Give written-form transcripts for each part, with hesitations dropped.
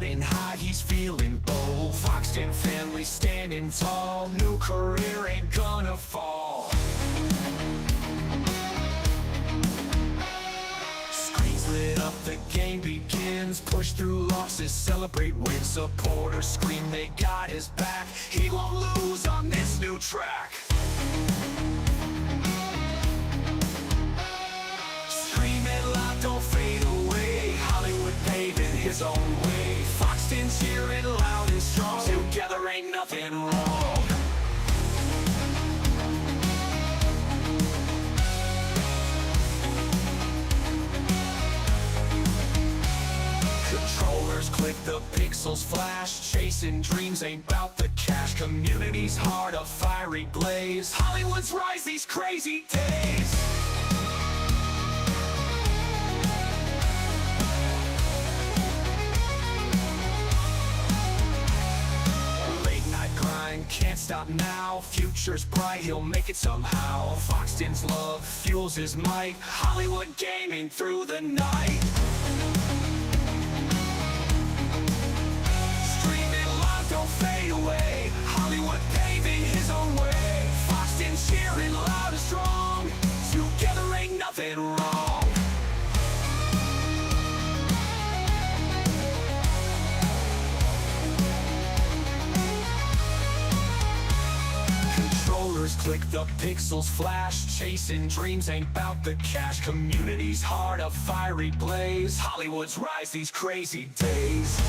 riding high, he's feeling bold. Foxton family standing tall, new career ain't gonna fall. Screens lit up, the game begins. Push through losses, celebrate wins. Supporters scream they got his back. He won't lose on this new track. Scream it loud, don't fade away. Hollywood paving his own way. Foxton's cheering loud and strong. Together ain't nothing wrong. Controllers click, the pixels flash. Chasing dreams ain't bout the cash. Community's heart a fiery blaze. Hollywood's rise these crazy days. Late night grind, can't stop now. Future's bright, he'll make it somehow. Foxton's love fuels his might. Hollywood gaming through the night. Don't fade away. Hollywood paving his own way. Foxton cheering loud and strong. Together ain't nothing wrong. Controllers click, the pixels flash. Chasing dreams ain't bout the cash. Community's heart a fiery blaze. Hollywood's rise these crazy days.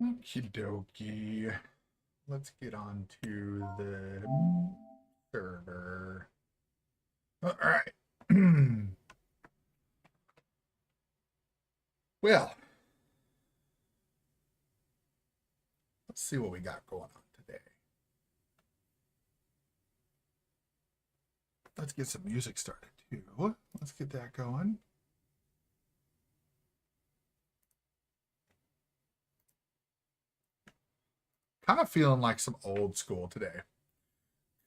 Okie dokie. Let's get on to the server. All right. Well, let's see what we got going on today. Let's get some music started too. Let's get that going. Kind of feeling like some old school today.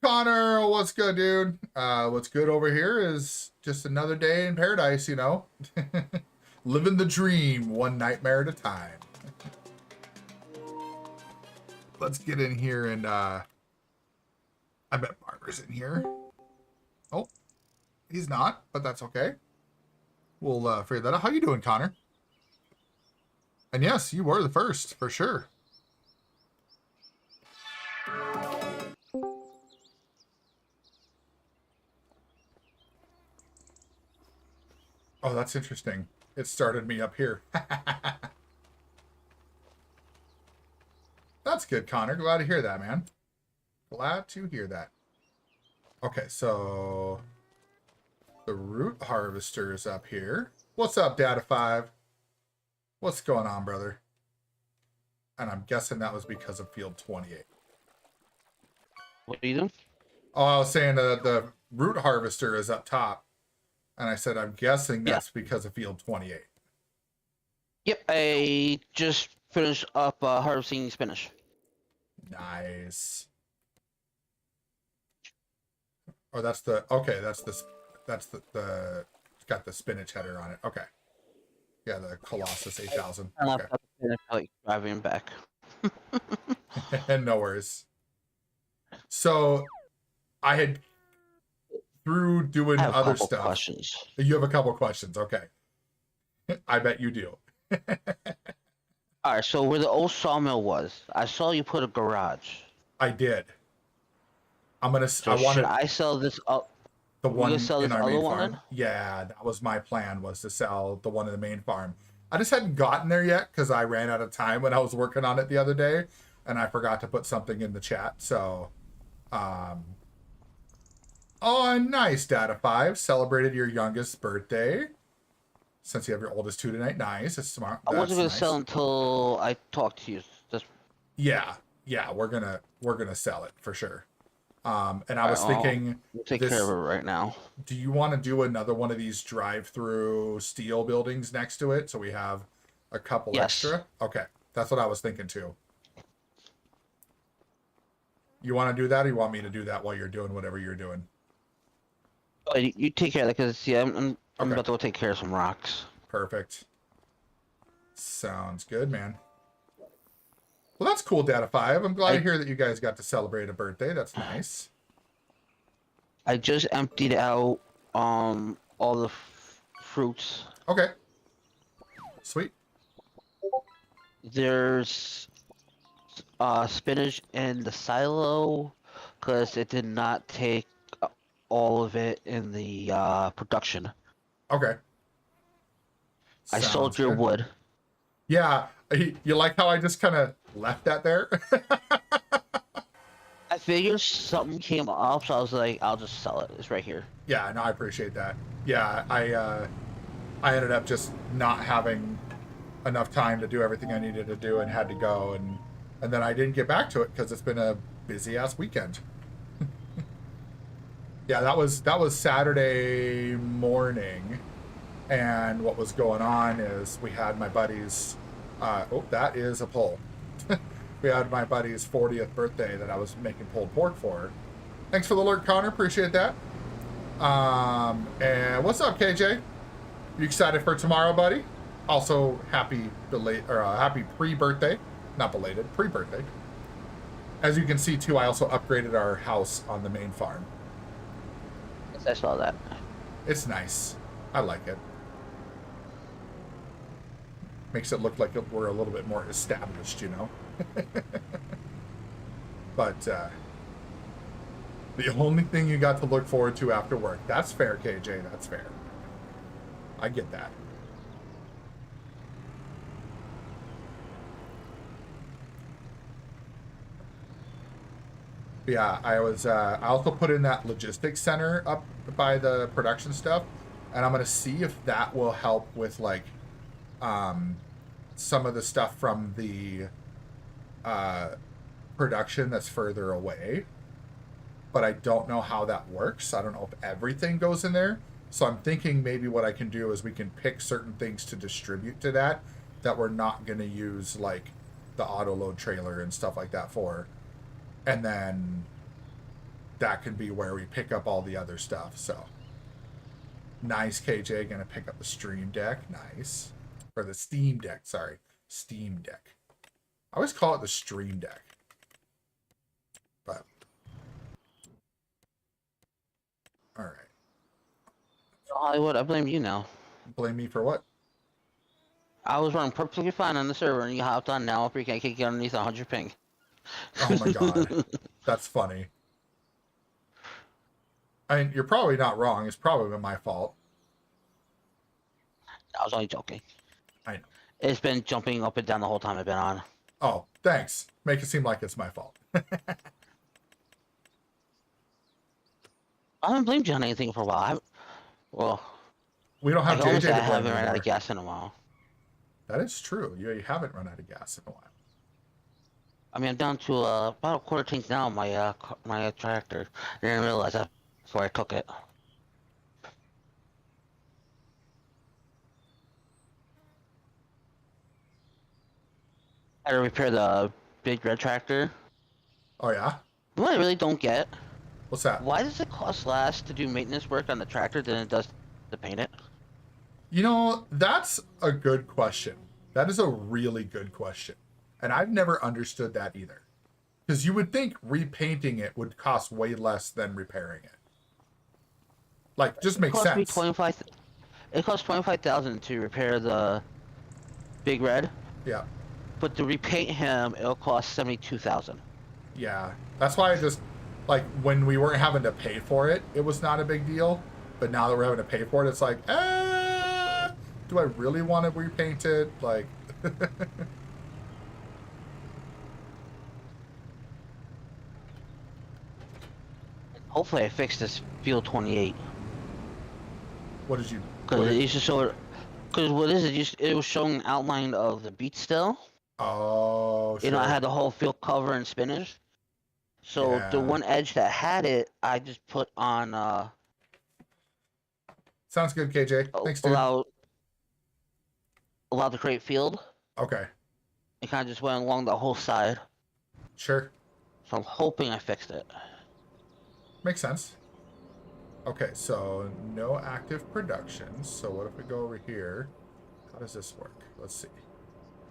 Connor, what's good, dude? What's good over here is just another day in paradise, you know? Living the dream, one nightmare at a time. Let's get in here and, I bet Barbara's in here. Oh, he's not, but that's okay. We'll figure that out. How you doing, Connor? And yes, you were the first, for sure. Oh, that's interesting. It started me up here. That's good, Connor. Glad to hear that, man. Glad to hear that. Okay, so the root harvester is up here. What's up, Data 5? What's going on, brother? And I'm guessing that was because of field 28. What are you doing? Oh, I was saying the root harvester is up top. And I said, I'm guessing that's because of field 28. Yep, I just finished up harvesting spinach. Nice. Oh, that's the, okay, that's the it's got the spinach header on it. Okay. Yeah, the Colossus 8000. Okay. Like driving back. No worries. So, I had through doing other stuff. Questions. You have a couple questions. Okay. I bet you do. All right, so where the old sawmill was, I saw you put a garage. I did. I'm gonna. So should I sell this up? The one sell in this our main other one farm. then? Yeah, that was my plan, was to sell the one in the main farm. I just hadn't gotten there yet because I ran out of time when I was working on it the other day, and I forgot to put something in the chat. So, oh, nice, Data 5. Celebrated your youngest birthday. Since you have your oldest two tonight. Nice. It's smart. I wasn't gonna nice. sell until I talked to you. That's... Yeah, we're gonna sell it for sure. And I was thinking, we'll take care of it right now. Do you want to do another one of these drive-through steel buildings next to it so we have a couple extra? Okay, that's what I was thinking too. You want to do that, or you want me to do that while you're doing whatever you're doing? Oh, you take care of that, because yeah, I'm Okay. about to go take care of some rocks. Perfect. Sounds good, man. Well, that's cool, Data 5. I'm glad to hear that you guys got to celebrate a birthday. That's nice. I just emptied out all the fruits. Okay. Sweet. There's spinach in the silo, because it did not take all of it in the production. Okay. I sold Sounds your good. wood. Yeah. You like how I just kind of left that there? I figured something came up, so I was like, I'll just sell it. It's right here. Yeah, no, I appreciate that. Yeah, I ended up just not having enough time to do everything I needed to do and had to go, and then I didn't get back to it because it's been a busy ass weekend. Yeah, that was Saturday morning, and what was going on is we had my buddy's. Oh, that is a pull. We had my buddy's 40th birthday that I was making pulled pork for. Thanks for the alert, Connor. Appreciate that. And what's up, KJ? You excited for tomorrow, buddy? Also, happy happy pre-birthday, not belated, pre-birthday. As you can see too, I also upgraded our house on the main farm. Yes, I saw that. It's nice. I like it. Makes it look like we're a little bit more established, you know. But the only thing you got to look forward to after work. That's fair, KJ. That's fair. I get that. Yeah, I also put in that logistics center up by the production stuff, and I'm gonna see if that will help with like some of the stuff from the production that's further away. But I don't know how that works. I don't know if everything goes in there. So I'm thinking maybe what I can do is we can pick certain things to distribute to that we're not going to use, like the auto load trailer and stuff like that for. And then that can be where we pick up all the other stuff. So nice, KJ. Going to pick up the Stream Deck. Nice. Or the Steam Deck. Sorry. Steam Deck. I always call it the Stream Deck. But all right. Hollywood, I blame you now. Blame me for what? I was running perfectly fine on the server, and you hopped on now after you can't get underneath 100 ping. Oh my god. That's funny. I mean, you're probably not wrong. It's probably my fault. I was only joking. I know. It's been jumping up and down the whole time I've been on. Oh, thanks. Make it seem like it's my fault. I haven't blamed you on anything for a while. Well, We don't have I JJ to blame haven't run out anymore. of gas in a while. That is true. You haven't run out of gas in a while. I mean, I'm down to about a quarter tank now on my tractor. I didn't realize that before I took it. I had to repair the big red tractor. Oh yeah? What I really don't get, What's that? why does it cost less to do maintenance work on the tractor than it does to paint it? You know, that's a good question. That is a really good question. And I've never understood that either. Because you would think repainting it would cost way less than repairing it. Like, just makes It cost me sense. It cost 25,000 to repair the big red, Yeah. but to repaint him, it'll cost 72,000. Yeah. That's why I just, like, when we weren't having to pay for it, it was not a big deal. But now that we're having to pay for it, it's like, do I really want to repaint it? Like, Hopefully, I fixed this field 28 what did you? because it used to show it. Because what is it? It was showing an outline of the beet still. Oh, sure. You know, I had the whole field cover in spinach. So Yeah. the one edge that had it, I just put on Sounds good, KJ. Thanks, dude. allowed to create field. Okay. It kind of just went along the whole side. Sure. So I'm hoping I fixed it. Makes sense. Okay, so no active production. So what if we go over here? How does this work? Let's see.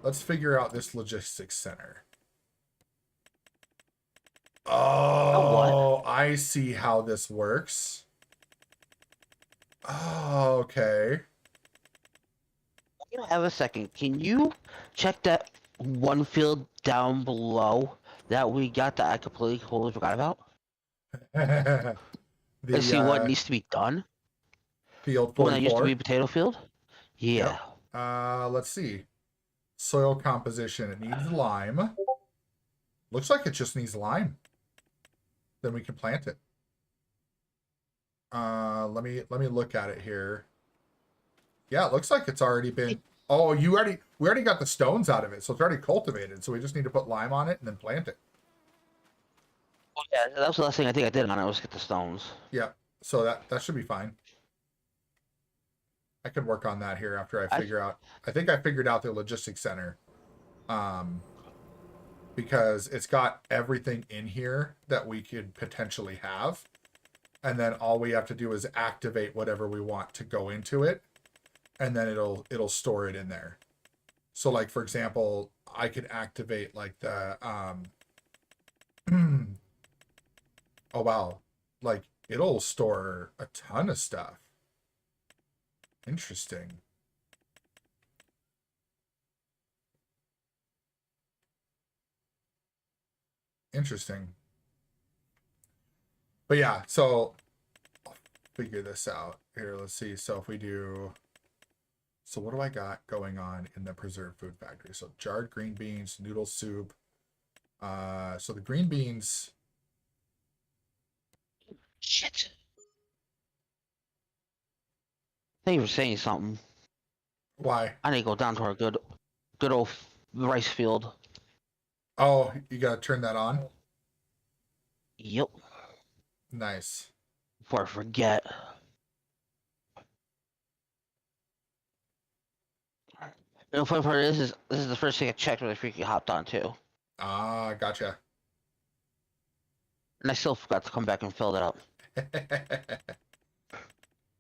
Let's figure out this logistics center. A what? Oh, I see how this works. Oh, okay. You have a second. Can you check that one field down below that we got that I completely totally forgot about? And The see what needs to be done? field The one that used to be 44. potato field? Yeah. Yep. Let's see. Soil composition. It needs lime. Looks like it just needs lime. Then we can plant it. Let me look at it here. Yeah, it looks like it's already been. Oh, we already got the stones out of it, so it's already cultivated. So we just need to put lime on it and then plant it. Yeah, that was the last thing I think I did on it was get the stones. Yeah. So that should be fine. I could work on that here after I figure out. I think I figured out the logistics center. Um, because it's got everything in here that we could potentially have. And then all we have to do is activate whatever we want to go into it. And then it'll store it in there. So like, for example, I could activate like the, oh wow, like it'll store a ton of stuff. Interesting. Interesting. But yeah, so I'll figure this out. Here, let's see. So if we do, so what do I got going on in the preserved food factory? So jarred green beans, noodle soup. So the green beans, Shit. Thank you for saying something. why? I need to go down to our good old rice field. Oh, you gotta turn that on. Yep. Nice. Before I forget. And the funny part is this is the first thing I checked when I freaking hopped on too. Ah, gotcha. And I still forgot to come back and fill that up.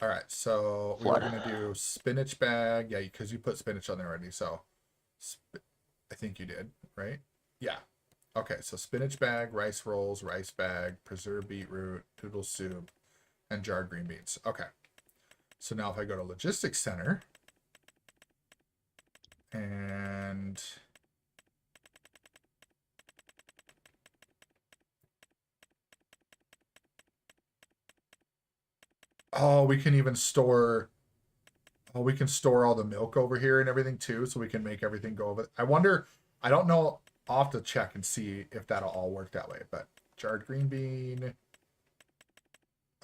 All right, so we were Flood. gonna do spinach bag. Yeah, because you put spinach on there already. So I think you did, right? Yeah. Okay, so spinach bag, rice rolls, rice bag, preserved beetroot, noodle soup, and jarred green beans. Okay. So now if I go to logistics center and oh, we can even store we can store all the milk over here and everything too, so we can make everything go over. I wonder, I don't know, I'll have to check and see if that'll all work that way, but jarred green bean.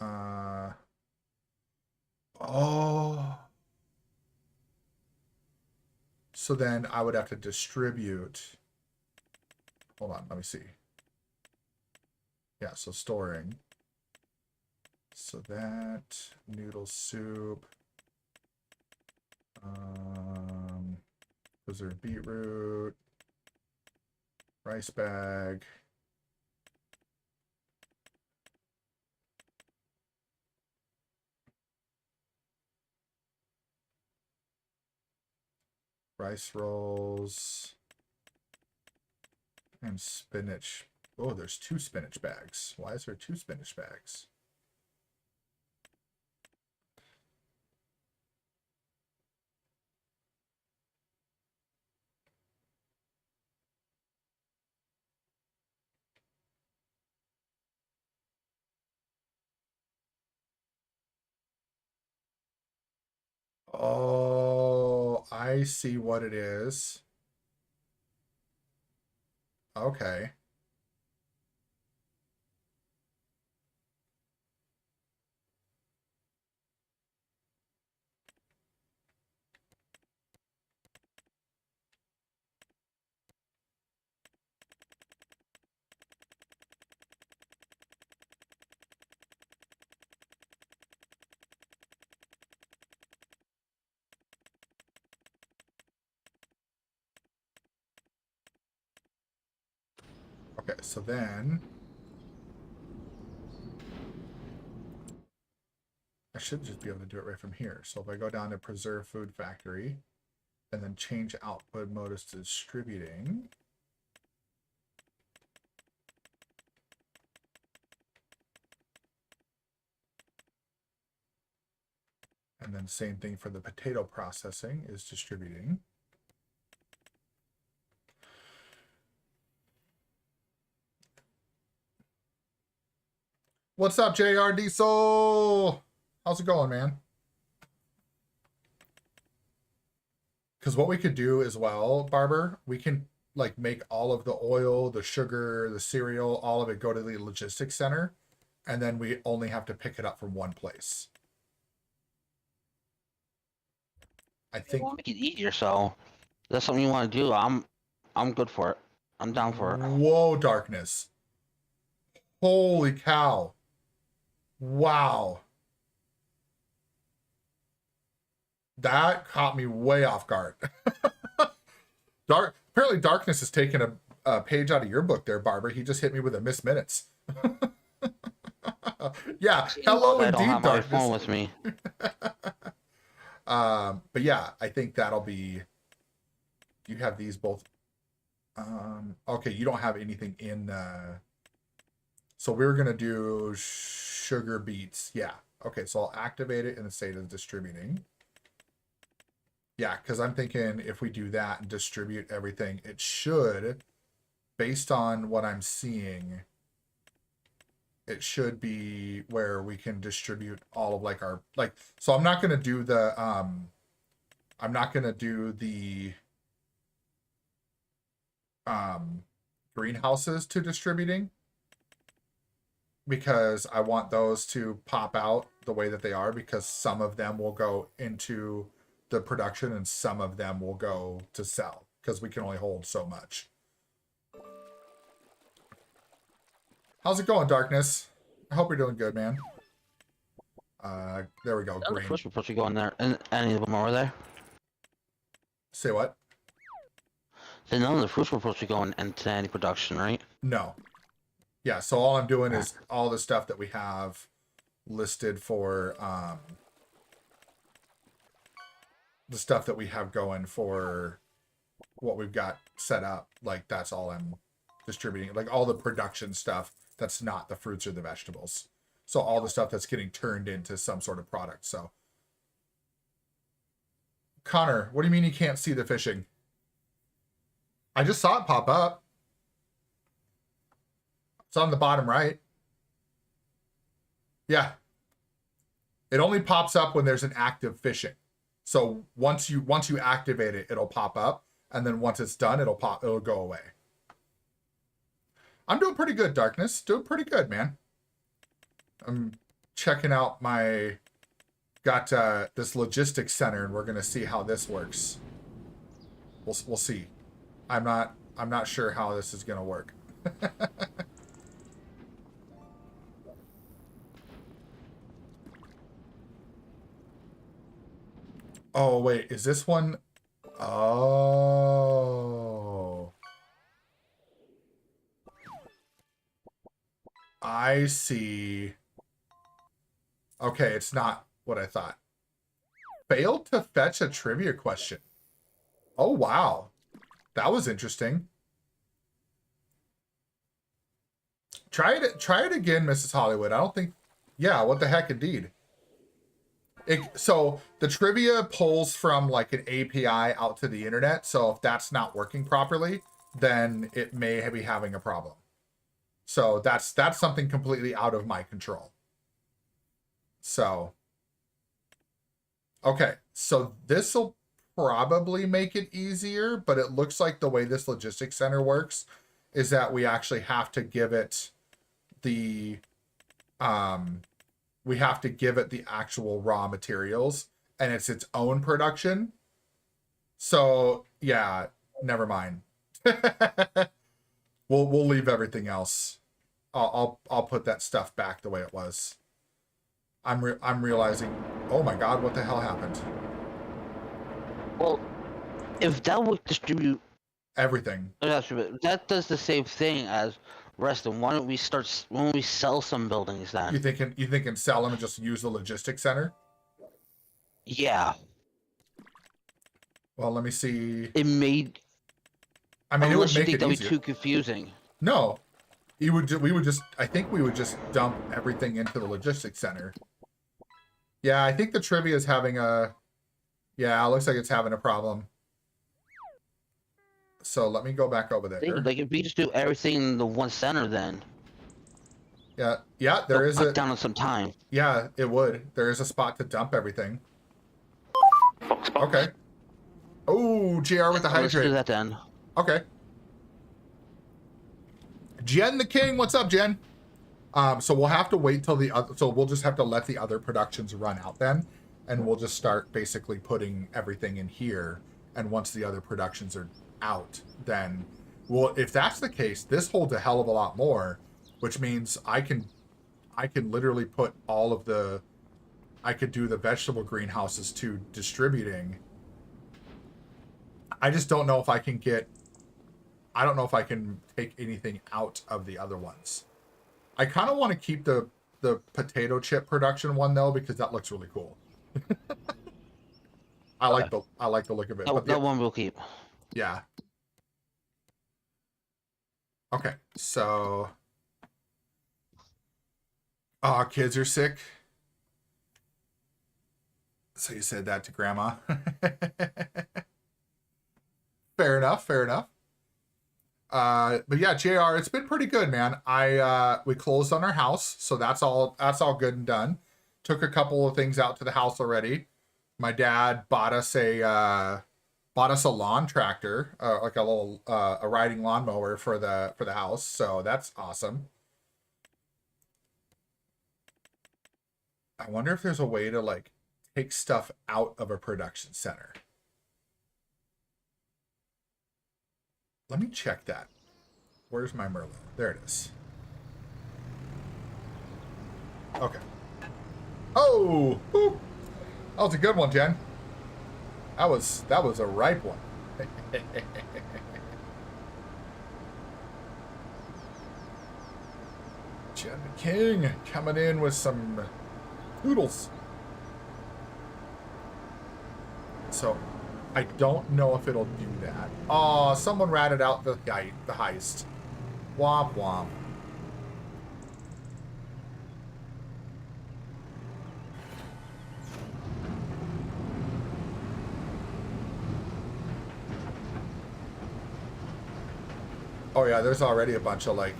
Oh. So then I would have to distribute. Hold on, let me see. Yeah, so storing. So that noodle soup. Preserved beetroot. Rice bag. Rice rolls. And spinach. Oh, there's 2 spinach bags. Why is there 2 spinach bags? Oh, I see what it is. Okay. Okay, so then I should just be able to do it right from here. So if I go down to preserve food factory and then change output modus to distributing. And then same thing for the potato processing is distributing. What's up, JR Diesel? How's it going, man? Because what we could do as well, Barber, we can like make all of the oil, the sugar, the cereal, all of it go to the logistics center, and then we only have to pick it up from one place. I think. We'll make it easier. So, if that's something you want to do. I'm good for it. I'm down for it. Whoa, darkness! Holy cow! Wow. That caught me way off guard. Apparently darkness has taken a page out of your book there, Barbara. He just hit me with a missed minutes. Yeah, hello I don't indeed, have my darkness. phone with me. But yeah, I think that'll be. You have these both. Okay, you don't have anything in. So we were gonna do sugar beets. Yeah. Okay, so I'll activate it in the state of distributing. Yeah, because I'm thinking if we do that and distribute everything, it should, based on what I'm seeing, it should be where we can distribute all of like our, like, so I'm not going to do the, greenhouses to distributing because I want those to pop out the way that they are because some of them will go into the production and some of them will go to sell because we can only hold so much. How's it going, Darkness? I hope you're doing good, man. There we go. The Green. first report you go in there, and any of them over there. Say what? So none of the fruits were supposed to go into any production, right? No. Yeah, so all I'm doing is all the stuff that we have listed for the stuff that we have going for what we've got set up. Like that's all I'm distributing. Like all the production stuff that's not the fruits or the vegetables. So all the stuff that's getting turned into some sort of product. So Connor, what do you mean you can't see the fishing? I just saw it pop up. It's on the bottom right. Yeah. It only pops up when there's an active fishing. So once you activate it, it'll pop up, and then once it's done, it'll go away. I'm doing pretty good, Darkness. Doing pretty good, man. I'm checking out got this logistics center, and we're gonna see how this works. We'll see. I'm not sure how this is gonna work. Oh, wait, is this one? Oh. I see. Okay, it's not what I thought. Failed to fetch a trivia question. Oh, wow. That was interesting. Try it again, Mrs. Hollywood. I don't think... Yeah, what the heck, indeed. So the trivia pulls from like an API out to the internet. So if that's not working properly, then it may be having a problem. So that's something completely out of my control. So, okay. So this will probably make it easier, but it looks like the way this logistics center works is that we actually have to give it the, we have to give it the actual raw materials and it's its own production. So yeah, never mind. We'll leave everything else. I'll put that stuff back the way it was. I'm realizing, oh my God, what the hell happened? Well, if that would distribute Everything. That's true, but that does the same thing as resting. Why don't we when we sell some buildings then? You thinking sell them and just use the logistics center? Yeah, Well, let me see. it made. I mean, it would Unless you make think it that'd be easier. too confusing. No, we would just. I think we would just dump everything into the logistics center. Yeah, I think the trivia is having a. Yeah, it looks like it's having a problem. So let me go back over there. Like if we just do everything in the one center, then Yeah, there is cut a. down on some time. Yeah, it would. There is a spot to dump everything. Okay. Oh, JR with the Let's do hydrate. that then. Okay. Jen the King, what's up, Jen? So we'll have to wait till the other. So we'll just have to let the other productions run out then, and we'll just start basically putting everything in here. And once the other productions are out, then well, if that's the case, this holds a hell of a lot more, which means I can literally put all of the. I could do the vegetable greenhouses to distributing. I just don't know if I can get. I don't know if I can take anything out of the other ones. I kind of want to keep the potato chip production one though because that looks really cool. I like the look of it. But that one we'll keep. Yeah. Okay, so. Oh, kids are sick. So you said that to Grandma. Fair enough. Fair enough. But yeah, JR, it's been pretty good, man. We closed on our house, so that's all good and done. Took a couple of things out to the house already. My dad bought us a lawn tractor, like a little a riding lawnmower for the house, so that's awesome. I wonder if there's a way to like take stuff out of a production center. Let me check that. Where's my Merlot? There it is. Okay. Oh! Woo. That was a good one, Jen. That was a ripe one. Jen the King coming in with some noodles. So I don't know if it'll do that. Oh, someone ratted out the heist. Womp womp. Oh yeah, there's already a bunch of like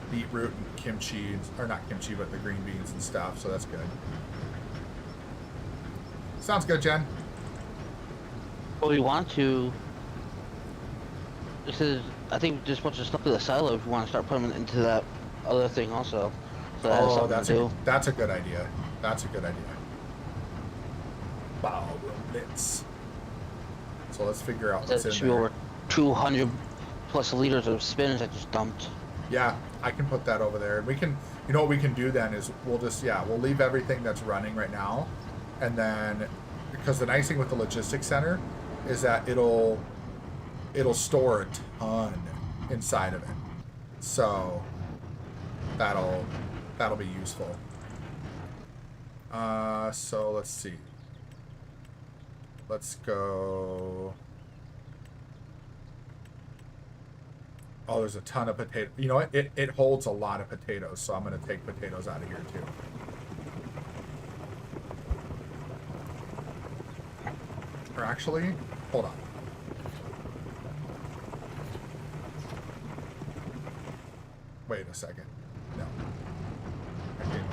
beetroot and kimchi, or not kimchi, but the green beans and stuff, so that's good. Sounds good, Jen. Well, we want to. This is, I think, just bunch of stuff in the silo. If we want to start putting them into that other thing also. So that's a good idea. That's a good idea. Wow, blitz. So let's figure out what's in there. Over 200 plus liters of spinach I just dumped. Yeah, I can put that over there. And we can, you know what we can do then is we'll leave everything that's running right now. And then, because the nice thing with the logistics center is that it'll store a ton inside of it. So that'll be useful. So let's see. Let's go. Oh, there's a ton of potato. You know what? It holds a lot of potatoes, so I'm going to take potatoes out of here too. Or actually, hold on. Wait a second. No. I can't.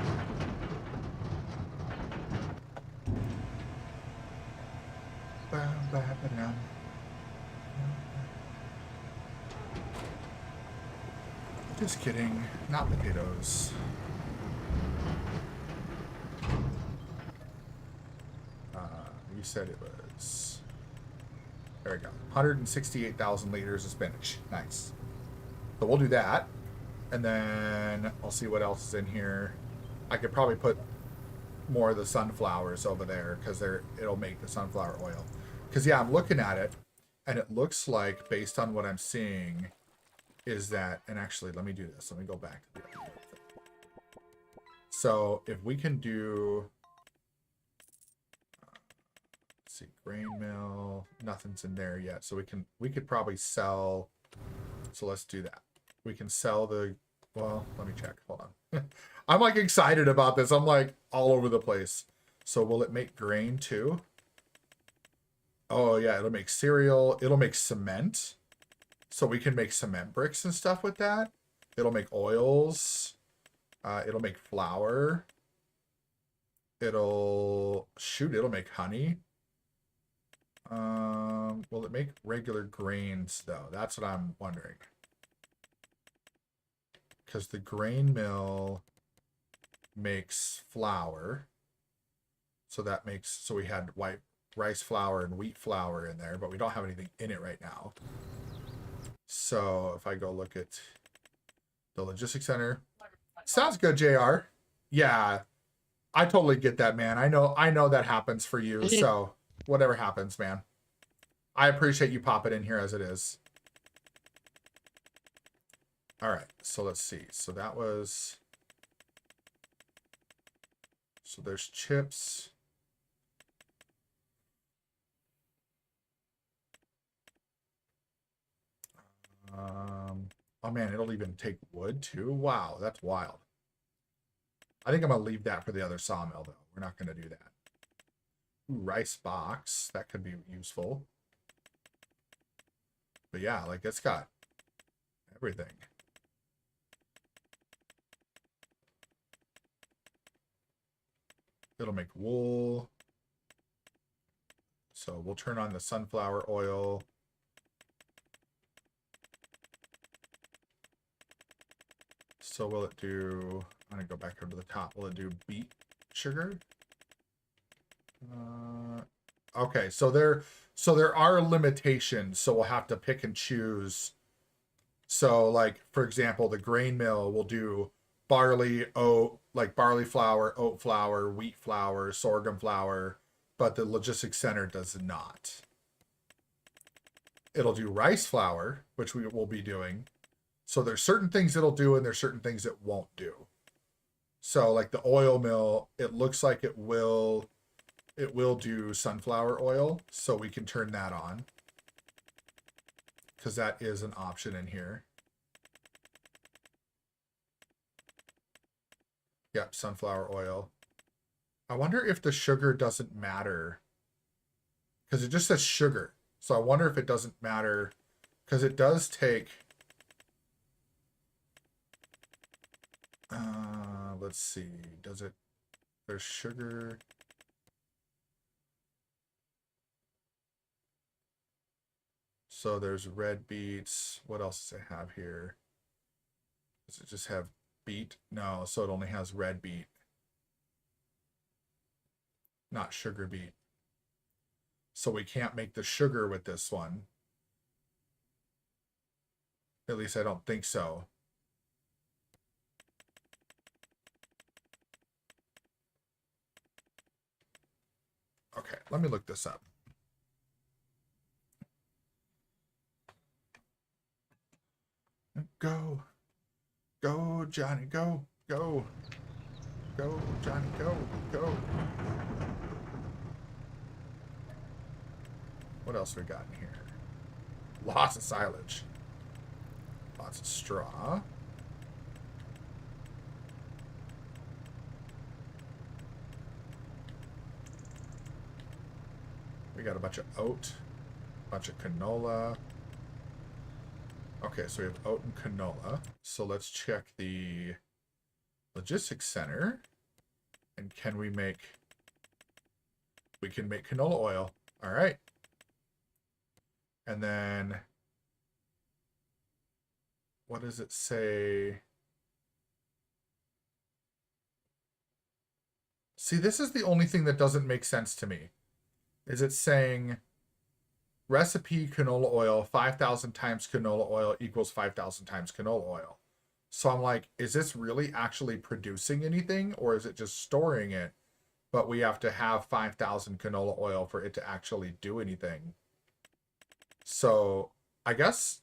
Just kidding. Not potatoes. You said it was... There we go. 168,000 liters of spinach. Nice. So we'll do that. And then I'll see what else is in here. I could probably put more of the sunflowers over there because it'll make the sunflower oil. Because, yeah, I'm looking at it. And it looks like, based on what I'm seeing, is that, and actually, let me do this. Let me go back to the other thing. So if we can do, let's see, grain mill, nothing's in there yet. So we could probably sell. So let's do that. We can sell the, well, let me check. Hold on. I'm like excited about this. I'm like all over the place. So will it make grain too? Oh yeah, it'll make cereal. It'll make cement. So we can make cement bricks and stuff with that. It'll make oils. It'll make flour. It'll make honey. Will it make regular grains though? That's what I'm wondering. Because the grain mill makes flour. So that makes, so we had white rice flour and wheat flour in there, but we don't have anything in it right now. So if I go look at the logistics center, sounds good, JR. Yeah, I totally get that, man. I know that happens for you. So whatever happens, man. I appreciate you popping in here as it is. All right, so let's see. So that was, so there's chips. Oh man, it'll even take wood too. Wow, that's wild. I think I'm gonna leave that for the other sawmill though. We're not gonna do that. Ooh, rice box, that could be useful. But yeah, like it's got everything. It'll make wool. So we'll turn on the sunflower oil. So will it do, I'm gonna go back over to the top. Will it do beet sugar? Okay, so there are limitations, so we'll have to pick and choose. So like, for example, the grain mill will do barley, oat, like barley flour, oat flour, wheat flour, sorghum flour, but the logistics center does not. It'll do rice flour, which we will be doing. So there's certain things it'll do and there's certain things it won't do. So like the oil mill, it looks like it will do sunflower oil, so we can turn that on. Because that is an option in here. Yep, sunflower oil. I wonder if the sugar doesn't matter. Because it just says sugar. So I wonder if it doesn't matter. Because it does take... let's see. Does it... There's sugar... So there's red beets. What else does it have here? Does it just have beet? No, so it only has red beet. Not sugar beet. So we can't make the sugar with this one. At least I don't think so. Okay, let me look this up. Go. Go, Johnny, go. Go. Go, Johnny, go. Go. What else we got in here? Lots of silage. Lots of straw. We got a bunch of oat. A bunch of canola. Okay, so we have oat and canola. So let's check the logistics center. And can we make... We can make canola oil. All right. And then... What does it say? See, this is the only thing that doesn't make sense to me. Is it saying... Recipe canola oil, 5,000 times canola oil equals 5,000 times canola oil. So I'm like, is this really actually producing anything? Or is it just storing it? But we have to have 5,000 canola oil for it to actually do anything. So I guess,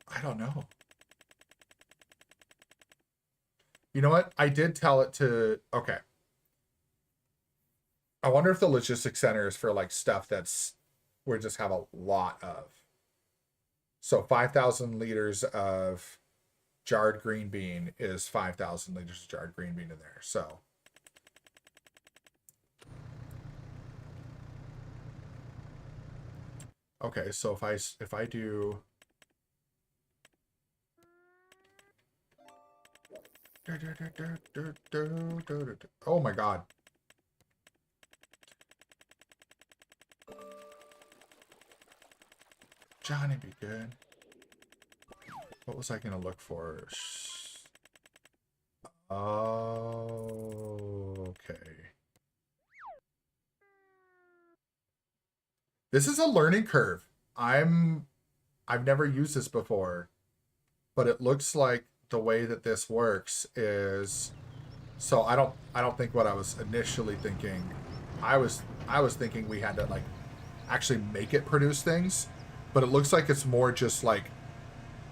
I don't know. You know what? I did tell it to, okay. I wonder if the logistics center is for like stuff that's, we just have a lot of. So 5,000 liters of jarred green bean is 5,000 liters of jarred green bean in there. So okay, so if I do oh my god. Johnny be good. What was I gonna look for? Oh, okay. This is a learning curve. I've never used this before, but it looks like the way that this works is, so I don't think what I was initially thinking. I was thinking we had to like actually make it produce things, but it looks like it's more just like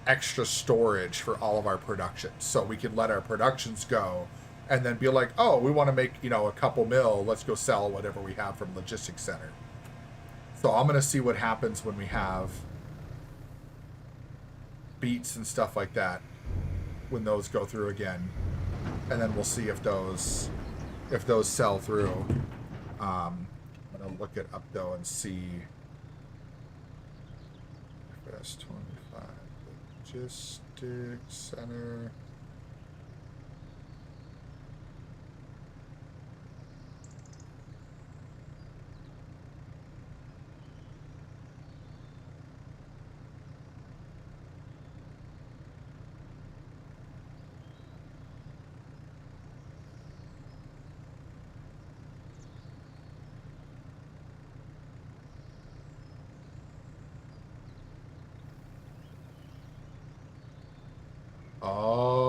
extra storage for all of our productions. So we can let our productions go and then be like, oh, we want to make, you know, a couple mil, let's go sell whatever we have from logistics center. So I'm going to see what happens when we have beats and stuff like that, when those go through again. And then we'll see if those sell through. I'm going to look it up though and see. S25 logistics center. Oh.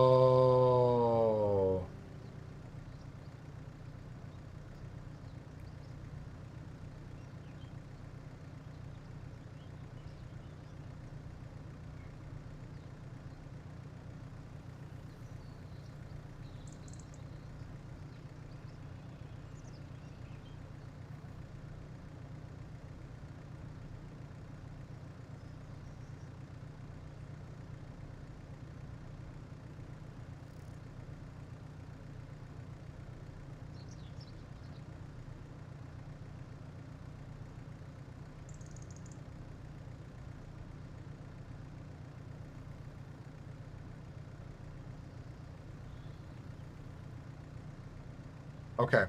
Okay.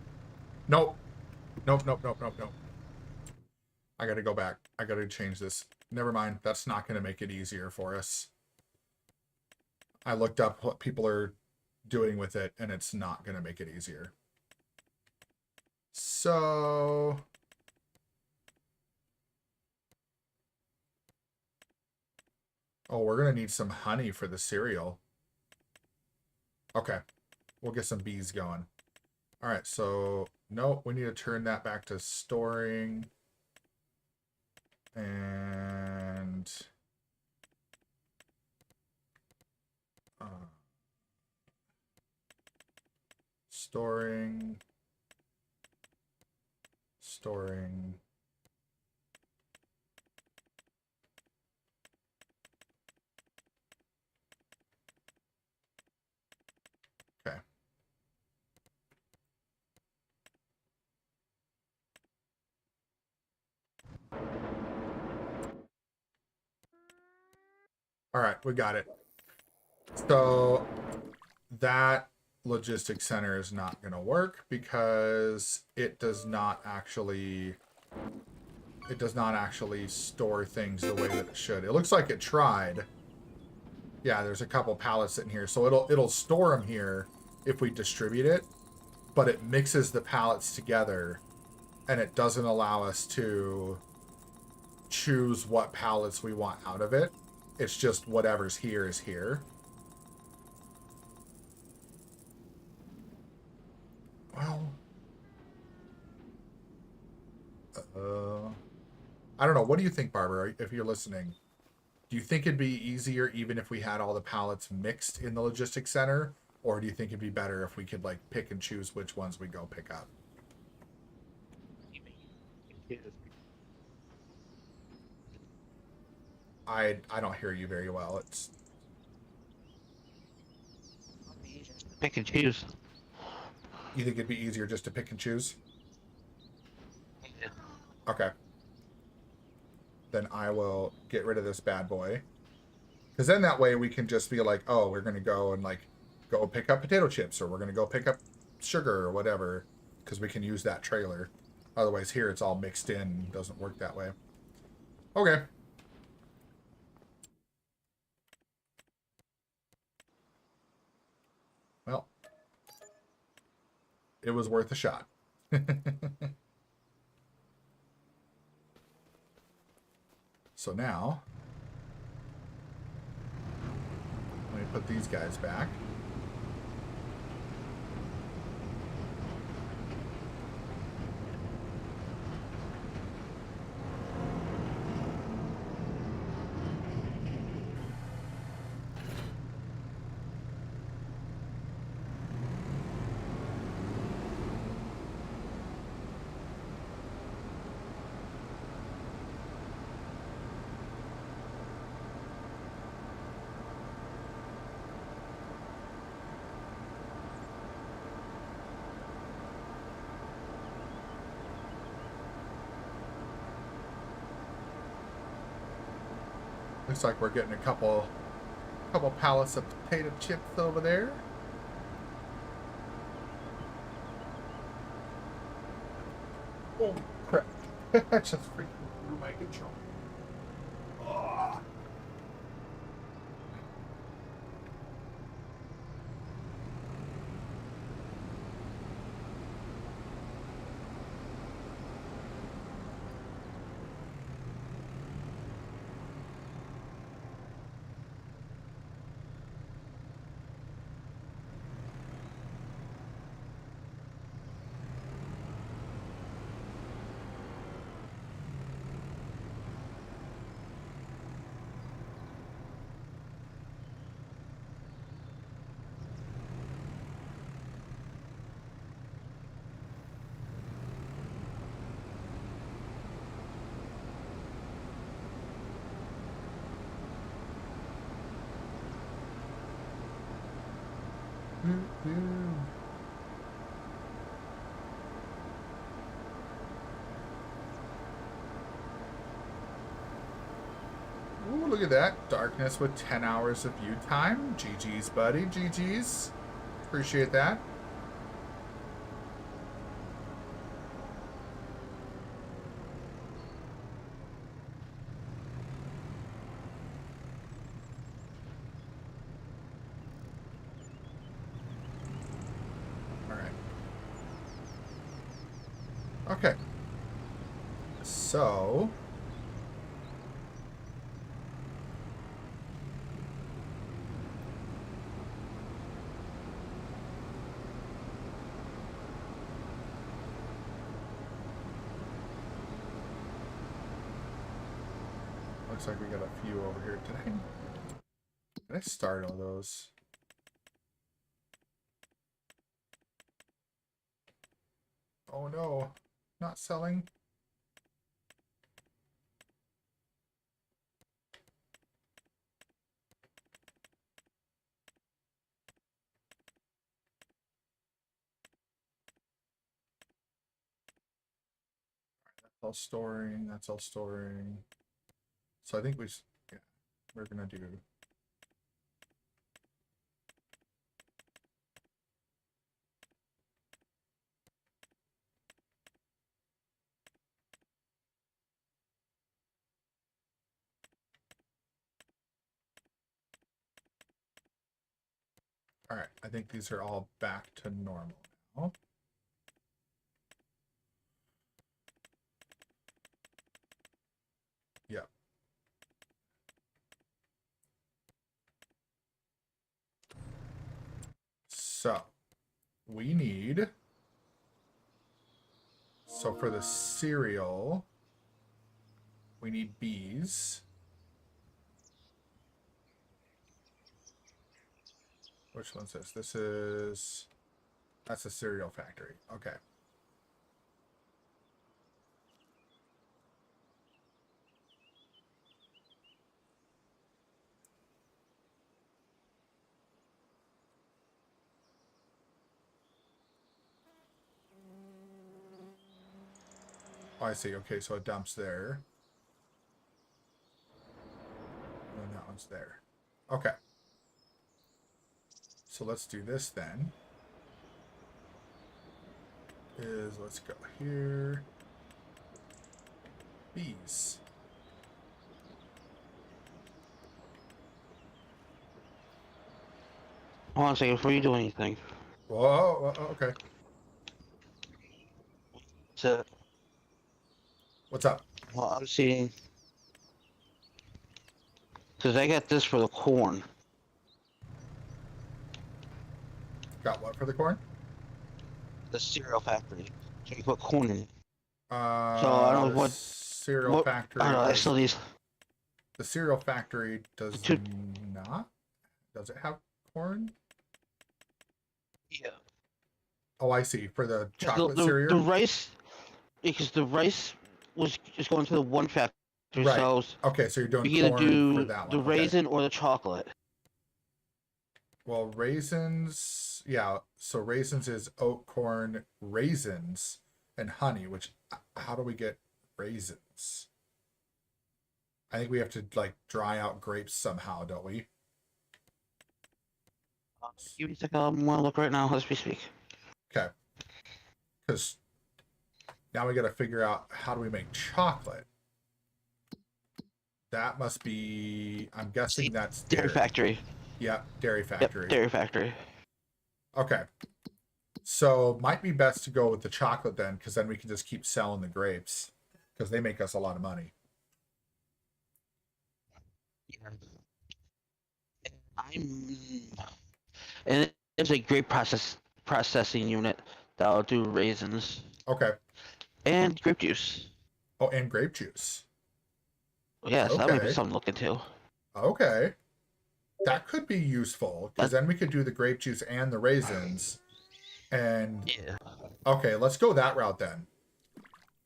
Nope. Nope, nope, nope, nope, nope. I gotta go back. I gotta change this. Never mind. That's not gonna make it easier for us. I looked up what people are doing with it, and it's not gonna make it easier. So... oh, we're gonna need some honey for the cereal. Okay. We'll get some bees going. Alright, so... no, we need to turn that back to storing. And... storing... storing... okay. Alright, we got it. So that logistics center is not going to work because it does not actually store things the way that it should. It looks like it tried. Yeah, there's a couple pallets in here, so it'll store them here if we distribute it, but it mixes the pallets together and it doesn't allow us to choose what pallets we want out of it. It's just whatever's here is here. Well, I don't know. What do you think, Barbara, if you're listening? Do you think it'd be easier even if we had all the pallets mixed in the logistics center? Or do you think it'd be better if we could like pick and choose which ones we go pick up? I don't hear you very well. It's Pick and choose. You think it'd be easier just to pick and choose? Okay. Then I will get rid of this bad boy. Because then that way we can just be like, oh, we're going to go and like go pick up potato chips, or we're going to go pick up sugar or whatever, because we can use that trailer. Otherwise here it's all mixed in. Doesn't work that way. Okay. Well, it was worth a shot. So now, let me put these guys back. Looks like we're getting a couple pallets of potato chips over there. Oh crap! I just freaking threw my control. Oh. Ooh, look at that. Darkness with 10 hours of view time. GG's, buddy. GG's. Appreciate that. Alright. Okay. So... looks like we got a few over here today. Did I start all those? Oh no, not selling. That's all storing. That's all storing. So I think yeah, we're gonna do. All right, I think these are all back to normal now. Yep. So we need. So for the cereal, We need bees. Which one's this? This is... That's a cereal factory. Okay. Oh, I see. Okay, so it dumps there. And then that one's there. Okay. So let's do this then. Let's go here. Bees. Hold on a second before you do anything. Whoa, okay. So, What's up? well, I'm seeing. Because I got this for the corn. Got what for the corn? The cereal factory. So you put corn in it. So I I don't know what. cereal What, factory. I don't know, I still these. The cereal factory does Two- not. Does it have corn? Yeah. Oh, I see. For the chocolate the cereal. rice. Because the rice was just going to the one factory. Right. So Okay, so you're doing you either corn do for that one. the Okay. raisin or the chocolate. Well, raisins, yeah. So raisins is oat, corn, raisins, and honey. Which, how do we get raisins? I think we have to like dry out grapes somehow, don't we? Give me a second. I'm gonna look right now as we speak. Okay. Because now we got to figure out how do we make chocolate. That must be. I'm guessing that's Dairy factory. Yep, dairy factory. Yep, dairy factory. Okay. So might be best to go with the chocolate then, because then we can just keep selling the grapes, because they make us a lot of money. Yeah. And there's a grape processing unit that'll do raisins Okay. and grape juice. Oh, and grape juice. Yes, that might be Okay. something to look into. Okay. That could be useful, because then we could do the grape juice and the raisins. And Yeah. okay, let's go that route then.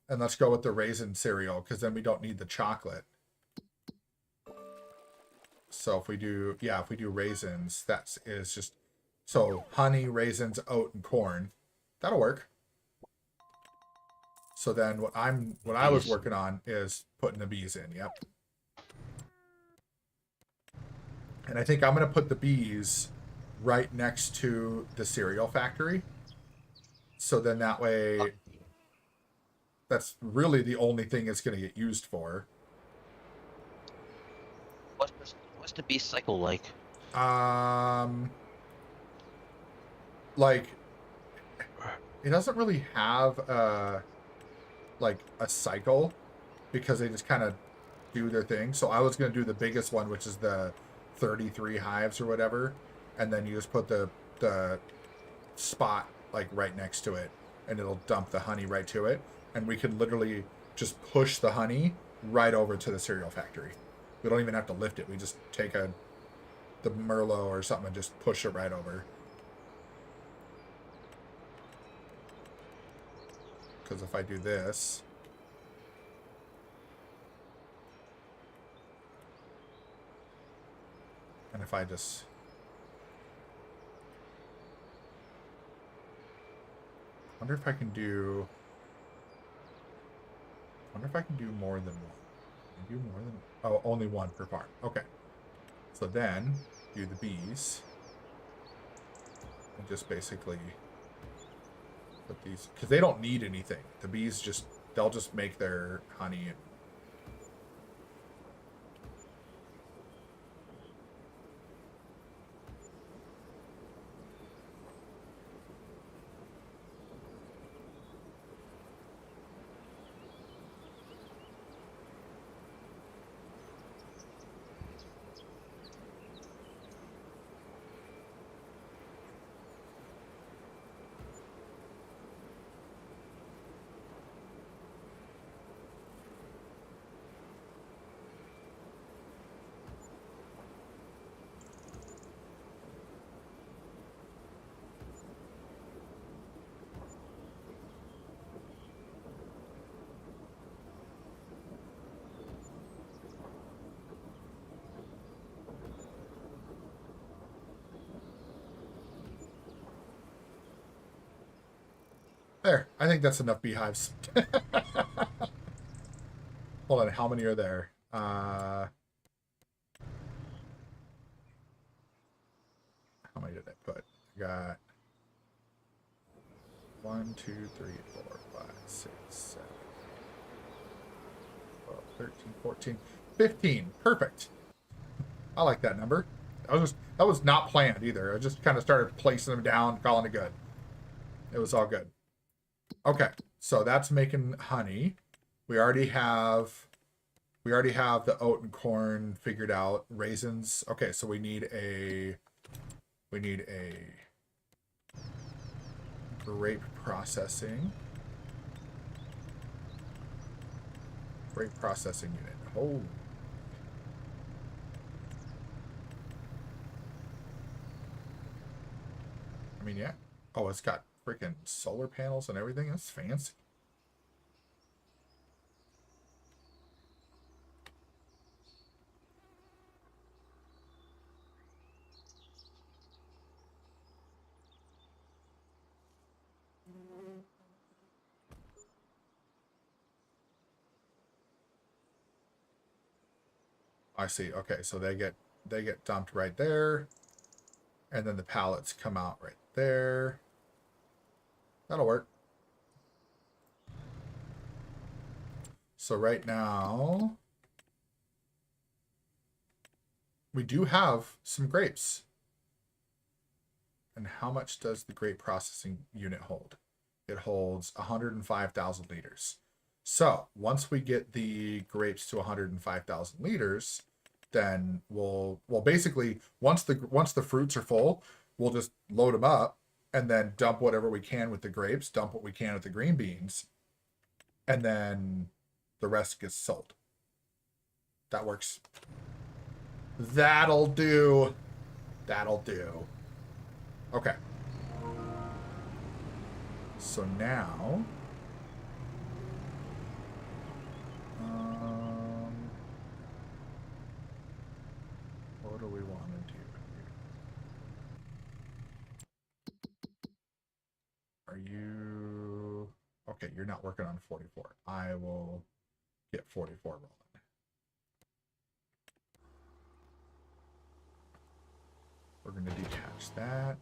And let's go with the raisin cereal, because then we don't need the chocolate. So if we do, yeah, if we do raisins, that is just, so honey, raisins, oat, and corn. That'll work. So then what I was working on is putting the bees in, yep. And I think I'm going to put the bees right next to the cereal factory. So then that way, that's really the only thing it's going to get used for. What's the bee cycle like? Like, it doesn't really have like a cycle, because they just kind of do their thing. So I was going to do the biggest one, which is the 33 hives or whatever, and then you just put the spot like right next to it, and it'll dump the honey right to it, and we can literally just push the honey right over to the cereal factory. We don't even have to lift it. We just take the Merlot or something and just push it right over. Because if I do this, and if I just, wonder if I can do more than one. Can I do more than, oh, only one per farm. Okay. So then do the bees and just basically put these, because they don't need anything. The bees just, they'll just make their honey. And There. I think that's enough beehives. Hold on. How many are there? How many did I put? I got 1, 2, 3, 4, 5, 6, 7, 12, 13, 14, 15. Perfect. I like that number. That was not planned either. I just kind of started placing them down, calling it good. It was all good. Okay, so that's making honey. We already have the oat and corn figured out. Raisins. Okay, so we need a grape processing. Grape processing unit. Oh. I mean, yeah. Oh, it's got freaking solar panels and everything. That's fancy. I see. Okay, so they get dumped right there, and then the pallets come out right there. That'll work. So right now we do have some grapes. And how much does the grape processing unit hold? It holds 105,000 liters. So once we get the grapes to 105,000 liters, then we'll basically once the fruits are full, we'll just load them up and then dump whatever we can with the grapes, dump what we can with the green beans, and then the rest gets sold. That works. That'll do. That'll do. Okay. So now, what do we want to do here? Are you... Okay, you're not working on 44. I will get 44 rolling. We're going to detach that.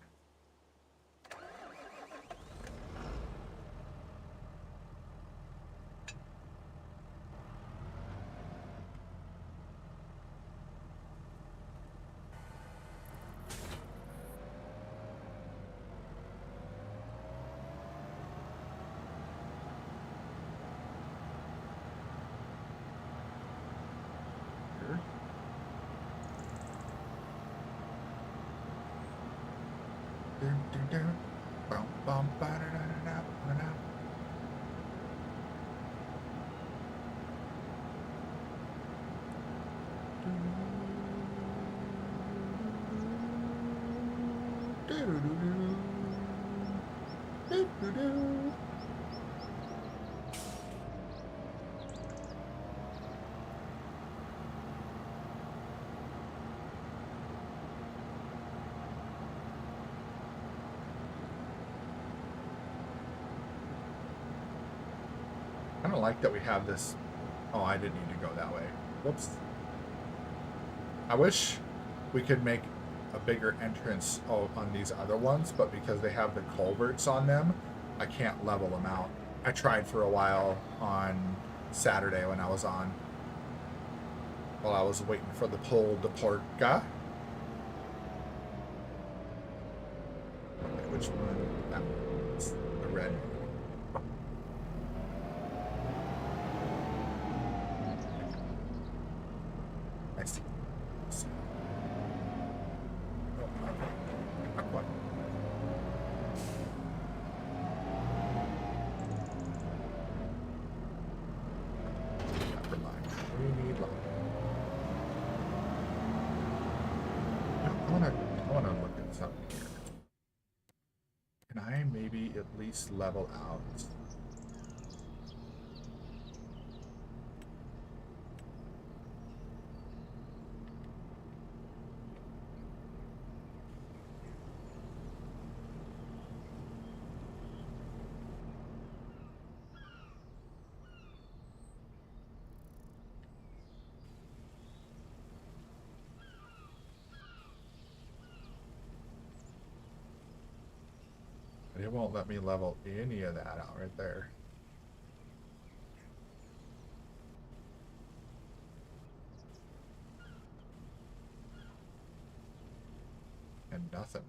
I don't like that we have this. Oh, I didn't need to go that way. Whoops. I wish we could make a bigger entrance on these other ones, but because they have the culverts on them, I can't level them out. I tried for a while on Saturday when I was on, while I was waiting for the pull de porca. Okay, which one? That one. It's the red one. I see. Oh, okay. Not quite. Never mind. We need lime. I wanna look at something here. Can I maybe at least level out? won't let me level any of that out right there. And nothing.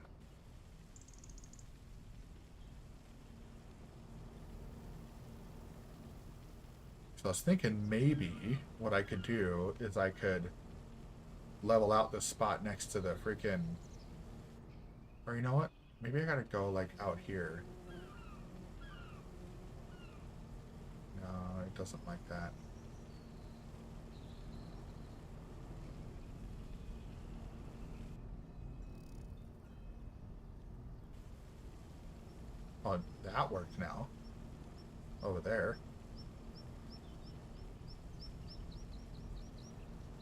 So I was thinking maybe what I could do is I could level out this spot next to the freaking... Or you know what? Maybe I gotta go like out here. No, it doesn't like that. Oh, that worked now. Over there.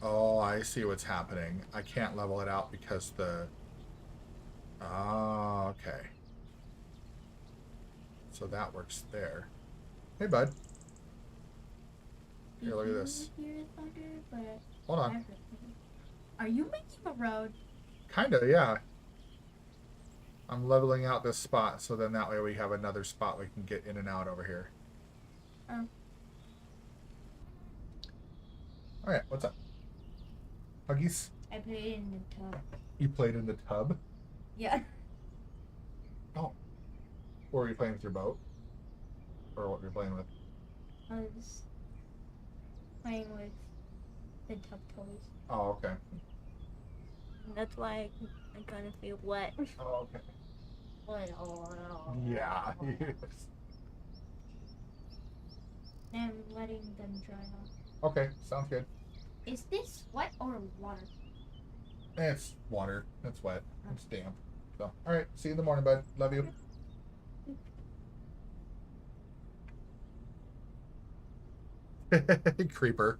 Oh, I see what's happening. I can't level it out because the... Oh, okay. So that works there. Hey, bud. Here, look at this. Hold on. Are you making a road? Kinda, yeah. I'm leveling out this spot, so then that way we have another spot we can get in and out over here. Oh. Alright, what's up? Huggies? I put it in the tub. You played in the tub? Yeah. Oh. Or were you playing with your boat? Or what were you playing with? I was playing with the tub toys. Oh, okay. That's why I kind of feel wet. Oh, okay. Yeah. I'm letting them dry off. Okay, sounds good. Is this wet or water? It's water. It's wet. It's damp. So, alright. See you in the morning, bud. Love you. Creeper.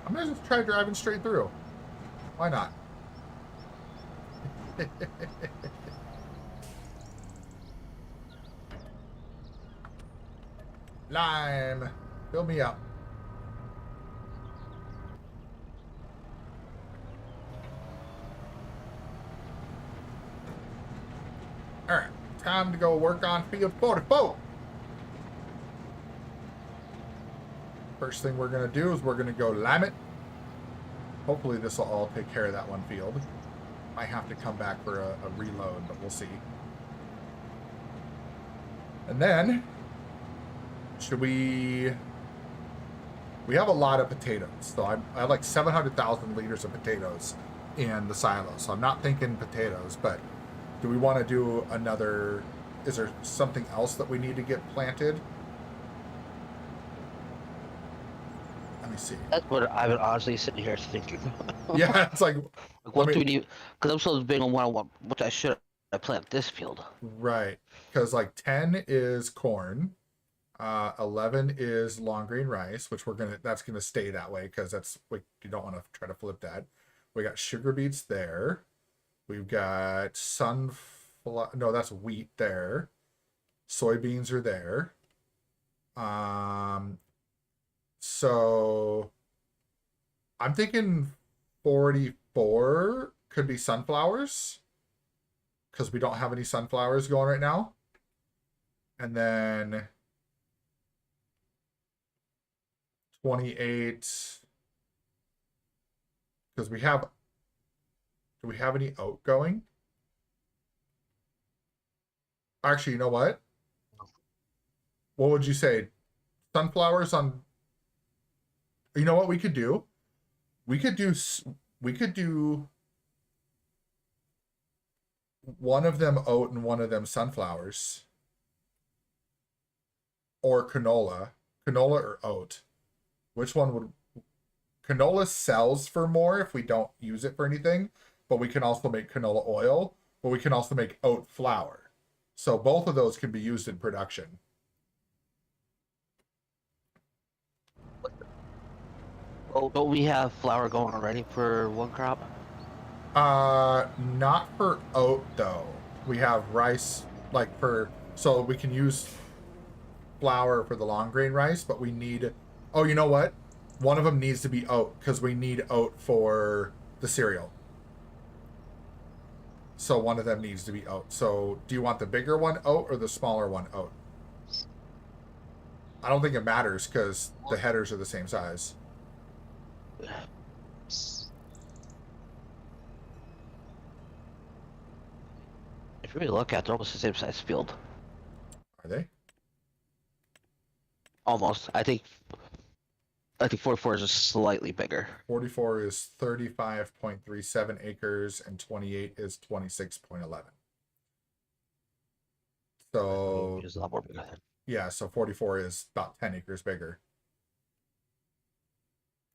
I'm gonna just try driving straight through. Why not? Lime. Fill me up. Alright. Time to go work on field 44. First thing we're going to do is we're going to go lime it. Hopefully this will all take care of that one field. Might have to come back for a reload, but we'll see. And then, should we have a lot of potatoes. So I have like 700,000 liters of potatoes in the silo. So I'm not thinking potatoes, but do we want to do another, is there something else that we need to get planted? Let me see. That's what I would honestly sit here thinking. Yeah, it's like What do we need? Because I'm so big on what I should I plant this field. right, because like 10 is corn, 11 is long grain rice, which that's gonna stay that way because you don't want to try to flip that. We got sugar beets there. We've got sunflower. No, that's wheat there. Soybeans are there. So I'm thinking 44 could be sunflowers because we don't have any sunflowers going right now. And then 28 because do we have any oat going? Actually, you know what? What would you say? Sunflowers on... You know what we could do? We could do one of them oat and one of them sunflowers. Or canola. Canola or oat. Which one would... Canola sells for more if we don't use it for anything, but we can also make canola oil, but we can also make oat flour. So both of those can be used in production. Oh, don't we have flour going already for one crop? Not for oat though. We have rice, like so we can use flour for the long grain rice, but we need... Oh, you know what? One of them needs to be oat, because we need oat for the cereal. So one of them needs to be oat. So do you want the bigger one oat or the smaller one oat? I don't think it matters, because the headers are the same size. If you really look at it, they're almost the same size field. Are they? Almost. I think 44 is just slightly bigger. 44 is 35.37 acres and 28 is 26.11. So It's a lot more bigger than. yeah, so 44 is about 10 acres bigger.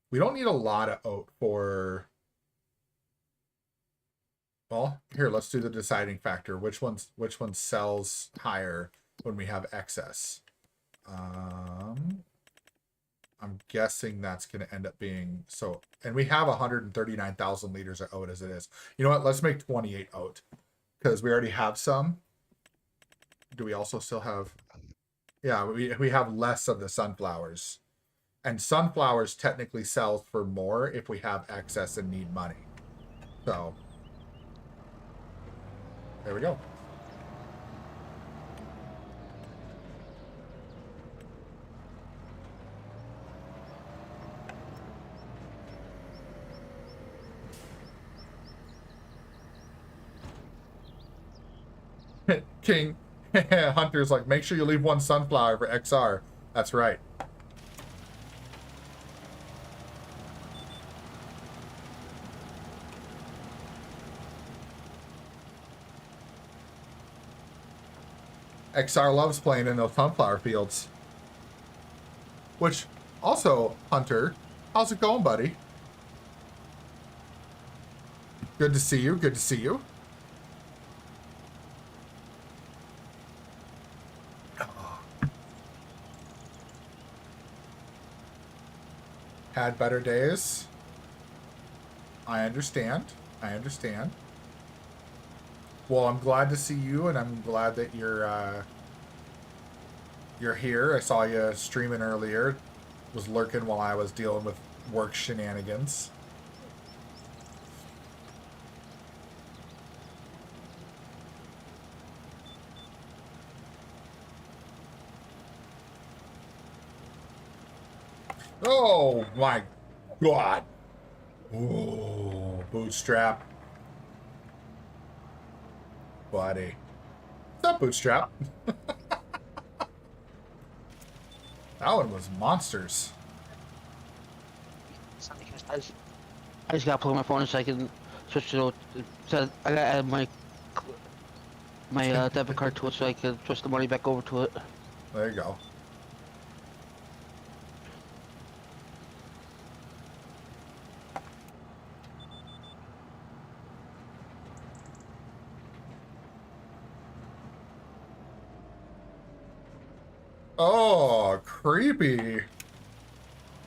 We don't need a lot of oat for... Well, here, let's do the deciding factor. Which one sells higher when we have excess? I'm guessing that's going to end up being... So, and we have 139,000 liters of oat as it is. You know what? Let's make 28 oat, because we already have some. Do we also still have... Yeah, we have less of the sunflowers. And sunflowers technically sell for more if we have excess and need money. So, there we go. King Hunter's like, make sure you leave one sunflower for XR. That's right. XR loves playing in those sunflower fields. Which, also, Hunter, how's it going, buddy? Good to see you, good to see you. Had better days. I understand. I understand. Well, I'm glad to see you, and I'm glad that you're here. I saw you streaming earlier. Was lurking while I was dealing with work shenanigans. Oh my God. Oh, Bootstrap. Buddy. What's up, Bootstrap? That one was monsters. I just gotta plug my phone in so I can switch to. So I gotta add my debit card to it so I can switch the money back over to it. There you go. Oh, creepy.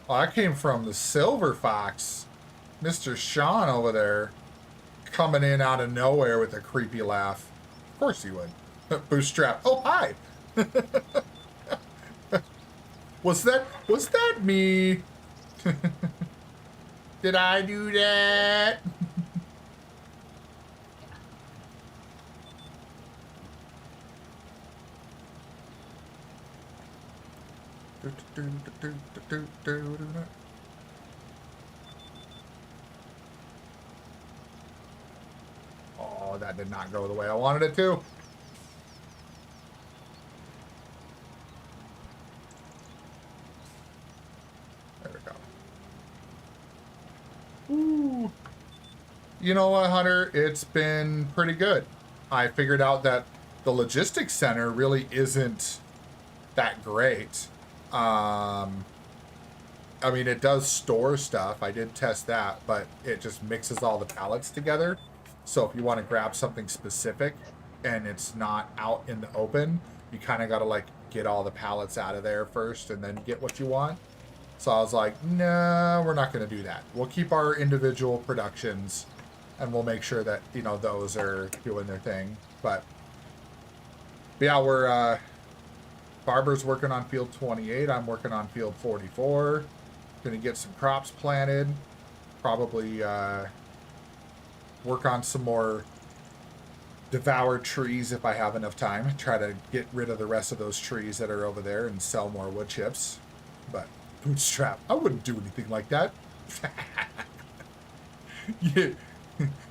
Oh, that came from the Silver Fox. Mr. Sean over there. Coming in out of nowhere with a creepy laugh. Of course he would. Bootstrap. Oh, hi. Was that me? Did I do that? Oh, that did not go the way I wanted it to. There we go. Ooh. You know what, Hunter? It's been pretty good. I figured out that the logistics center really isn't that great. I mean, it does store stuff. I did test that, but it just mixes all the pallets together. So if you want to grab something specific and it's not out in the open, you kind of got to like get all the pallets out of there first and then get what you want. So I was like, no, we're not going to do that. We'll keep our individual productions and we'll make sure that, you know, those are doing their thing. But yeah, we're Barber's working on field 28. I'm working on field 44. Gonna get some crops planted. Probably work on some more devoured trees if I have enough time. Try to get rid of the rest of those trees that are over there and sell more wood chips. But Bootstrap, I wouldn't do anything like that.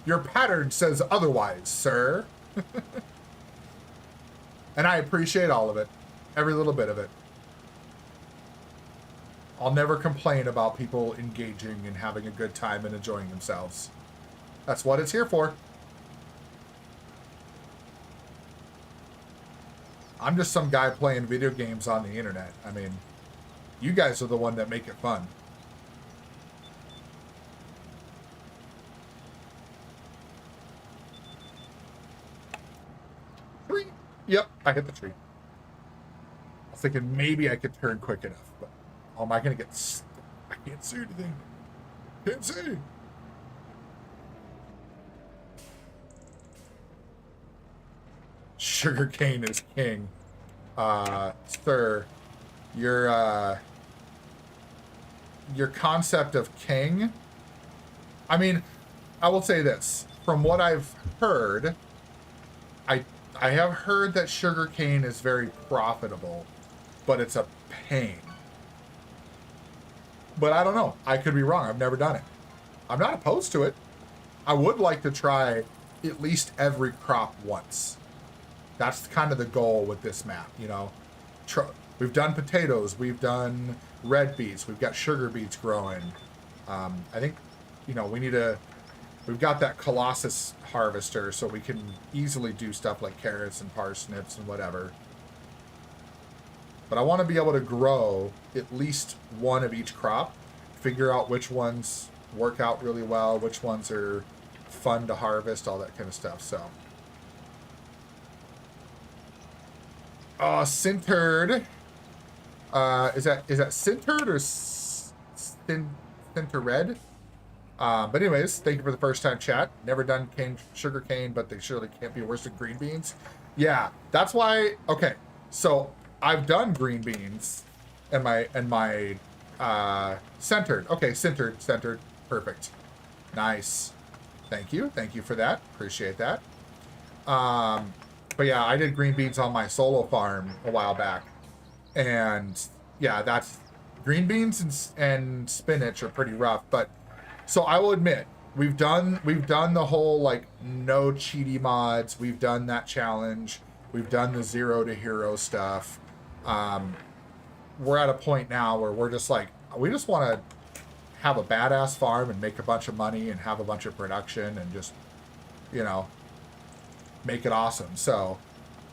Your pattern says otherwise, sir. And I appreciate all of it. Every little bit of it. I'll never complain about people engaging and having a good time and enjoying themselves. That's what it's here for. I'm just some guy playing video games on the internet. I mean, you guys are the one that make it fun. Tree. Yep, I hit the tree. I was thinking maybe I could turn quick enough, but how am I going to get... I can't see anything. Can't see. Sugarcane is king. Sir, your concept of king, I mean, I will say this. From what I've heard, I have heard that sugarcane is very profitable, but it's a pain. But I don't know. I could be wrong. I've never done it. I'm not opposed to it. I would like to try at least every crop once. That's kind of the goal with this map, you know. We've done potatoes. We've done red beets. We've got sugar beets growing. I think, you know, we've got that Colossus harvester, so we can easily do stuff like carrots and parsnips and whatever. But I want to be able to grow at least one of each crop, figure out which ones work out really well, which ones are fun to harvest, all that kind of stuff, so... Sintered. Is that Sintered or Sintered? But anyways, thank you for the first time chat. Never done sugar cane, but they surely can't be worse than green beans. Yeah, that's why. Okay, so I've done green beans and my centered. Okay, centered. Perfect. Nice. Thank you for that. Appreciate that. But yeah, I did green beans on my solo farm a while back. And yeah, that's green beans and spinach are pretty rough. But so I will admit, we've done the whole like no cheaty mods. We've done that challenge. We've done the 0 to hero stuff. We're at a point now where we're just like, we just want to have a badass farm and make a bunch of money and have a bunch of production and just, you know, make it awesome. So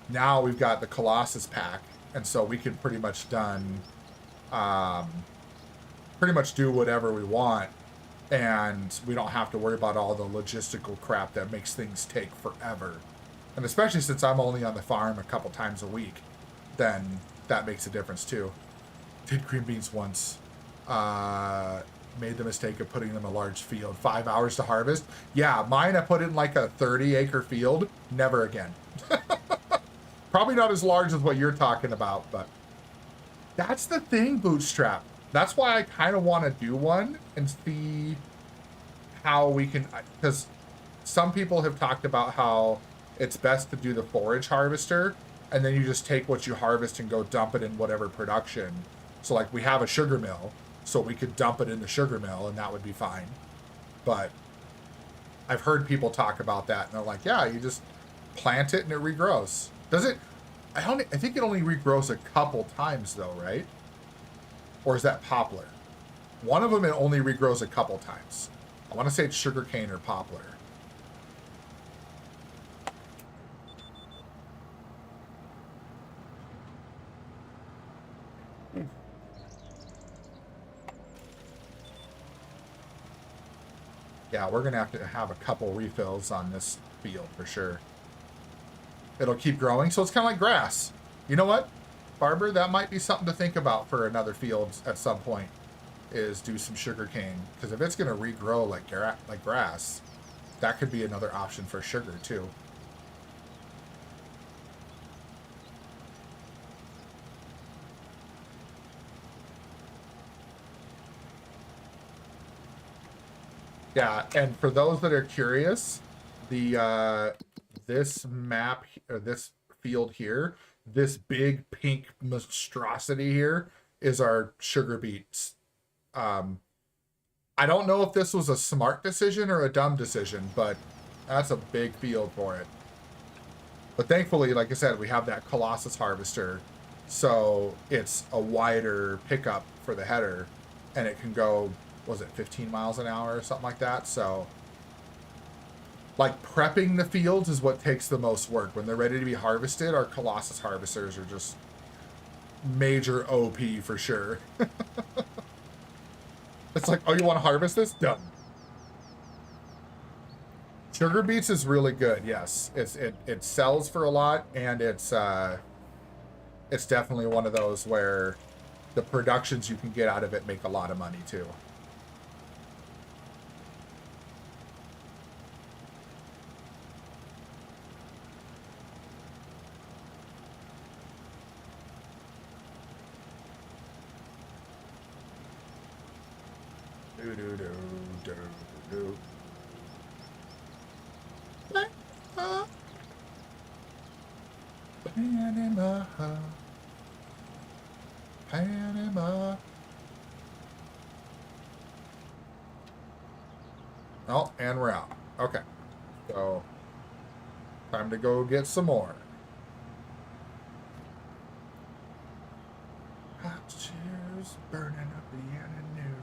now we've got the Colossus pack, and so we can pretty much do whatever we want, and we don't have to worry about all the logistical crap that makes things take forever. And especially since I'm only on the farm a couple times a week, then that makes a difference too. Did green beans once. Made the mistake of putting them in a large field. 5 hours to harvest. Yeah, mine I put in like a 30-acre field. Never again. Probably not as large as what you're talking about, but that's the thing, Bootstrap. That's why I kind of want to do one and see how we can, because some people have talked about how it's best to do the forage harvester, and then you just take what you harvest and go dump it in whatever production. So like we have a sugar mill, so we could dump it in the sugar mill and that would be fine. But I've heard people talk about that and they're like, yeah, you just plant it and it regrows. Does it? I think it only regrows a couple times though, right? Or is that poplar? One of them, it only regrows a couple times. I want to say it's sugarcane or poplar. Yeah, we're going to have a couple refills on this field for sure. It'll keep growing, so it's kind of like grass. You know what, Barber? That might be something to think about for another field at some point, is do some sugar cane. Because if it's going to regrow like grass, that could be another option for sugar too. Yeah, and for those that are curious, the this map or this field here, this big pink monstrosity here is our sugar beets. I don't know if this was a smart decision or a dumb decision, but that's a big field for it. But thankfully, like I said, we have that Colossus harvester, so it's a wider pickup for the header, and it can go, was it 15 miles an hour or something like that? So, like, prepping the fields is what takes the most work. When they're ready to be harvested, our Colossus harvesters are just major OP for sure. It's like, oh, you want to harvest this? Done. Sugar beets is really good. Yes, it sells for a lot, and it's definitely one of those where the productions you can get out of it make a lot of money too. Do do do do do. Panama, Panama. Oh, and we're out. Okay, so time to go get some more. Hot cheers burning up the avenue.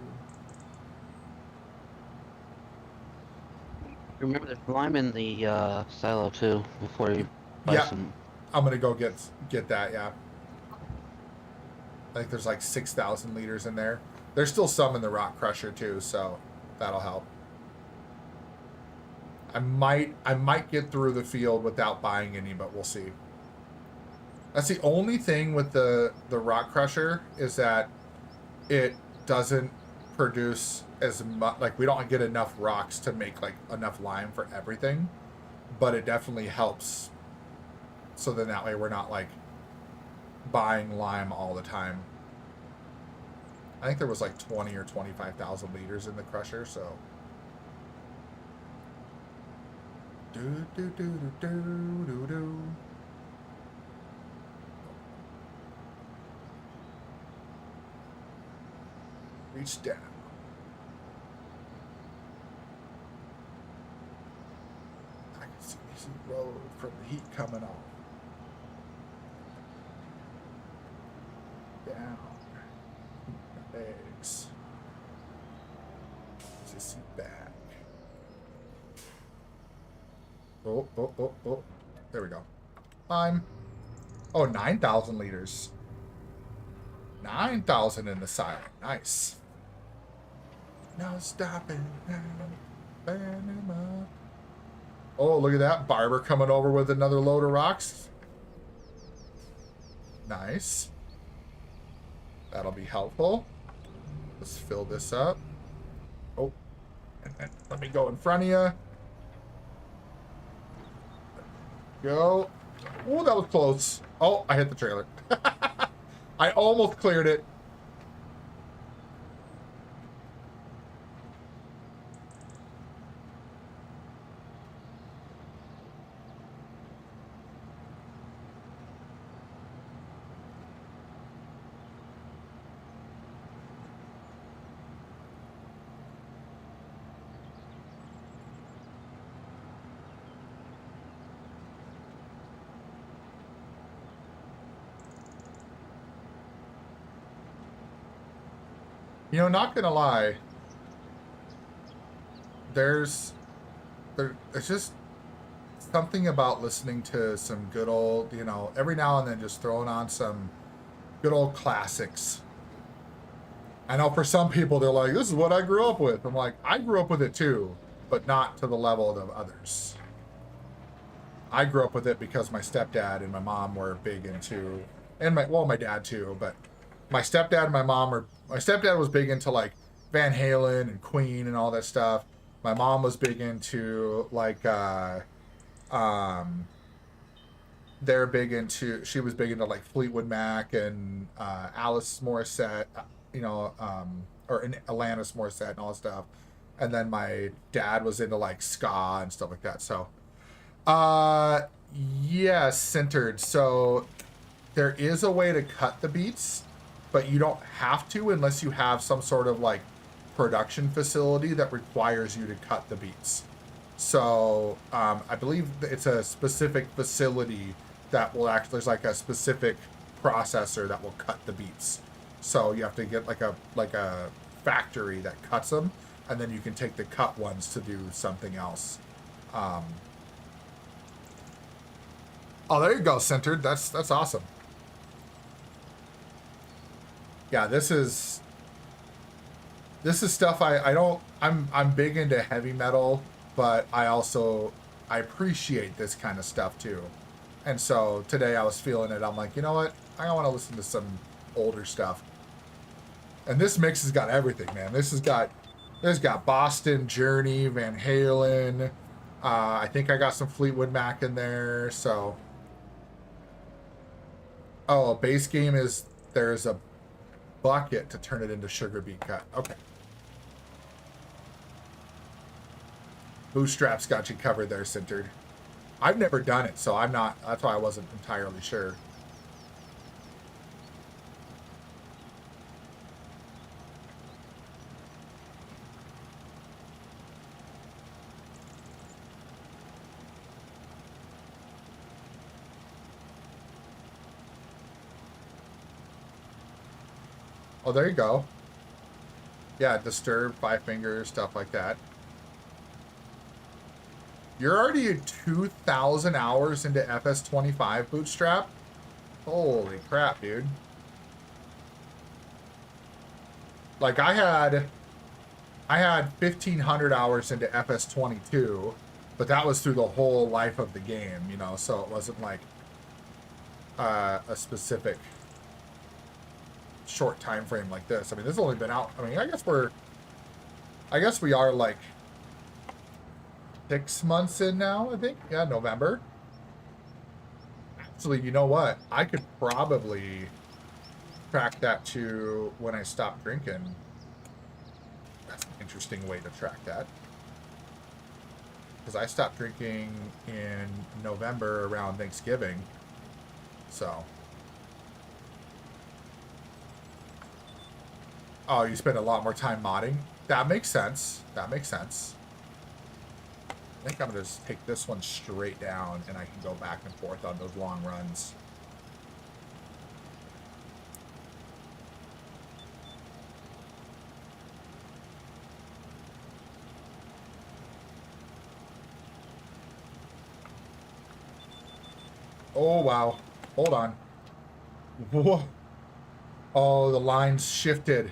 Remember, there's lime in the silo too before you buy Yeah, some. I'm gonna go get that. Yeah, I think there's like 6,000 liters in there. There's still some in the rock crusher too, so that'll help. I might get through the field without buying any, but we'll see. That's the only thing with the rock crusher, is that it doesn't produce as much. Like, we don't get enough rocks to make like enough lime for everything, but it definitely helps. So then that way we're not like buying lime all the time. I think there was like 20 or 25,000 liters in the crusher, so. Do do do do do do do. Reach down. I can see the road from the heat coming off. Down. Legs. Just sit back. Oh, oh, oh, oh. There we go. Lime. Oh, 9,000 liters. 9,000 in the silo. Nice. No stopping. Oh, look at that. Barber coming over with another load of rocks. Nice. That'll be helpful. Let's fill this up. Oh, and then let me go in front of you. Go. Oh, that was close. Oh, I hit the trailer. I almost cleared it. You know, not gonna lie, there's just something about listening to some good old, you know, every now and then just throwing on some good old classics. I know for some people they're like, this is what I grew up with. I'm like, I grew up with it too, but not to the level of others. I grew up with it because my stepdad and my mom were big into, and my dad too, but my stepdad and my stepdad was big into like Van Halen and Queen and all that stuff. My mom was big into like she was big into like Fleetwood Mac and Alice Morissette, you know, or Alanis Morissette and all that stuff. And then my dad was into like ska and stuff like that. So, yeah, centered. So there is a way to cut the beats, but you don't have to unless you have some sort of like production facility that requires you to cut the beats. So I believe it's a specific facility that will actually, there's like a specific processor that will cut the beats. So you have to get like a factory that cuts them, and then you can take the cut ones to do something else. Oh, there you go, centered. That's awesome. Yeah, this is stuff I'm big into heavy metal, but I appreciate this kind of stuff too. And so today I was feeling it. I'm like, you know what? I want to listen to some older stuff. And this mix has got everything, man. This has got Boston, Journey, Van Halen. I think I got some Fleetwood Mac in there. So, oh, a base game is there's a bucket to turn it into sugar beet cut. Okay. Bootstraps got you covered there, centered. I've never done it, so I'm not. That's why I wasn't entirely sure. Oh, there you go. Yeah, Disturb, Five Fingers, stuff like that. You're already at 2,000 hours into FS25, Bootstrap? Holy crap, dude. Like, I had 1,500 hours into FS22, but that was through the whole life of the game, you know, so it wasn't like a specific short time frame like this. I mean, this has only been out, I mean, I guess we are like 6 months in now, I think. Yeah, November. Actually, you know what? I could probably track that to when I stopped drinking. That's an interesting way to track that. Because I stopped drinking in November around Thanksgiving. So. Oh, you spend a lot more time modding? That makes sense. That makes sense. I think I'm going to just take this one straight down, and I can go back and forth on those long runs. Oh, wow. Hold on. Whoa. Oh, the lines shifted.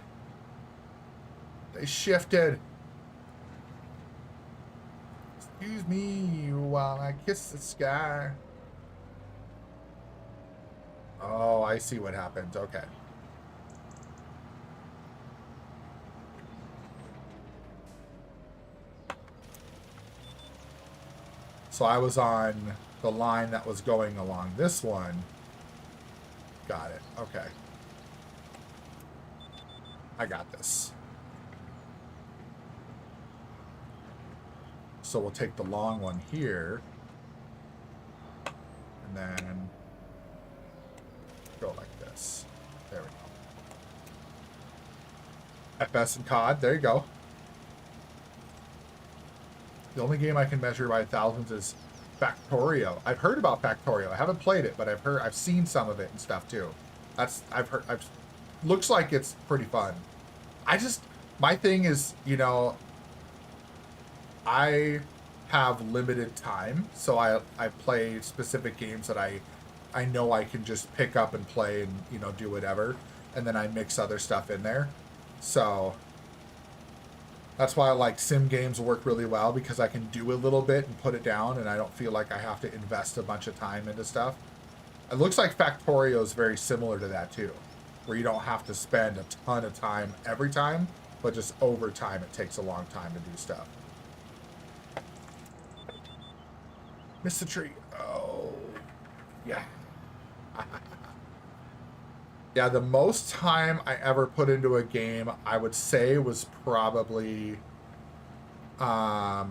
They shifted. Excuse me while I kiss the sky. Oh, I see what happened. Okay. So I was on the line that was going along this one. Got it. Okay. I got this. So we'll take the long one here, and then go like this. There we go. FS and COD, there you go. The only game I can measure by thousands is Factorio. I've heard about Factorio. I haven't played it, but I've seen some of it and stuff too. Looks like it's pretty fun. My thing is, you know, I have limited time, so I play specific games that I know I can just pick up and play and, you know, do whatever, and then I mix other stuff in there. So that's why I like sim games work really well, because I can do a little bit and put it down, and I don't feel like I have to invest a bunch of time into stuff. It looks like Factorio is very similar to that too, where you don't have to spend a ton of time every time, but just over time it takes a long time to do stuff. Missed the tree. Oh, yeah. Yeah, the most time I ever put into a game, I would say, was probably I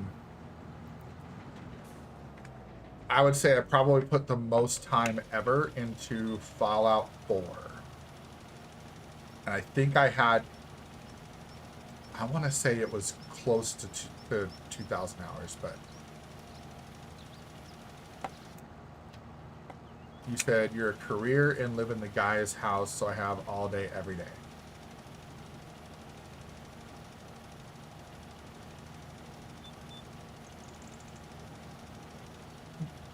would say I probably put the most time ever into Fallout 4. And I think I had, I want to say it was close to 2,000 hours, but you said you're a career and live in the guy's house, so I have all day, every day.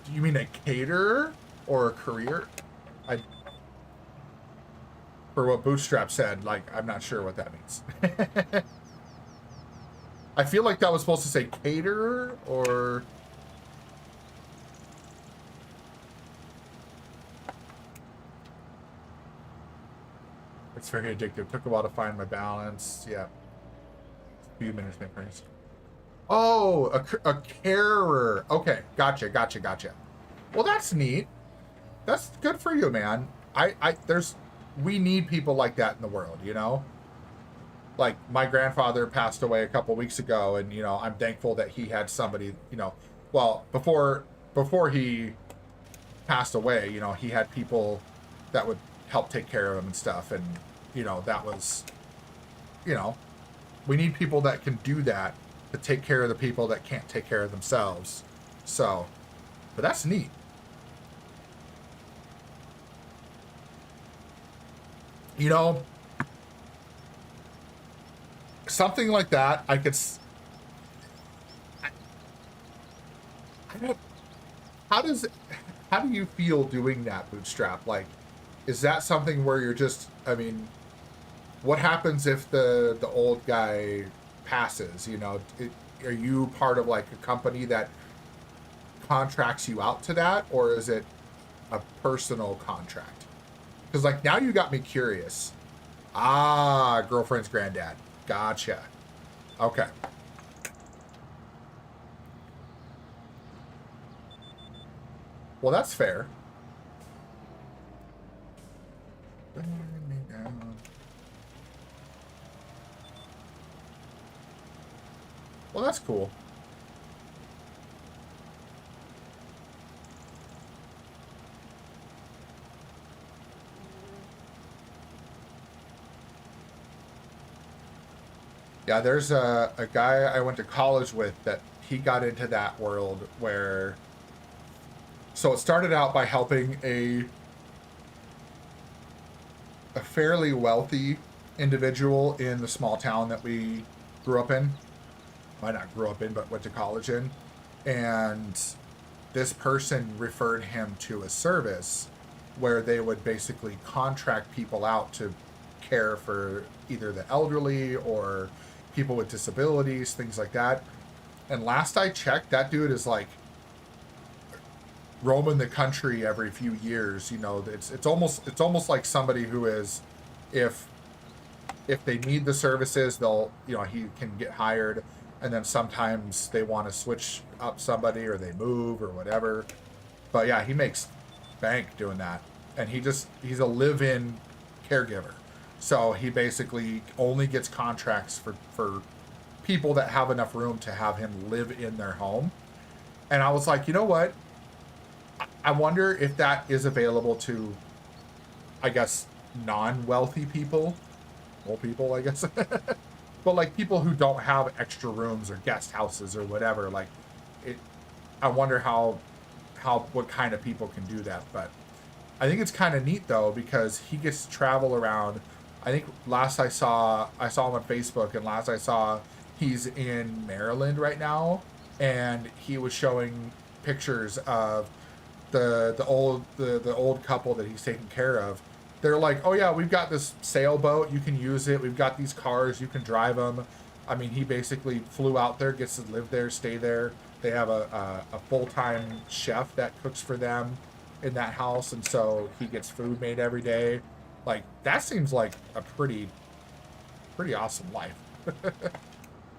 Do you mean a caterer or a career? For what Bootstrap said, like, I'm not sure what that means. I feel like that was supposed to say caterer or... It's very addictive. Took a while to find my balance. Yeah. A few minutes, my friends. Oh, a carer. Okay, gotcha. Well, that's neat. That's good for you, man. We need people like that in the world, you know? Like, my grandfather passed away a couple weeks ago, and, you know, I'm thankful that he had somebody, you know, well, before he passed away, you know, he had people that would help take care of him and stuff, and, you know, that was, you know, we need people that can do that to take care of the people that can't take care of themselves. So, but that's neat. You know, something like that, I could... I don't... How do you feel doing that, Bootstrap? Like, is that something where you're just... I mean, what happens if the old guy passes, you know? Are you part of, like, a company that contracts you out to that? Or is it a personal contract? Because, like, now you got me curious. Ah, girlfriend's granddad. Gotcha. Okay. Well, that's fair. Well, that's cool. Yeah, there's a guy I went to college with that he got into that world where... So it started out by helping a fairly wealthy individual in the small town that we grew up in. Well, not grew up in, but went to college in. And this person referred him to a service where they would basically contract people out to care for either the elderly or people with disabilities, things like that. And last I checked, that dude is like roaming the country every few years. You know, it's almost like somebody who is, if they need the services, they'll, you know, he can get hired, and then sometimes they want to switch up somebody or they move or whatever. But yeah, he makes bank doing that, and he's a live-in caregiver. So he basically only gets contracts for people that have enough room to have him live in their home. And I was like, you know what? I wonder if that is available to, I guess, non-wealthy people. Well, people, I guess. But like people who don't have extra rooms or guest houses or whatever. Like, I wonder what kind of people can do that. But I think it's kind of neat though, because he gets to travel around. I think last I saw him on Facebook, and last I saw, he's in Maryland right now, and he was showing pictures of the old couple that he's taking care of. They're like, oh yeah, we've got this sailboat, you can use it. We've got these cars, you can drive them. I mean, he basically flew out there, gets to live there, stay there. They have a full-time chef that cooks for them in that house, and so he gets food made every day. Like, that seems like a pretty awesome life.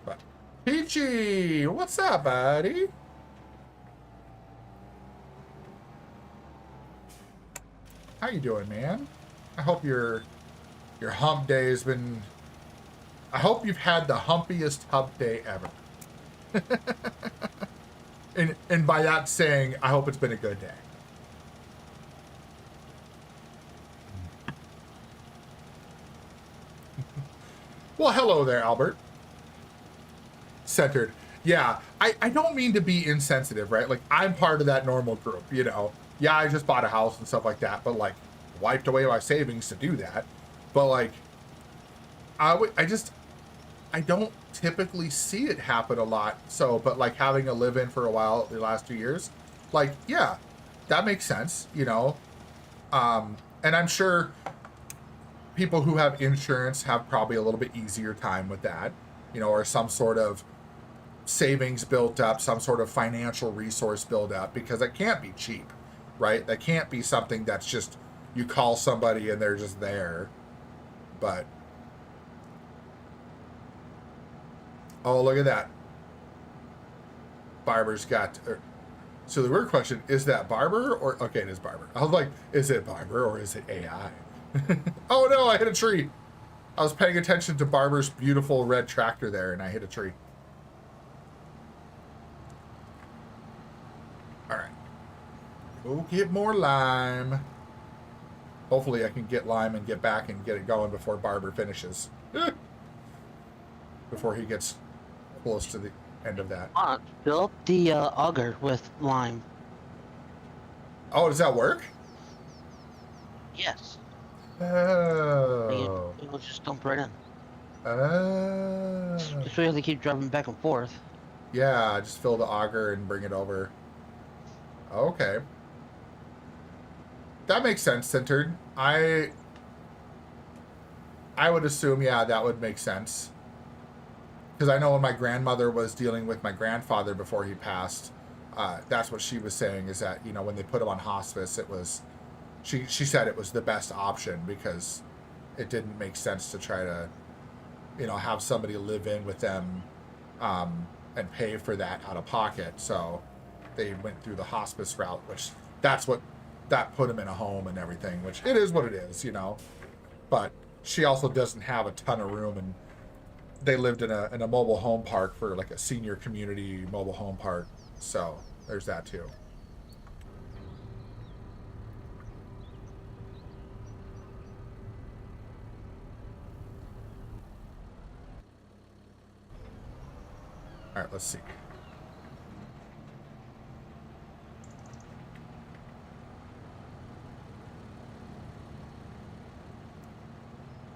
But Peachy, what's up, buddy? How you doing, man? I hope your hump day has been... I hope you've had the humpiest hump day ever. And by that saying, I hope it's been a good day. Well, hello there, Albert. Centered. Yeah, I don't mean to be insensitive, right? Like, I'm part of that normal group, you know? Yeah, I just bought a house and stuff like that, but, like, wiped away my savings to do that. But, like, I don't typically see it happen a lot. So, but, like, having a live-in for a while the last 2 years, like, yeah, that makes sense, you know? And I'm sure people who have insurance have probably a little bit easier time with that, you know, or some sort of savings built up, some sort of financial resource built up, because it can't be cheap, right? That can't be something that's just you call somebody and they're just there. But oh, look at that. Barber's got. So the weird question is that Barber or okay, it is Barber. I was like, is it Barber or is it AI? Oh no, I hit a tree. I was paying attention to Barber's beautiful red tractor there, and I hit a tree. All right. Go get more lime. Hopefully I can get lime and get back and get it going before Barber finishes. Before he gets close to the end of that. Fill up the auger with lime. Oh, does that work? Yes. Oh. It'll just dump right in. Oh. Just so you have to keep driving back and forth. Yeah, just fill the auger and bring it over. Okay. That makes sense, Centered. I would assume, yeah, that would make sense. Because I know when my grandmother was dealing with my grandfather before he passed, that's what she was saying, is that, you know, when they put him on hospice, it was, she said it was the best option because it didn't make sense to try to, you know, have somebody live in with them and pay for that out of pocket. So they went through the hospice route, which that put him in a home and everything, which it is what it is, you know. But she also doesn't have a ton of room, and they lived in a mobile home park for like a senior community mobile home park. So there's that too. All right, let's see.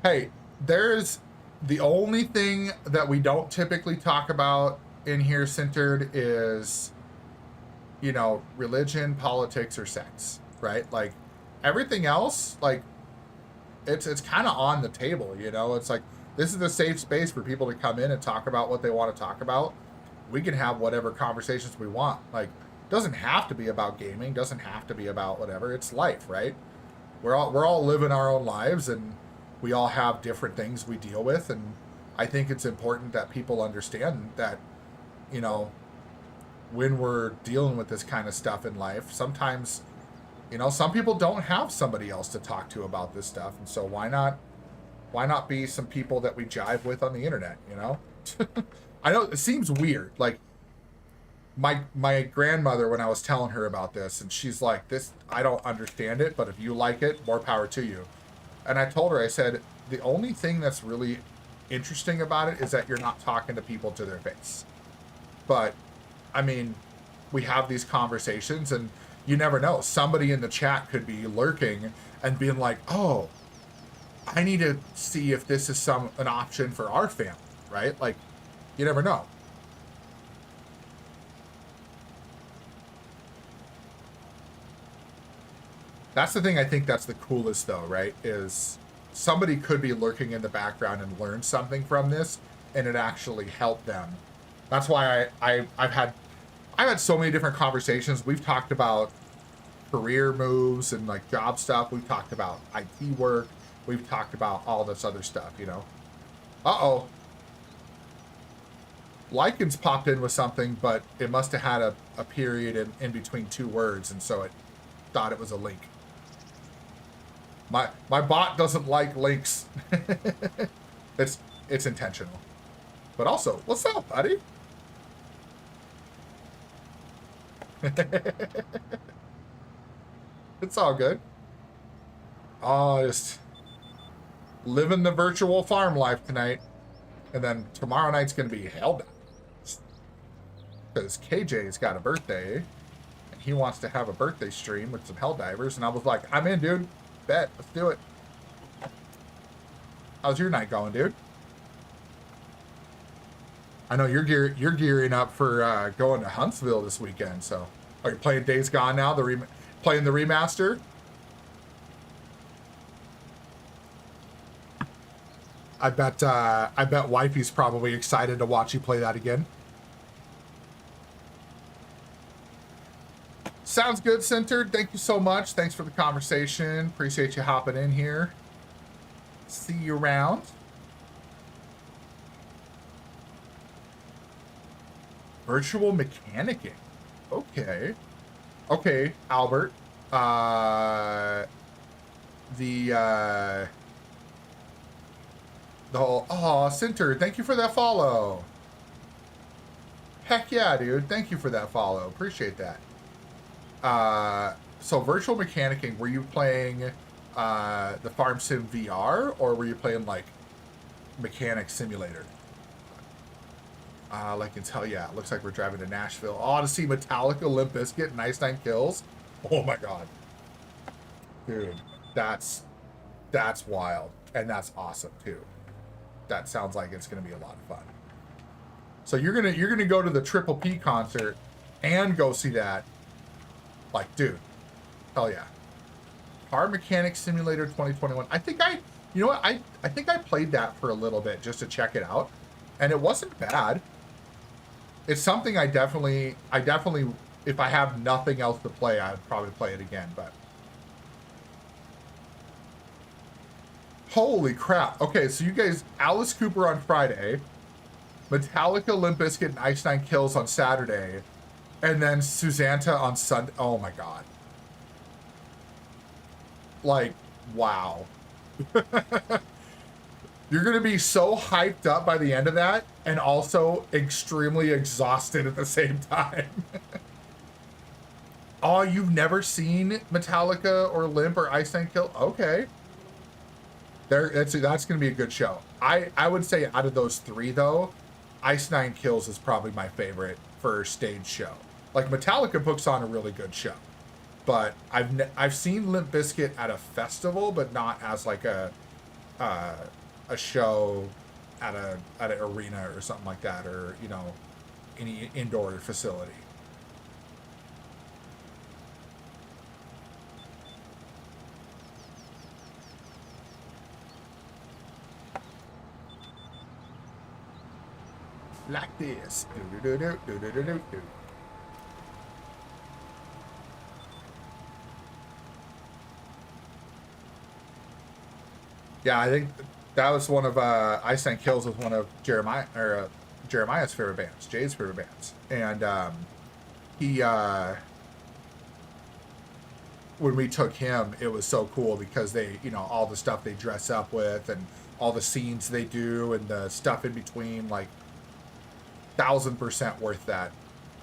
Hey, there's the only thing that we don't typically talk about in here, Centered, is, you know, religion, politics, or sex, right? Like everything else, like it's kind of on the table, you know. It's like this is a safe space for people to come in and talk about what they want to talk about. We can have whatever conversations we want. Like, doesn't have to be about gaming, doesn't have to be about whatever. It's life, right? We're all living our own lives, and we all have different things we deal with, and I think it's important that people understand that, you know, when we're dealing with this kind of stuff in life, sometimes, you know, some people don't have somebody else to talk to about this stuff, and so why not be some people that we jive with on the internet, you know? I know it seems weird, like my grandmother, when I was telling her about this, and she's like, this, I don't understand it, but if you like it, more power to you. And I told her, I said, the only thing that's really interesting about it is that you're not talking to people to their face. But, I mean, we have these conversations, and you never know. Somebody in the chat could be lurking and being like, oh, I need to see if this is an option for our family, right? Like, you never know. That's the thing I think that's the coolest, though, right? Is somebody could be lurking in the background and learn something from this, and it actually helped them. That's why I've had so many different conversations. We've talked about career moves and like job stuff. We've talked about IT work. We've talked about all this other stuff, you know. Uh-oh. Lycan's popped in with something, but it must have had a period in between two words, and so it thought it was a link. My bot doesn't like links. It's intentional. But also, what's up, buddy? It's all good. Oh, just living the virtual farm life tonight. And then tomorrow night's going to be hell because KJ's got a birthday and he wants to have a birthday stream with some Helldivers. And I was like, I'm in, dude. Bet. Let's do it. How's your night going, dude? I know you're gearing up for going to Huntsville this weekend. So are you playing Days Gone now? Playing the remaster? I bet Wifey's probably excited to watch you play that again. Sounds good, Centered. Thank you so much. Thanks for the conversation. Appreciate you hopping in here. See you around. Virtual mechanicking. Okay. Okay, Albert. The whole, oh, Center, thank you for that follow. Heck yeah, dude. Thank you for that follow. Appreciate that. So virtual mechanicking, were you playing the Farm Sim VR or were you playing like Mechanic Simulator? Like I can tell, yeah, it looks like we're driving to Nashville. Oh, to see Metallica, Limp Bizkit, and Ice Nine Kills. Oh my god. Dude, that's wild. And that's awesome too. That sounds like it's gonna be a lot of fun. So you're gonna go to the Triple P concert and go see that. Like, dude, hell yeah. Car Mechanic Simulator 2021. You know what? I think I played that for a little bit just to check it out, and it wasn't bad. It's something I definitely, if I have nothing else to play, I'd probably play it again, but. Holy crap. Okay, so you guys, Alice Cooper on Friday, Metallica, Limp Bizkit, and Ice Nine Kills on Saturday, and then Susanta on Sunday. Oh my god. Like, wow. You're going to be so hyped up by the end of that and also extremely exhausted at the same time. Oh, you've never seen Metallica or Limp or Ice Nine Kills? Okay. That's going to be a good show. I would say out of those three, though, Ice Nine Kills is probably my favorite for a stage show. Like, Metallica puts on a really good show. But I've seen Limp Bizkit at a festival, but not as like a show at an arena or something like that, or, you know, any indoor facility. Like this. Yeah, I think that was one of Ice Nine Kills was one of Jeremiah's favorite bands, Jay's favorite bands, and he when we took him, it was so cool because they, you know, all the stuff they dress up with and all the scenes they do and the stuff in between, like 1000% worth that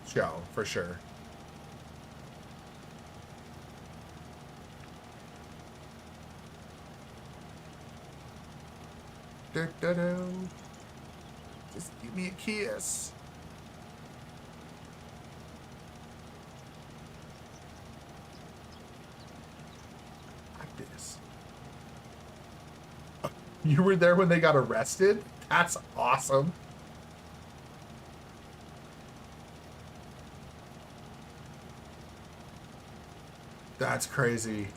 show for sure. Just give me a kiss. Like this. You were there when they got arrested? That's awesome. That's crazy.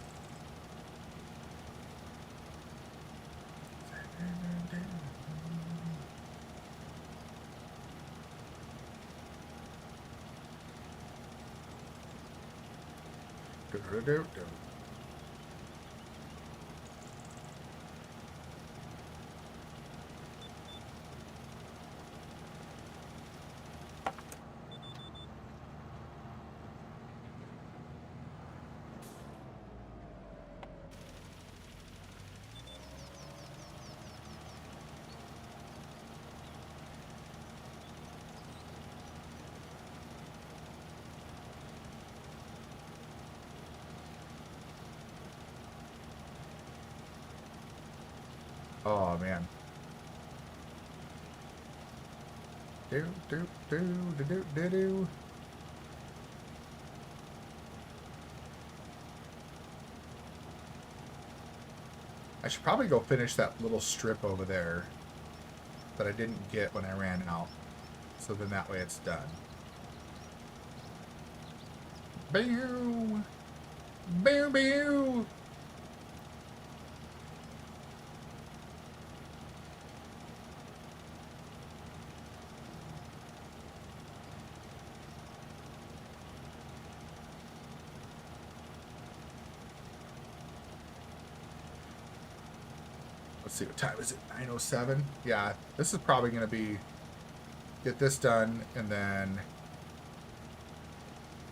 Oh, man. Do, do, do, do, do, do, do. I should probably go finish that little strip over there that I didn't get when I ran out. So then that way it's done. Bow! Bow, bow! Let's see, what time is it? 9:07? Yeah, this is probably going to be... Get this done, and then...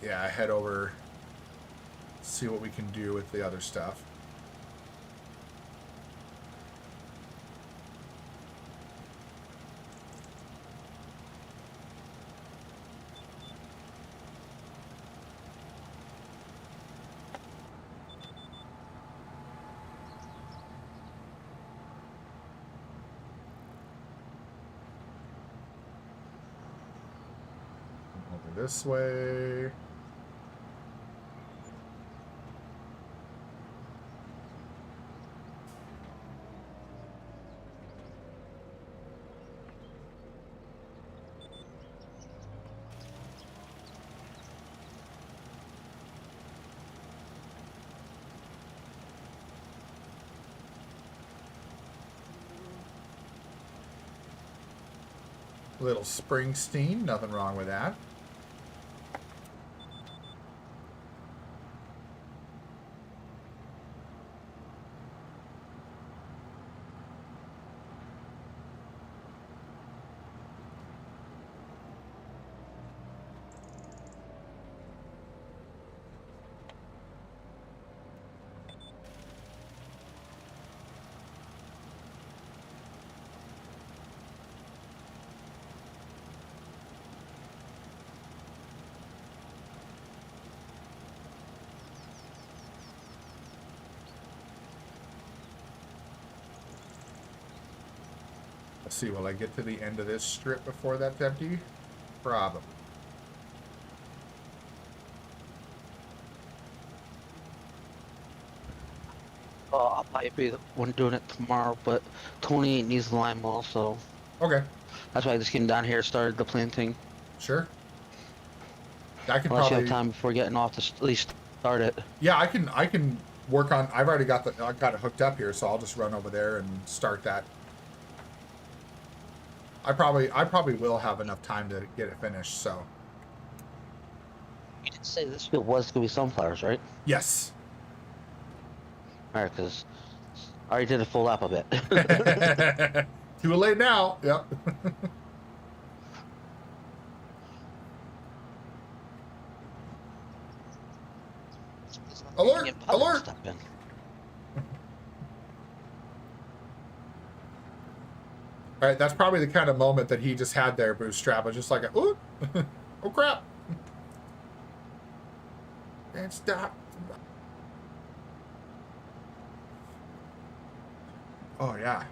Yeah, head over... See what we can do with the other stuff. Over this way. Little Springsteen, nothing wrong with that. Let's see, will I get to the end of this strip before that's empty? Probably. I'll probably be the one doing it tomorrow, but Tony needs the lime ball, so Okay, that's why I just came down here, started the planting. sure. I can Unless you probably... have time before getting off to at least start it. Yeah, I can work on... I've already got I got it hooked up here, so I'll just run over there and start that. I probably will have enough time to get it finished, so. You did say this field was going to be sunflowers, right? Yes. Alright, because I already did a full lap of it. Too late now. Yep. Alert! Alert! Step in. All right, that's probably the kind of moment that he just had there, Bootstrap. Was just like, ooh, oh crap. And stop. Oh, yeah.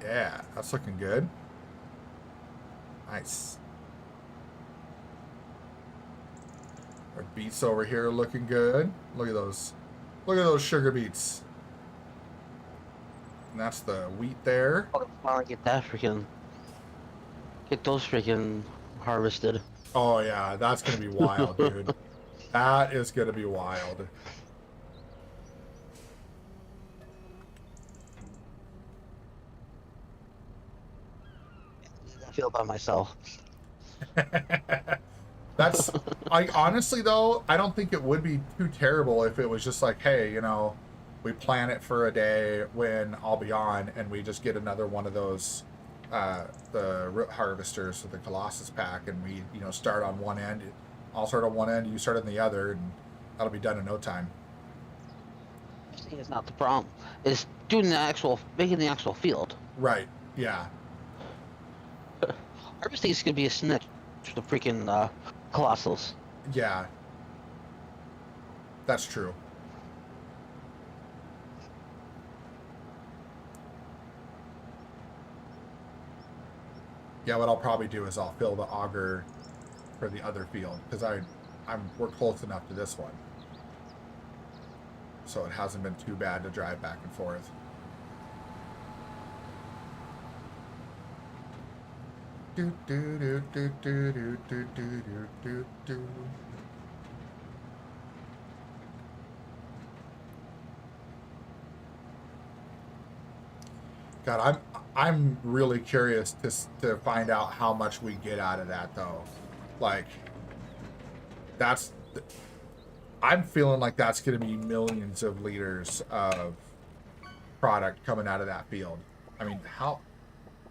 Yeah, that's looking good. Nice. Our beets over here are looking good. Look at those. Look at those sugar beets. And that's the wheat there. Oh, finally get that freaking... Get those freaking harvested. Oh, yeah, that's going to be wild, dude. That is going to be wild. I feel by myself. That's... I honestly, though, I don't think it would be too terrible if it was just like, hey, you know, we plan it for a day when I'll be on, and we just get another one of those, the root harvesters with the Colossus pack, and we, you know, start on one end. I'll start on one end, you start on the other, and that'll be done in no time. Harvesting is not the problem. It's doing the actual, making the actual field. Right, yeah. Harvesting is gonna be a snitch for the freaking colossals. Yeah. That's true. Yeah, what I'll probably do is I'll fill the auger for the other field because we're close enough to this one, so it hasn't been too bad to drive back and forth. Do do do do do do do do do do. God, I'm really curious to find out how much we get out of that though. Like, I'm feeling like that's going to be millions of liters of product coming out of that field. I mean, how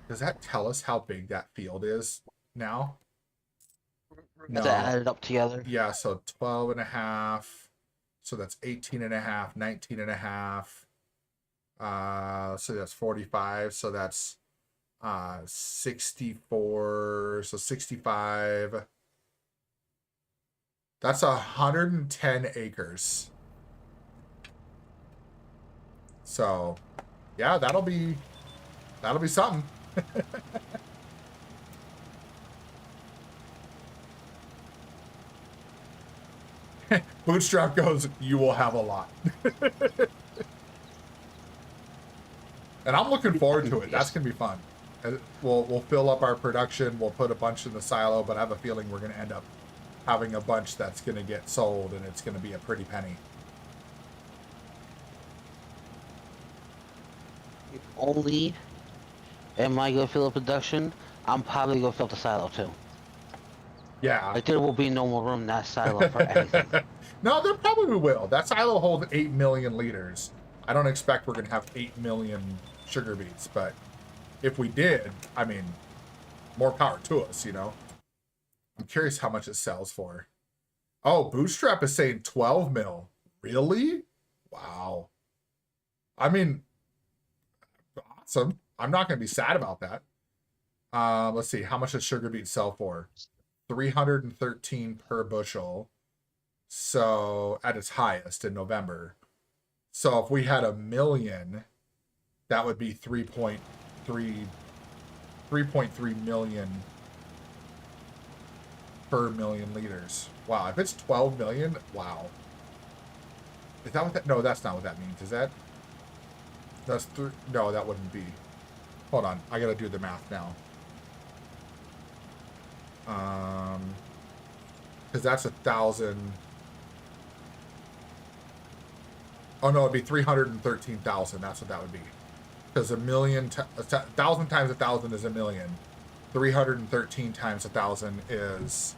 does that tell us how big that field is now? To add it up together. Yeah, so 12 and a half. So that's 18 and a half, 19 and a half. So that's 45. So that's 64. So 65. That's 110 acres. So yeah, that'll be something. Bootstrap goes, you will have a lot. And I'm looking forward to it. That's gonna be fun. We'll fill up our production. We'll put a bunch in the silo, but I have a feeling we're gonna end up having a bunch that's gonna get sold, and it's gonna be a pretty penny. If only am I gonna fill up production, I'm probably gonna fill up the silo too. Yeah. Like there will be no more room in that silo for anything. No, there probably will. That silo holds 8 million liters. I don't expect we're gonna have 8 million sugar beets, but if we did, I mean, more power to us, you know? I'm curious how much it sells for. Oh, Bootstrap is saying 12 mil. Really? Wow. I mean, awesome. I'm not going to be sad about that. Let's see. How much does sugar beets sell for? 313 per bushel. So at its highest in November. So if we had 1 million, that would be 3.3 million per million liters. Wow, if it's 12 million, wow. Is that what that? No, that's not what that means. Is that? That's no, that wouldn't be. Hold on, I gotta do the math now. Because that's 1,000. Oh no, it'd be 313,000. That's what that would be. Because 1,000 times 1,000 is 1 million. 313 times 1,000 is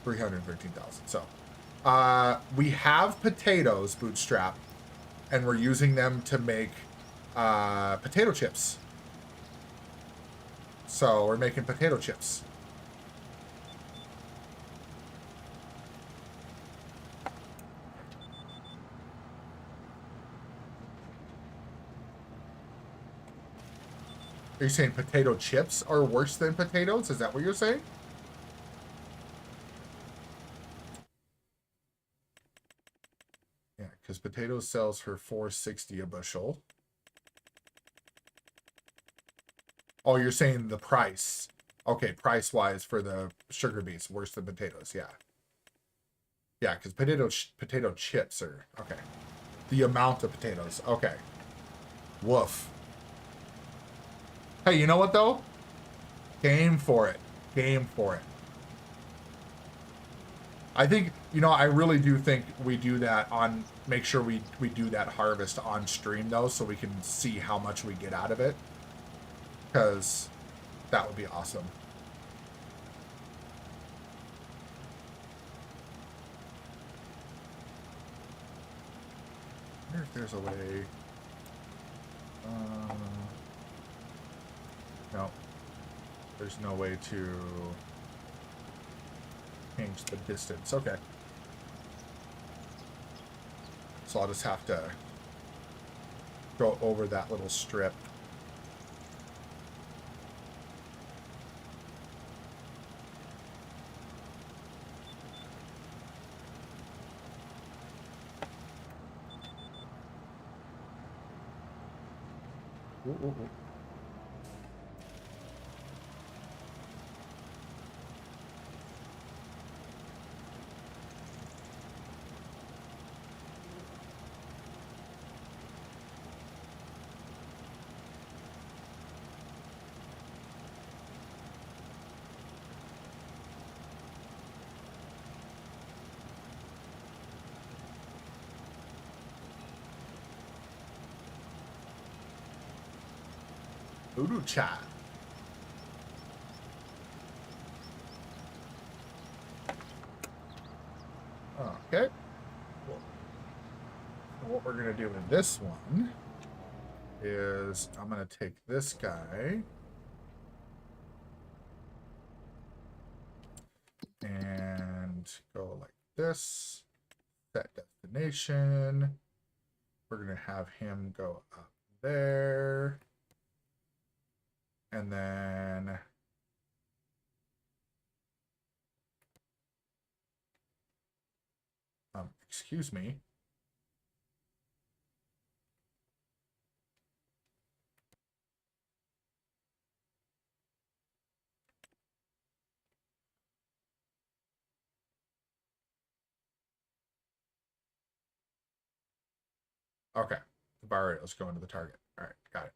313,000. So, we have potatoes, Bootstrap, and we're using them to make potato chips. So we're making potato chips. Are you saying potato chips are worse than potatoes? Is that what you're saying? Yeah, because potatoes sells for $4.60 a bushel. Oh, you're saying the price. Okay, price-wise for the sugar beets, worse than potatoes, yeah. Yeah, because potato chips are, okay. The amount of potatoes, okay. Woof. Hey, you know what, though? Game for it. Game for it. I think, you know, I really do think we do that on, make sure we do that harvest on stream, though, so we can see how much we get out of it. Because that would be awesome. I wonder if there's a way. No. There's no way to change the distance. Okay. So I'll just have to go over that little strip. Ooh, ooh, ooh. Voodoo chat. Okay. Cool. So what we're going to do in this one is I'm going to take this guy and go like this. Set destination. We're going to have him go up there. And then excuse me. Okay. The bar rate, let's go into the target. All right, got it.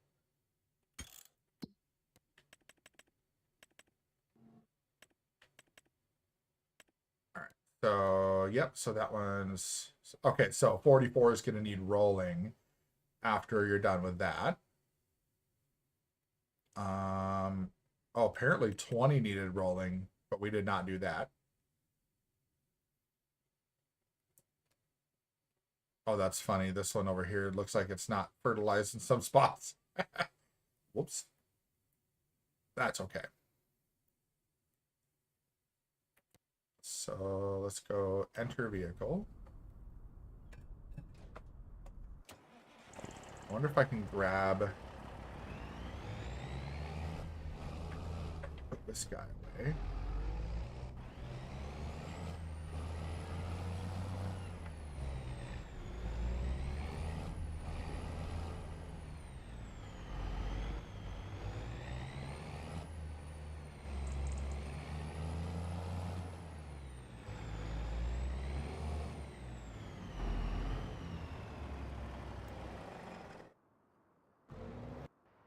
All right. So, yep, so that one's okay, so 44 is going to need rolling after you're done with that. Oh, apparently 20 needed rolling, but we did not do that. Oh, that's funny. This one over here looks like it's not fertilized in some spots. Whoops. That's okay. So let's go enter vehicle. I wonder if I can grab put this guy away.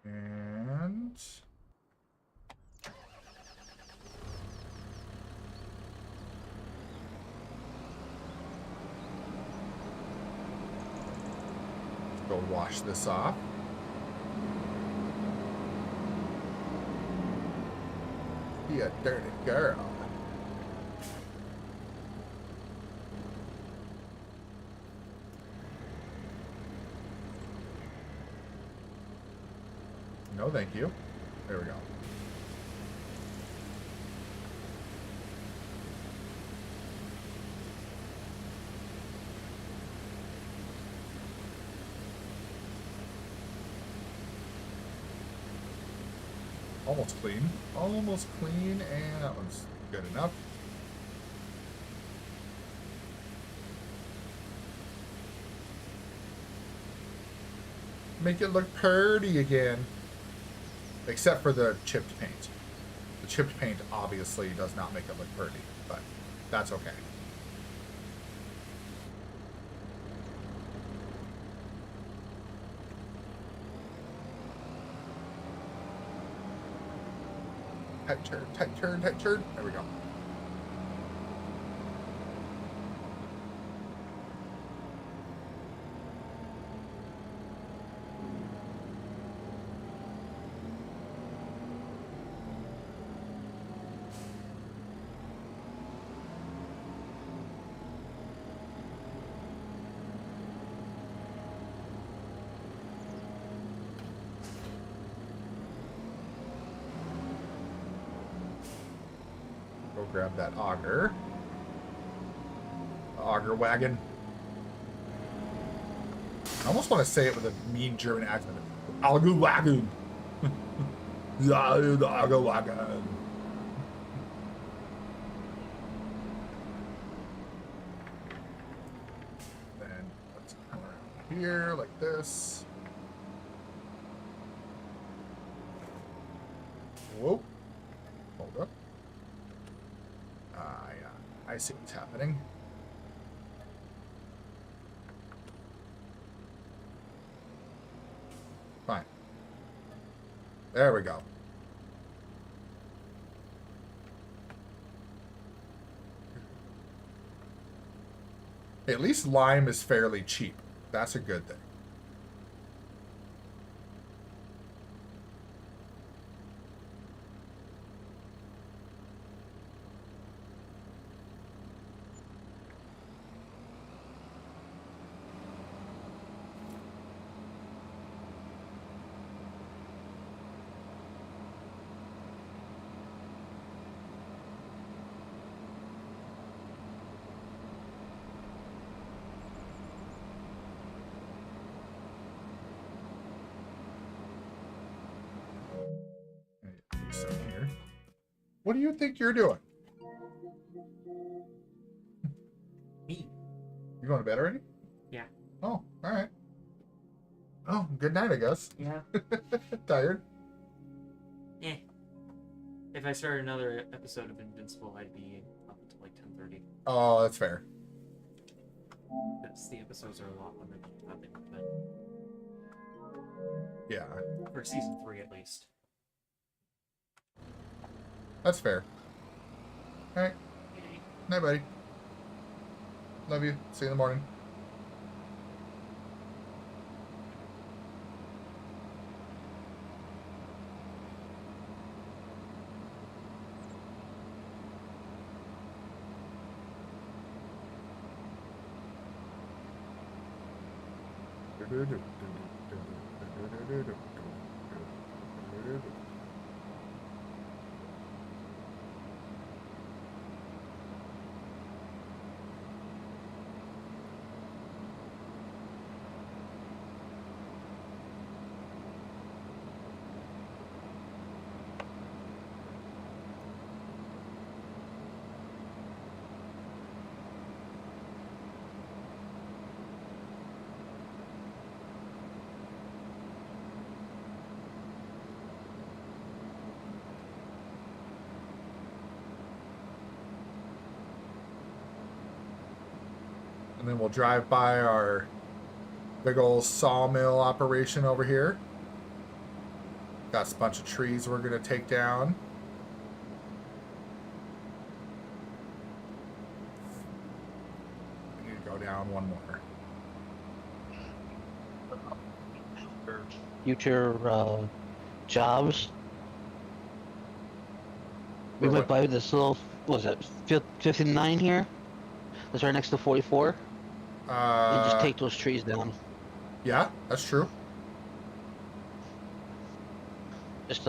And go wash this off. Be a dirty girl. No, thank you. There we go. Almost clean. Almost clean, and that one's good enough. Make it look pretty again. Except for the chipped paint. The chipped paint obviously does not make it look pretty, but that's okay. Tight turn, tight turn, tight turn. There we go. Go grab that auger. The auger wagon. I almost want to say it with a mean German accent. Auger wagon. Yeah, the auger wagon. Then let's come around here like this. Whoa. Hold up. Yeah, I see what's happening. Fine. There we go. At least lime is fairly cheap. That's a good thing. What do you think you're doing? Me. You going to bed already? Yeah. Oh, all right. Oh, good night, I guess. Yeah. Tired? Eh. If I started another episode of Invincible, I'd be up until like 10:30. Oh, that's fair. Because the episodes are a lot longer than I thought they would be. Yeah, For season 3 at least. that's fair. All right. Night, buddy. Love you. See you in the morning. And then we'll drive by our big old sawmill operation over here. Got a bunch of trees we're going to take down. We need to go down one more. Future jobs. We What- went by this little, what was it, 59 here? That's right next to 44. And just take those trees down. Yeah, that's true. Just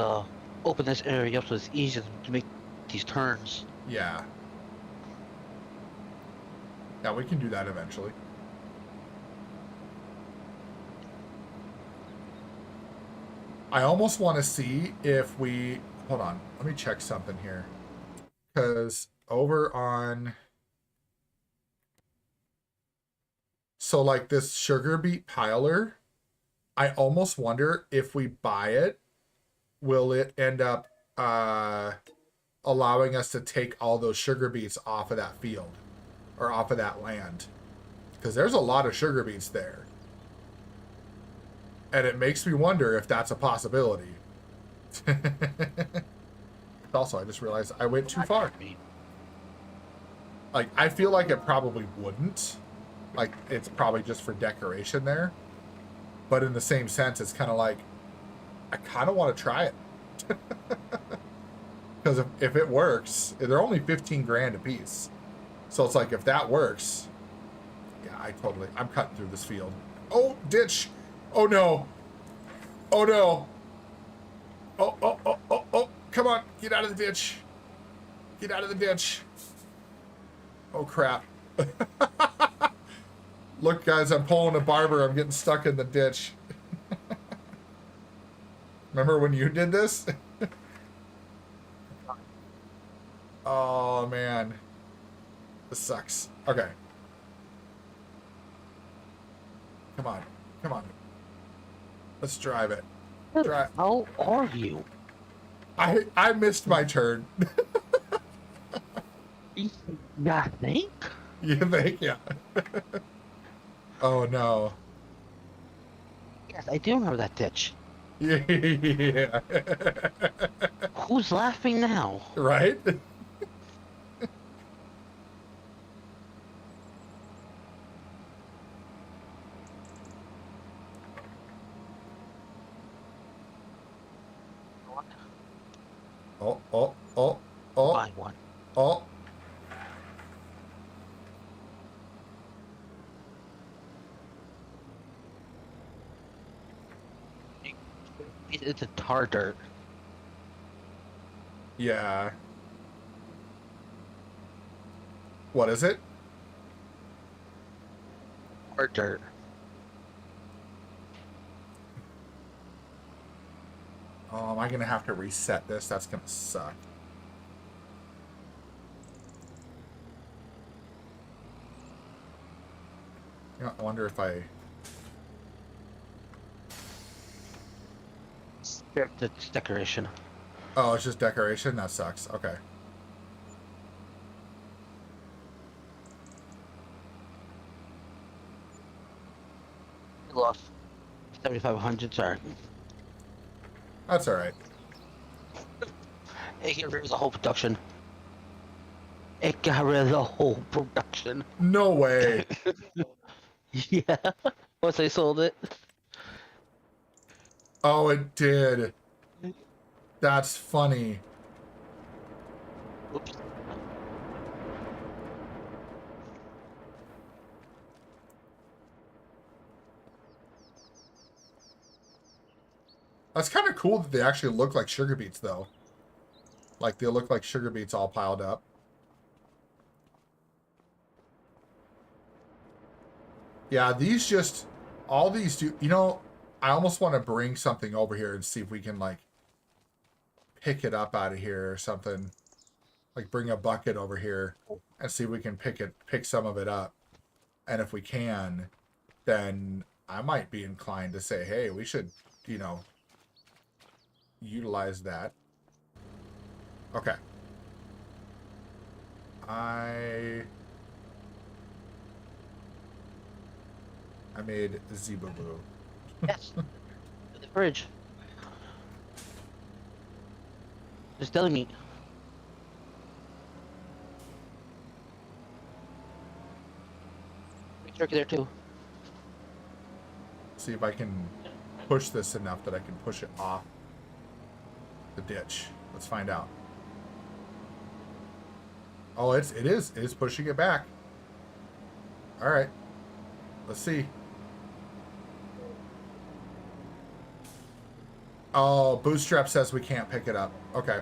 open this area up so it's easier to make these turns. Yeah. Yeah, we can do that eventually. I almost want to see if we... Hold on. Let me check something here. Because over on... So, like, this sugar beet piler, I almost wonder if we buy it, will it end up allowing us to take all those sugar beets off of that field or off of that land? Because there's a lot of sugar beets there. And it makes me wonder if that's a possibility. Also, I just realized I went too far. Like, I feel like it probably wouldn't. Like, it's probably just for decoration there. But in the same sense, it's kind of like, I kind of want to try it. Because if it works, they're only 15 grand a piece. So it's like, if that works, yeah, I'm cutting through this field. Oh, ditch. Oh, no. Oh, no. Oh. Come on. Get out of the ditch. Get out of the ditch. Oh, crap. Look, guys, I'm pulling a barber. I'm getting stuck in the ditch. Remember when you did this? Oh, man. This sucks. Okay. Come on. Come on. Let's drive it. Drive. How are you? I missed my turn. Yeah, think? You think? Yeah. Oh, no. Yes, I do remember that ditch. Yeah. Who's laughing now? Right? Oh. Buy one. Oh. It's a tar dirt. Yeah. What is it? Tar dirt. Oh, am I going to have to reset this? That's going to suck. You know, I wonder if I... It's decoration. Oh, it's just decoration? That sucks. Okay. I lost 7,500. Sorry. That's alright. It got rid of the whole production. It got rid of the whole production. No way. Yeah. Once I sold it. Oh, it did. That's funny. Oops. That's kind of cool that they actually look like sugar beets, though. Like, they look like sugar beets all piled up. Yeah, these just... All these do... You know, I almost want to bring something over here and see if we can, like, pick it up out of here or something. Like, bring a bucket over here and see if we can pick some of it up. And if we can, then I might be inclined to say, hey, we should, you know, utilize that. Okay. I made Zeboo. Yes. In the fridge. Just deli meat. Big turkey there too. See if I can push this enough that I can push it off the ditch. Let's find out. Oh, it is pushing it back. All right. Let's see. Oh, Bootstrap says we can't pick it up. Okay.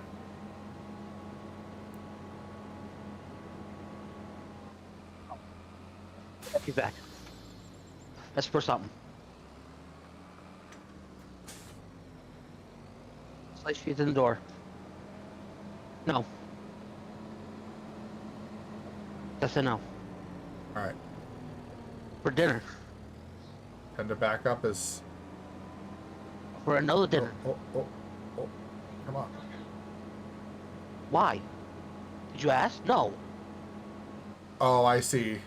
Be back. Let's pour something. Slice feet in the door. No. That's a no. All right. For dinner. Tend to back up as... For another dinner. Oh. Come on. Why? Did you ask? No. Oh, I see.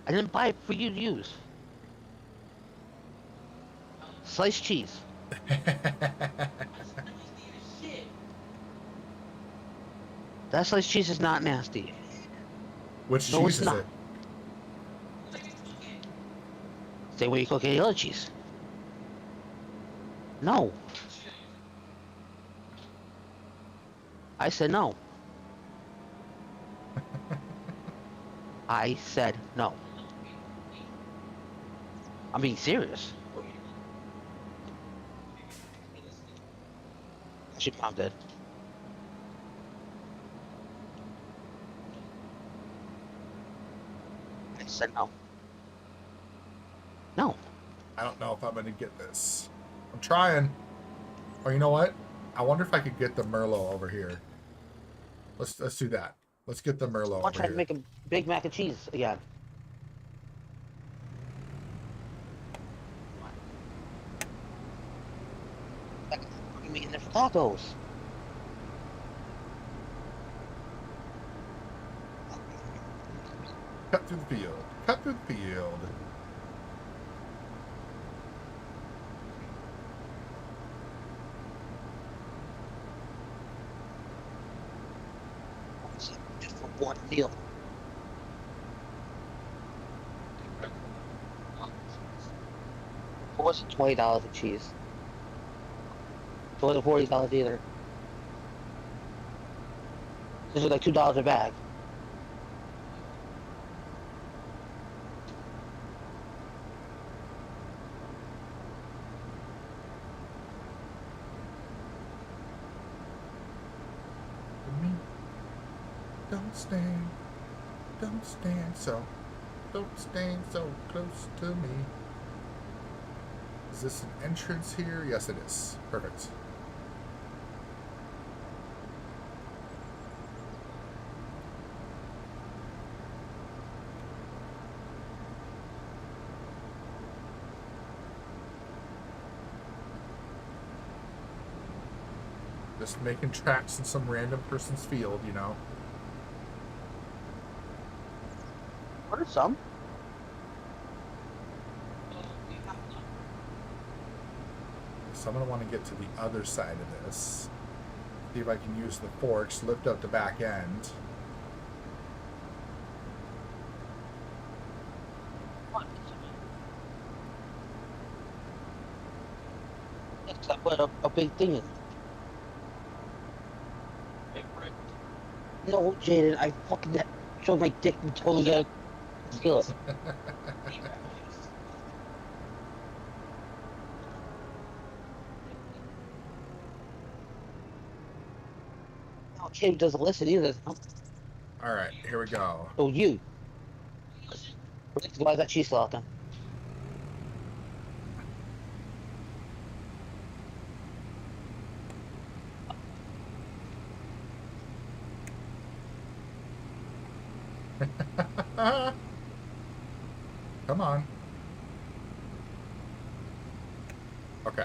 I didn't buy it for you to use. Sliced cheese. That sliced cheese is not nasty. Which No, cheese it's is not. it? Same way you cook any other cheese. No. I said no. I said no. I'm being serious. She mom did. I said no. No. I don't know if I'm going to get this. I'm trying. Oh, you know what? I wonder if I could get the Merlot over here. Let's do that. Let's get the Merlot I'm over trying here. to make a big mac and cheese again. Putting me in there for tacos. Cut through the field. Cut through the field. Just for one meal. It wasn't $20 a cheese. It wasn't $40 either. This is like $2 a bag. Me. Don't stand so close to me. Is this an entrance here? Yes, it is. Perfect. Just making tracks in some random person's field, you know. What are some? So I'm going to want to get to the other side of this. See if I can use the forks, lift up the back end. Yes, I put a big thing in. No, Jaden, I fucking showed my dick and totally got to kill it. No, kid doesn't listen either. All right, here we go. So you. Why is that cheese still out there? Come on. Okay.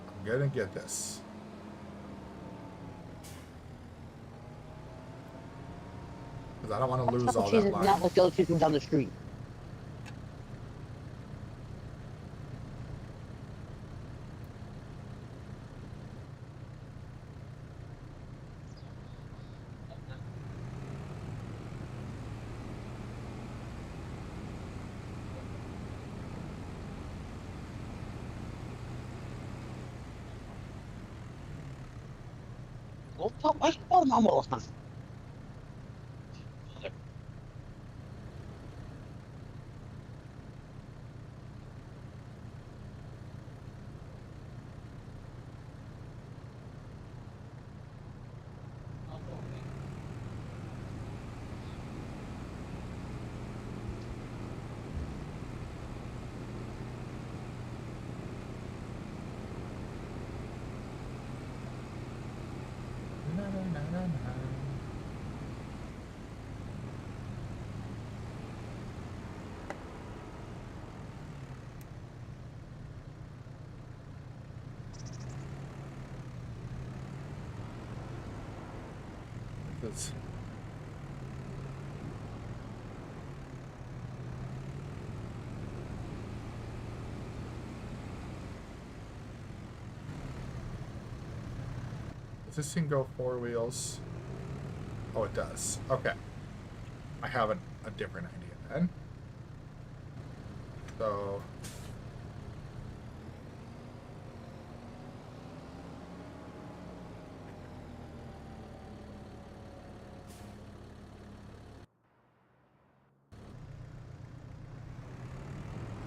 I'm gonna get this. Because I don't want to lose Double all cheese that is line. not like the other cheese from down the street. Well, why you call mom all the time? Na, na, na, na, na. That's- Does this thing go 4 wheels? Oh, it does. Okay. I have a different idea then. So...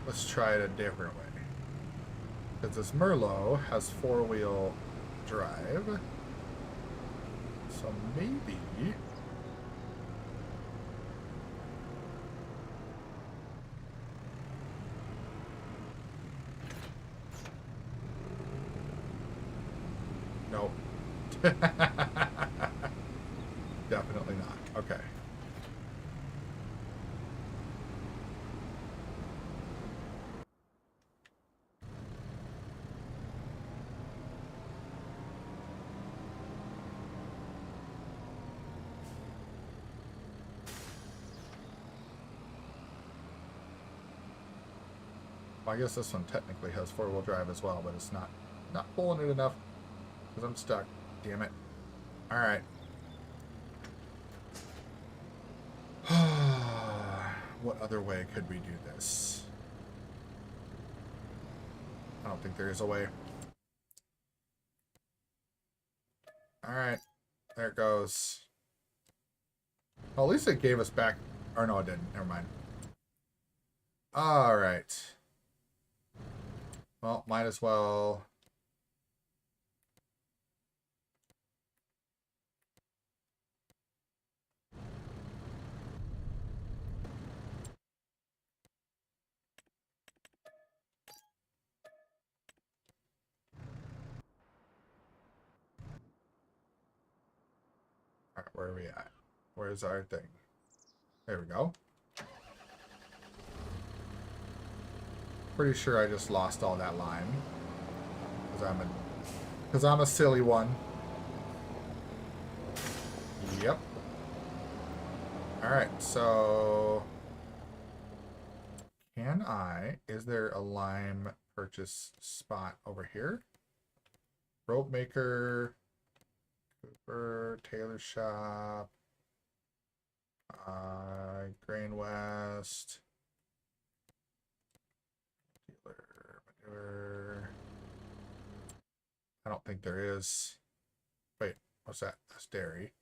let's try it a different way. Because this Merlot has 4-wheel drive. So maybe... Nope. Definitely not. Okay. Well, I guess this one technically has 4-wheel drive as well, but it's not pulling it enough because I'm stuck. Damn it. All right. What other way could we do this? I don't think there is a way. All right. There it goes. Well, at least it gave us back... or no, it didn't. Never mind. All right. Well, might as well... All right, where are we at? Where's our thing? There we go. Pretty sure I just lost all that line. Because I'm a silly one. Yep. Alright, so... Is there a lime purchase spot over here? Rope maker, Cooper, tailor shop, Grain West, dealer, manure. I don't think there is. Wait, what's that? That's dairy.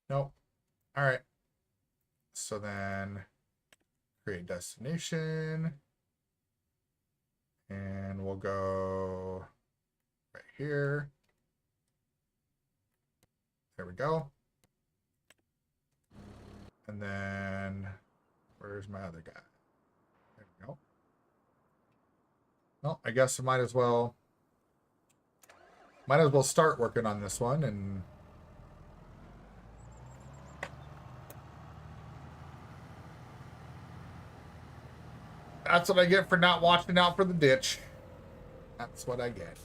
Nope. All right. So then create destination. And we'll go right here. There we go. And then where's my other guy? There we go. Well, I guess I might as well start working on this one. And that's what I get for not watching out for the ditch. That's what I get.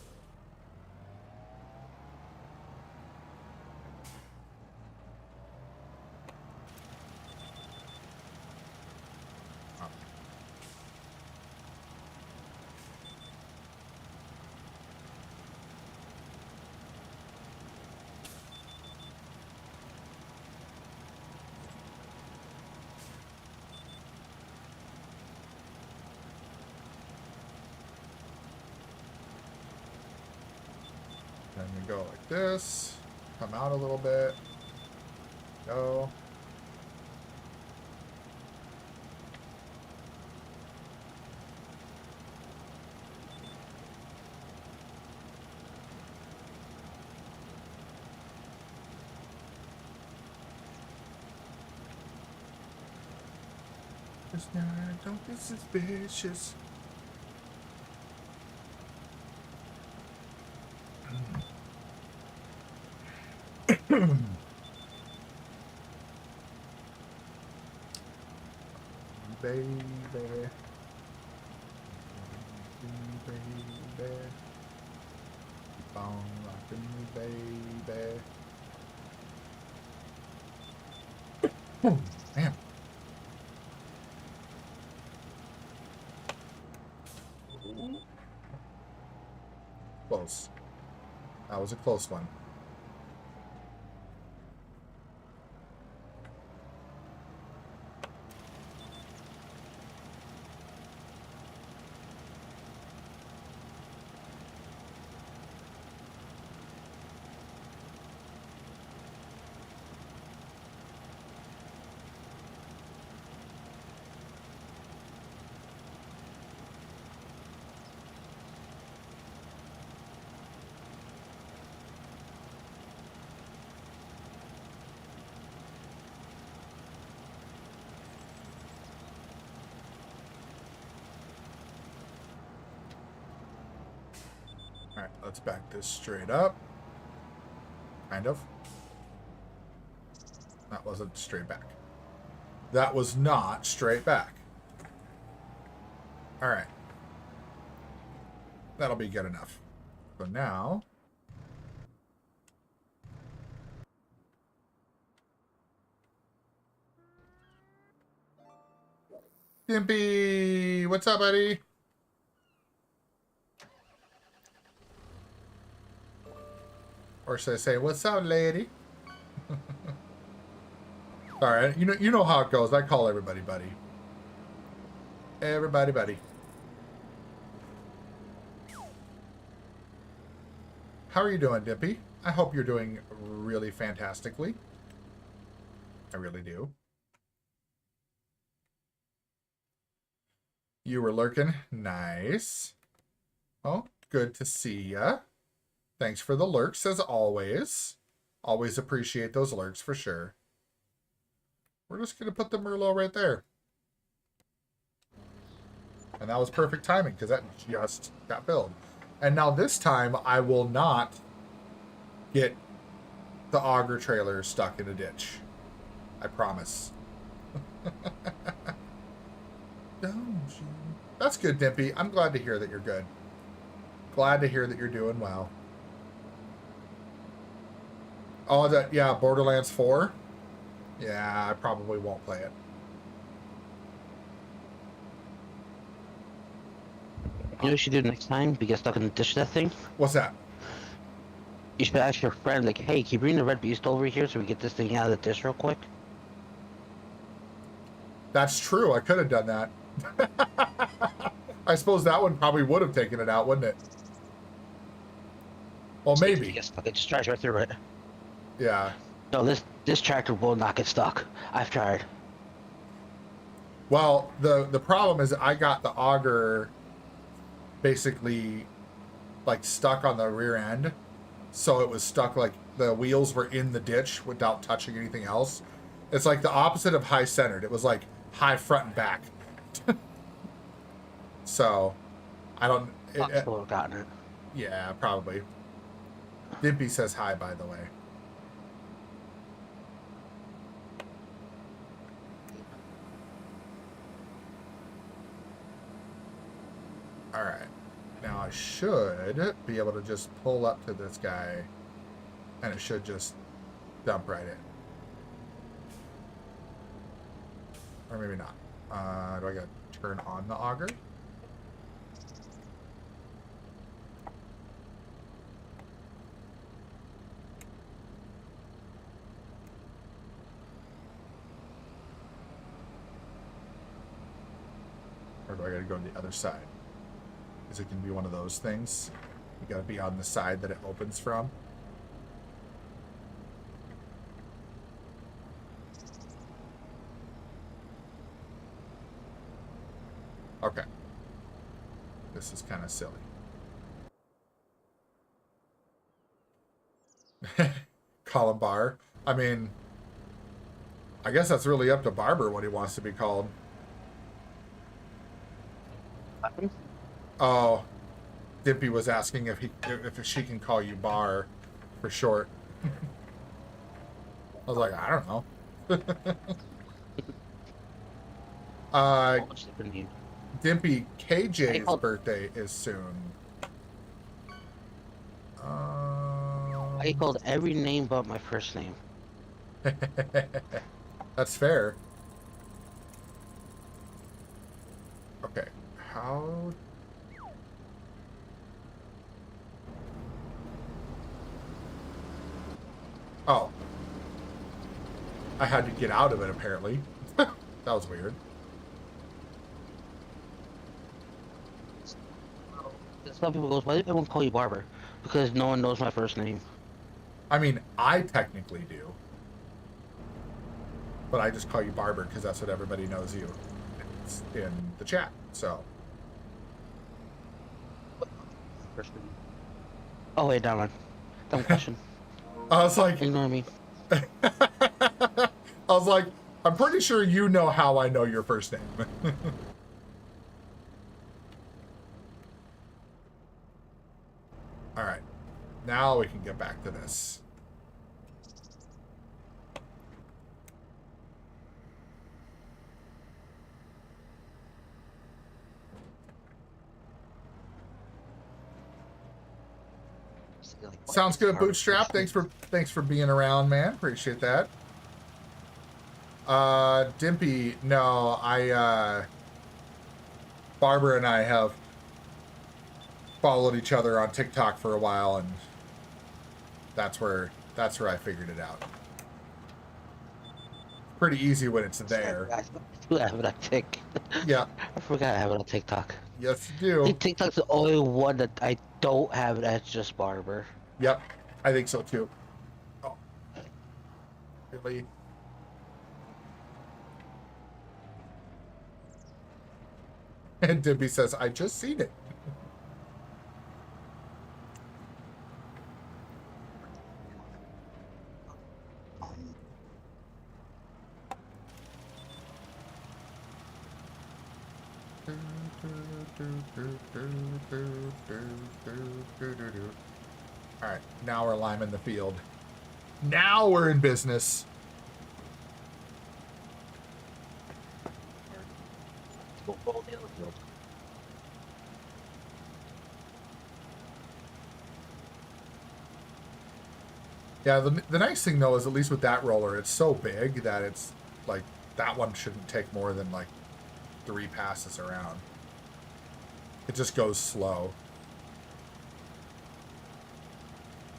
Then we go like this, come out a little bit, go. Just now, don't be suspicious. Baby, baby, keep on rocking me, baby. Oh, man. Close. That was a close one. All right, let's back this straight up. Kind of. That wasn't straight back. That was not straight back. All right. That'll be good enough. So now... Gimpy! What's up, buddy? Or should I say, what's up, lady? Sorry, you know how it goes. I call everybody buddy. Everybody buddy. How are you doing, Dippy? I hope you're doing really fantastically. I really do. You were lurking. Nice. Oh, good to see ya. Thanks for the lurks, as always. Always appreciate those lurks, for sure. We're just going to put the Merlot right there. And that was perfect timing, because that just got filled. And now this time, I will not get the auger trailer stuck in a ditch. I promise. Don't you? That's good, Dimpy. I'm glad to hear that you're good. Glad to hear that you're doing well. Oh, that, yeah, Borderlands 4? Yeah, I probably won't play it. You know what you should do next time? We get stuck in the dish that thing? What's that? You should ask your friend, like, hey, can you bring the red beast over here so we get this thing out of the dish real quick? That's true. I could have done that. I suppose that one probably would have taken it out, wouldn't it? Well, maybe. It just drives right through it. Yeah. No, this tractor will not get stuck. I've tried. Well, the problem is I got the auger basically like stuck on the rear end. So it was stuck, like the wheels were in the ditch without touching anything else. It's like the opposite of high centered. It was like high front and back. So I don't. I would have gotten it. Yeah, probably. Dimpy says hi, by the way. All right. Now I should be able to just pull up to this guy, and it should just dump right in. Or maybe not. Do I gotta turn on the auger? Or do I gotta go to the other side? Is it gonna be one of those things? You gotta be on the side that it opens from. Okay. This is kind of silly. Call him Bar. I mean, I guess that's really up to Barber what he wants to be called. Oh, Dimpy was asking if she can call you Bar for short. I was like, I don't know. Dimpy, KJ's birthday is soon. I called every name but my first name. That's fair. Okay, how... Oh. I had to get out of it, apparently. That was weird. Some people goes, why did everyone call you Barber? Because no one knows my first name. I mean, I technically do. But I just call you Barber because that's what everybody knows you. It's in the chat, so. First name. Oh, wait, down. Dumb question. I was like... Ignore me. I was like, I'm pretty sure you know how I know your first name. All right. Now we can get back to this. Sounds good, Bootstrap. Thanks for being around, man. Appreciate that. Dimpy, no, Barbara and I have followed each other on TikTok for a while, and that's where I figured it out. Pretty easy when it's there. I have it on TikTok. Yeah. I forgot I have it on TikTok. Yes, you I do. think TikTok's the only one that I don't have it as just Barber. Yep, I think so too. Oh, really? And Dimpy says, "I just seen it." All right, now we're liming the field. Now we're in business. Go follow the other field. Yeah, the nice thing though is at least with that roller, it's so big that it's like that one shouldn't take more than like 3 passes around. It just goes slow.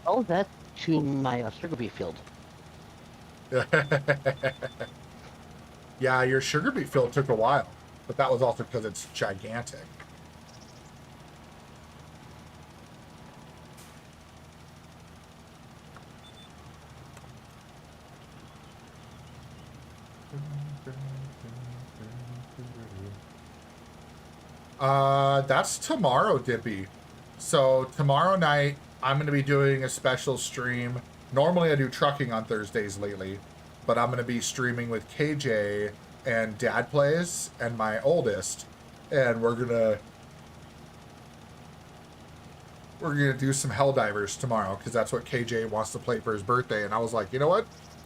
Oh, that to my sugar beet field. Yeah, your sugar beet field took a while, but that was also because it's gigantic. That's tomorrow, Dippy. So tomorrow night, I'm going to be doing a special stream. Normally I do trucking on Thursdays lately, but I'm going to be streaming with KJ and Dad Plays and my oldest, and we're gonna do some Helldivers tomorrow because that's what KJ wants to play for his birthday. And I was like, you know what?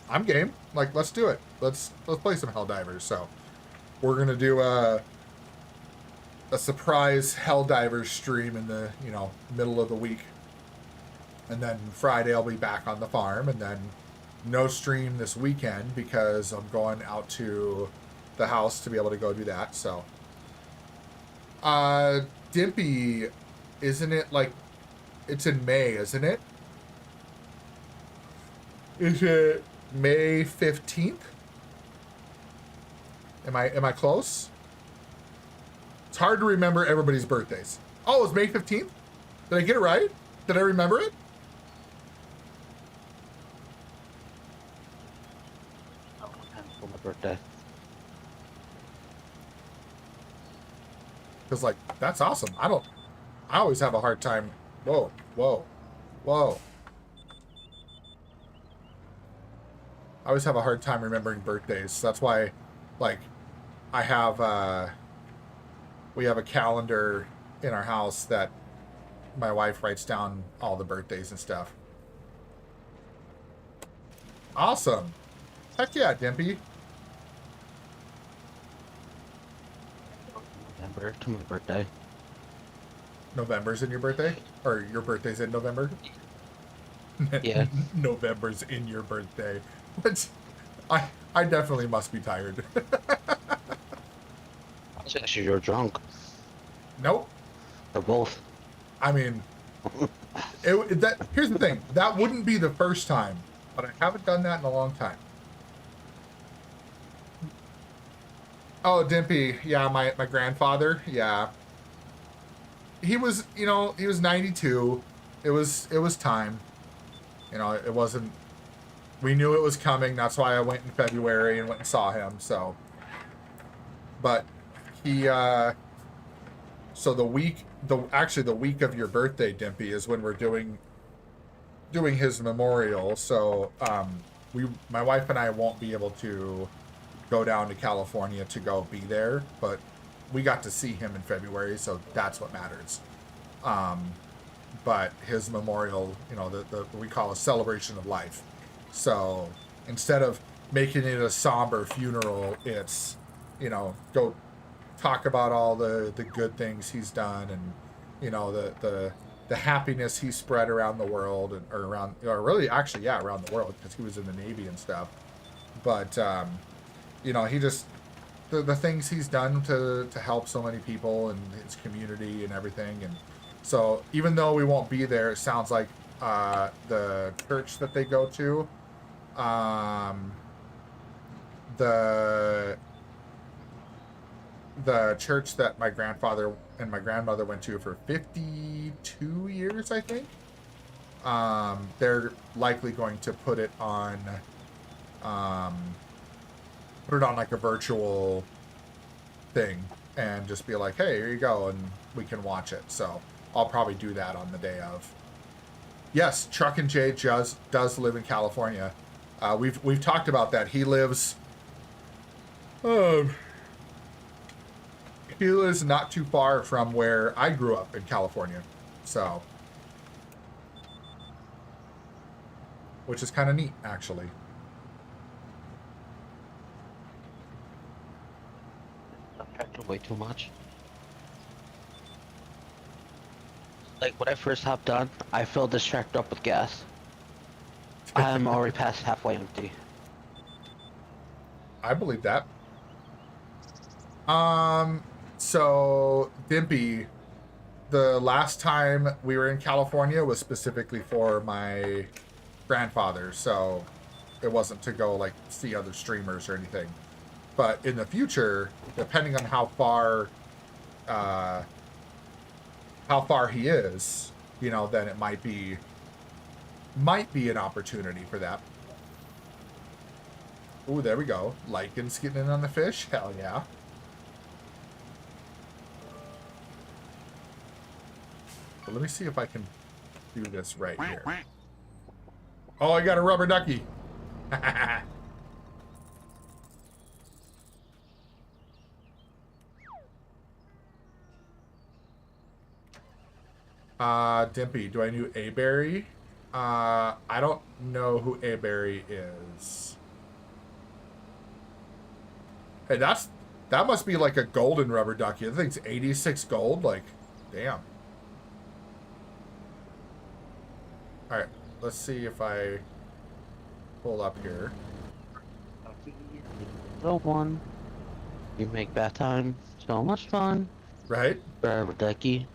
I'm game. Like, let's do it. Let's play some Helldivers. So we're gonna do a surprise Helldivers stream in the middle of the week, and then Friday I'll be back on the farm, and then no stream this weekend because I'm going out to the house to be able to go do that. So Dimpy, isn't it like it's in May, isn't it? Is it May 15th? Am I close? It's hard to remember everybody's birthdays. Oh, it's May 15th? Did I get it right? Did I remember it? For my birthday. Because, like, that's awesome. I always have a hard time. Whoa, whoa, whoa. I always have a hard time remembering birthdays. That's why, like, I have, we have a calendar in our house that my wife writes down all the birthdays and stuff. Awesome. Heck yeah, Dimpy. November to my birthday. November's in your birthday? Or your birthday's in November? Yeah. November's in your birthday. What? I definitely must be tired. Actually, you're drunk. Nope. Or both. I mean, here's the thing. That wouldn't be the first time, but I haven't done that in a long time. Oh, Dimpy. Yeah, my grandfather. Yeah. He was 92. It was time. It wasn't, we knew it was coming. That's why I went in February and went and saw him. So, but he, so the week of your birthday, Dimpy, is when we're doing his memorial. So, my wife and I won't be able to go down to California to go be there, but we got to see him in February, so that's what matters. But his memorial, we call a celebration of life. So instead of making it a somber funeral, it's, go talk about all the good things he's done, and, the happiness he spread around the world, around the world, because he was in the Navy and stuff. But, he just, the things he's done to help so many people and his community and everything. And so even though we won't be there, it sounds like the church that they go to, the church that my grandfather and my grandmother went to for 52 years, I think, they're likely going to put it on like a virtual thing and just be like, hey, here you go, and we can watch it. So I'll probably do that on the day of. Yes, Truck and Jay does live in California. We've talked about that. He lives not too far from where I grew up in California. So, which is kind of neat, actually. tractor way too much. Like when I first hopped on, I filled this tractor up with gas. I'm already past halfway empty. I believe that. So Dimpy, the last time we were in California was specifically for my grandfather, so it wasn't to go like see other streamers or anything. But in the future, depending on how far he is, you know, then it might be an opportunity for that. Ooh, there we go. Lycan's getting in on the fish. Hell yeah. But let me see if I can do this right here. Oh, I got a rubber ducky. Dimpy, do I know A-Berry? I don't know who A-Berry is. Hey, that must be like a golden rubber ducky. I think it's 86 gold. Like, damn. All right, let's see if I pull up here. Little one, you make bath time so much fun. Right? Rubber ducky.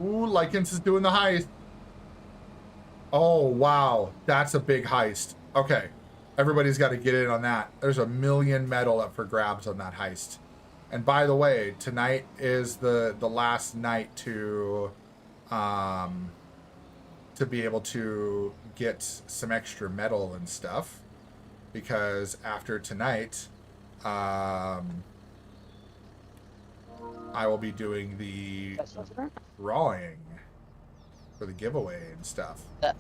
Ooh, Lycans is doing the heist. Oh, wow. That's a big heist. Okay. Everybody's got to get in on that. There's 1 million metal up for grabs on that heist. And by the way, tonight is the last night to be able to get some extra metal and stuff. Because after tonight, I will be doing the drawing for the giveaway and stuff. I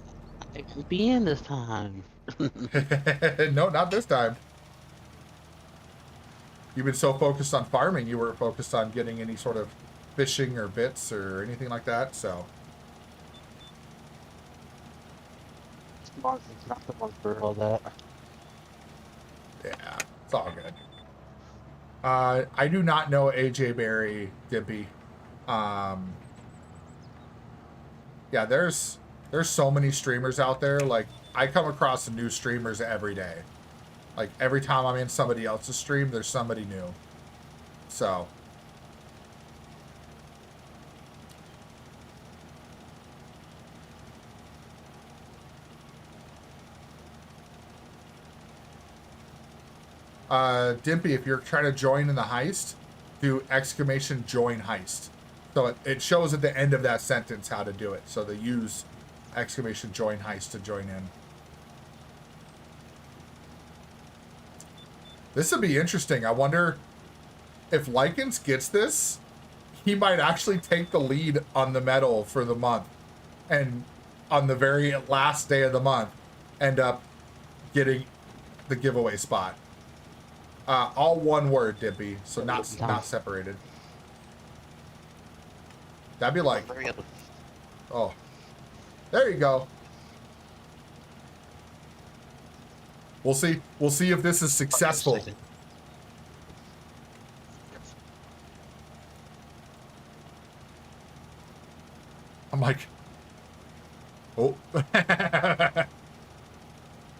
won't be in this time. No, not this time. You've been so focused on farming, you weren't focused on getting any sort of fishing or bits or anything like that, so. Not the one for all that. Yeah, it's all good. I do not know AJ Berry, Dimpy. Yeah, there's so many streamers out there. Like, I come across new streamers every day. Like, every time I'm in somebody else's stream, there's somebody new. So. Dimpy, if you're trying to join in the heist, do exclamation join heist. So it shows at the end of that sentence how to do it. So they use exclamation join heist to join in. This would be interesting. I wonder if Lycans gets this, he might actually take the lead on the medal for the month. And on the very last day of the month, end up getting the giveaway spot. All one word, Dimpy, so not separated. That'd be like, oh, there you go. We'll see. We'll see if this is successful. I'm like, oh,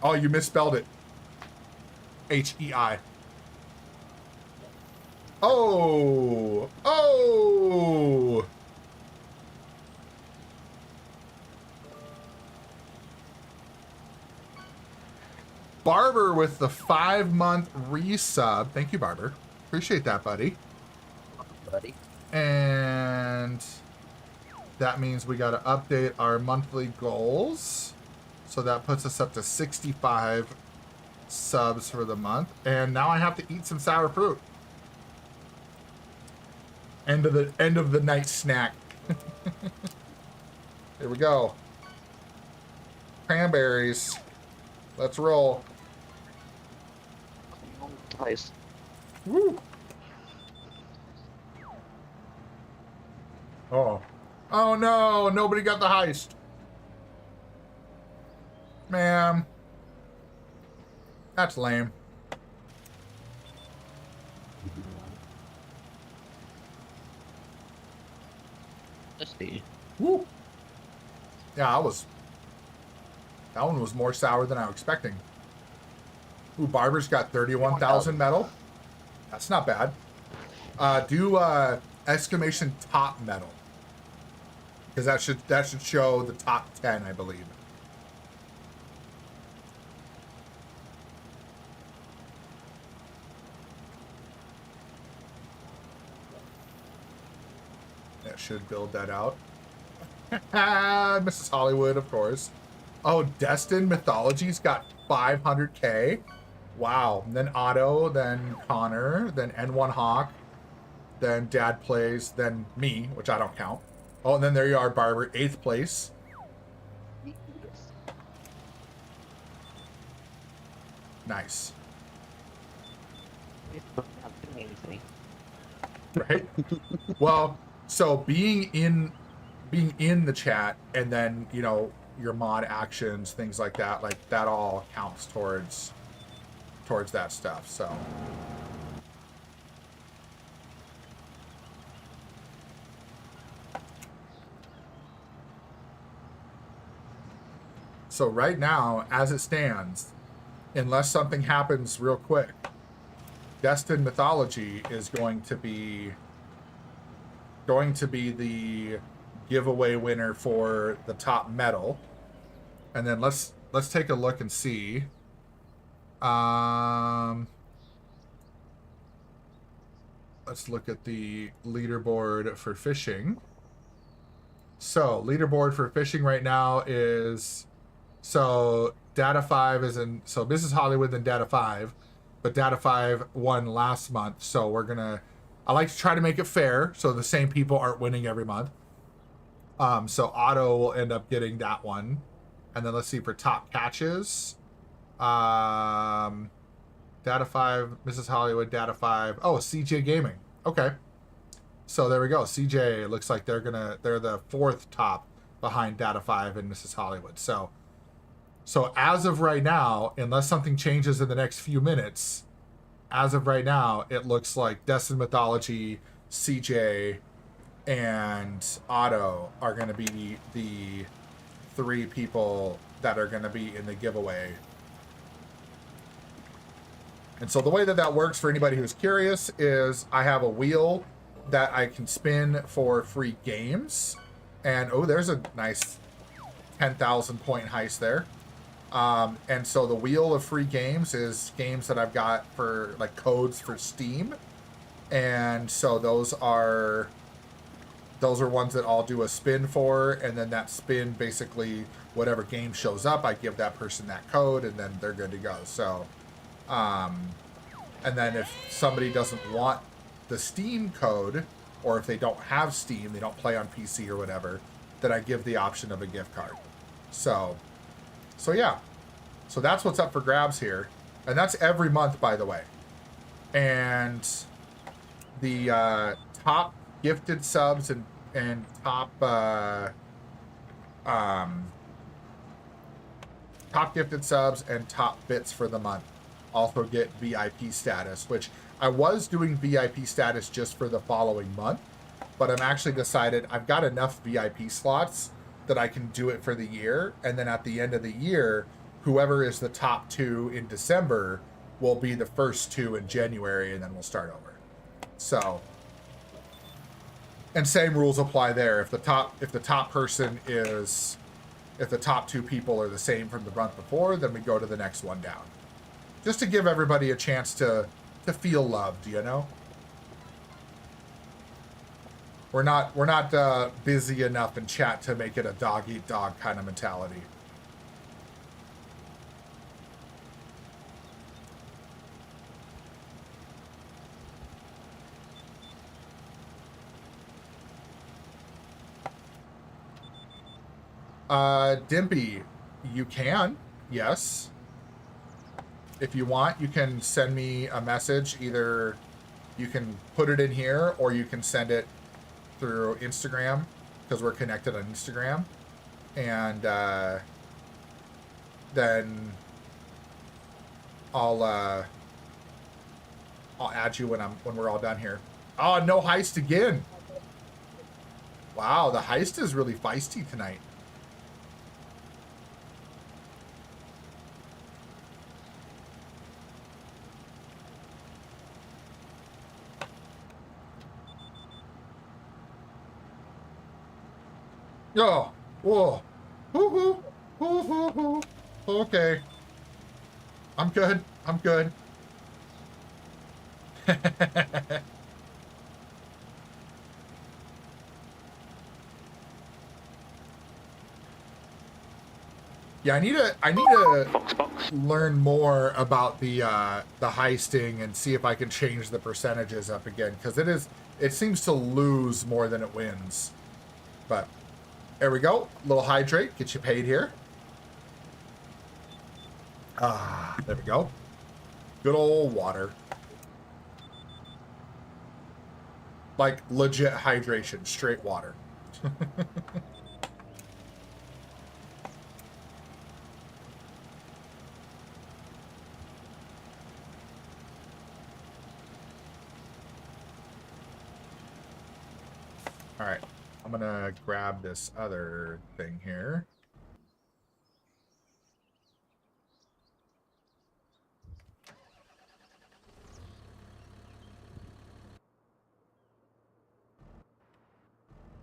oh, you misspelled it. H-E-I. Oh, oh. Barber with the 5-month resub. Thank you, Barber. Appreciate that, buddy. And that means we got to update our monthly goals. So that puts us up to 65 subs for the month. And now I have to eat some sour fruit. End of the night snack. Here we go. Cranberries. Let's roll. Nice. Woo. Oh. Oh no, nobody got the heist. Man. That's lame. Let's see. Woo. Yeah, that one was more sour than I was expecting. Ooh, Barber's got 31,000 metal. That's not bad. Do exclamation top metal. Because that should show the top 10, I believe. That should build that out. Mrs. Hollywood, of course. Oh, Destin Mythology's got 500k. Wow. And then Otto, then Connor, then N1 Hawk, then Dad Plays, then me, which I don't count. Oh, and then there you are, Barber, 8th place. Nice. Right? Well, so being in the chat and then, you know, your mod actions, things like that all counts towards that stuff. So right now, as it stands, unless something happens real quick, Destined Mythology is going to be the giveaway winner for the top medal. And then let's take a look and see. Let's look at the leaderboard for fishing. So leaderboard for fishing right now is, so Data 5 is in, so Mrs. Hollywood and Data 5, but Data 5 won last month. So I like to try to make it fair so the same people aren't winning every month. So Otto will end up getting that one. And then let's see for top catches. Data 5, Mrs. Hollywood, Data 5. Oh, CJ Gaming. Okay. So there we go. CJ looks like they're the 4th top behind Data 5 and Mrs. Hollywood. So as of right now, unless something changes in the next few minutes, as of right now, it looks like Destined Mythology, CJ, and Otto are going to be the 3 people that are going to be in the giveaway. And so the way that works for anybody who's curious is I have a wheel that I can spin for free games. And oh, there's a nice 10,000 point heist there. And so the wheel of free games is games that I've got for like codes for Steam. And so those are ones that I'll do a spin for, and then that spin, basically whatever game shows up, I give that person that code and then they're good to go. So and then if somebody doesn't want the Steam code, or if they don't have Steam, they don't play on PC or whatever, then I give the option of a gift card. So yeah. So that's what's up for grabs here. And that's every month, by the way. And the top gifted subs and top top gifted subs and top bits for the month also get VIP status, which I was doing VIP status just for the following month, but I'm actually decided I've got enough VIP slots that I can do it for the year, and then at the end of the year, whoever is the top 2 in December will be the first 2 in January, and then we'll start over. So, and same rules apply there. If the top person is, if the top 2 people are the same from the month before, then we go to the next one down. Just to give everybody a chance to feel loved, you know? We're not busy enough in chat to make it a dog eat dog kind of mentality. Dimpy, you can, yes. if you want, you can send me a message. Either you can put it in here or you can send it through Instagram because we're connected on Instagram. And then I'll add you when we're all done here. Oh, no heist again. Wow, the heist is really feisty tonight. Oh, whoa. Hoo-hoo. Hoo-hoo-hoo. Okay. I'm good. I'm good. Yeah, I need to learn more about the heisting and see if I can change the percentages up again, because it seems to lose more than it wins. But there we go. Little hydrate, get you paid here. Ah, there we go. Good old water. Like legit hydration, straight water. All right, I'm gonna grab this other thing here.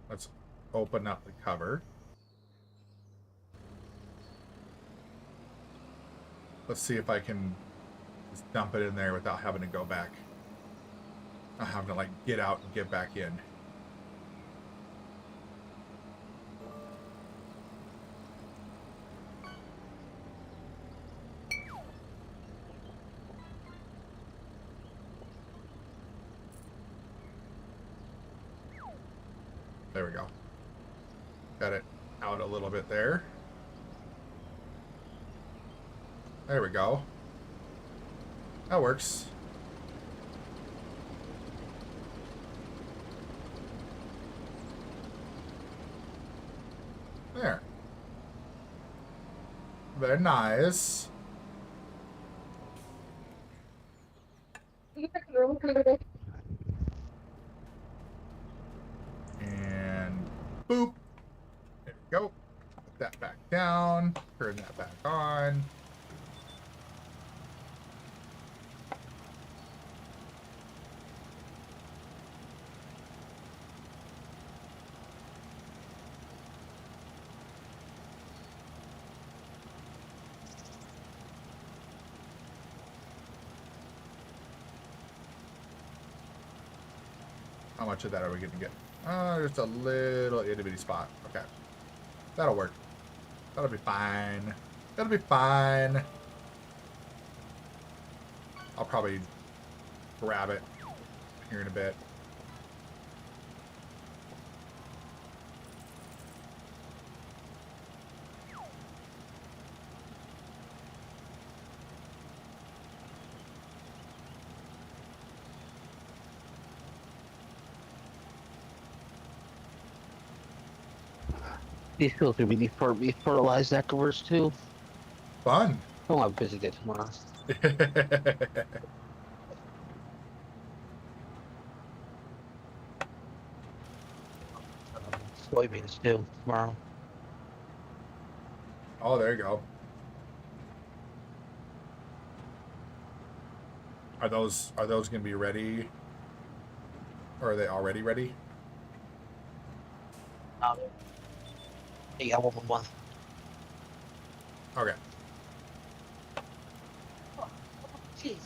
Let's open up the cover. Let's see if I can just dump it in there without having to go back. Not having to like get out and get back in. There we go. Got it out a little bit there. There we go. That works. There. Very nice. And boop. There we go. Put that back down. Turn that back on. How much of that are we going to get? Just a little itty bitty spot. Okay. That'll work. That'll be fine. That'll be fine. I'll probably grab it here in a bit. These fields are really fertilized afterwards too. Fun. Oh, I'll visit it tomorrow. Soybeans too tomorrow. Oh, there you go. Are those going to be ready? Or are they already ready? Yeah, one. Okay. Jeez.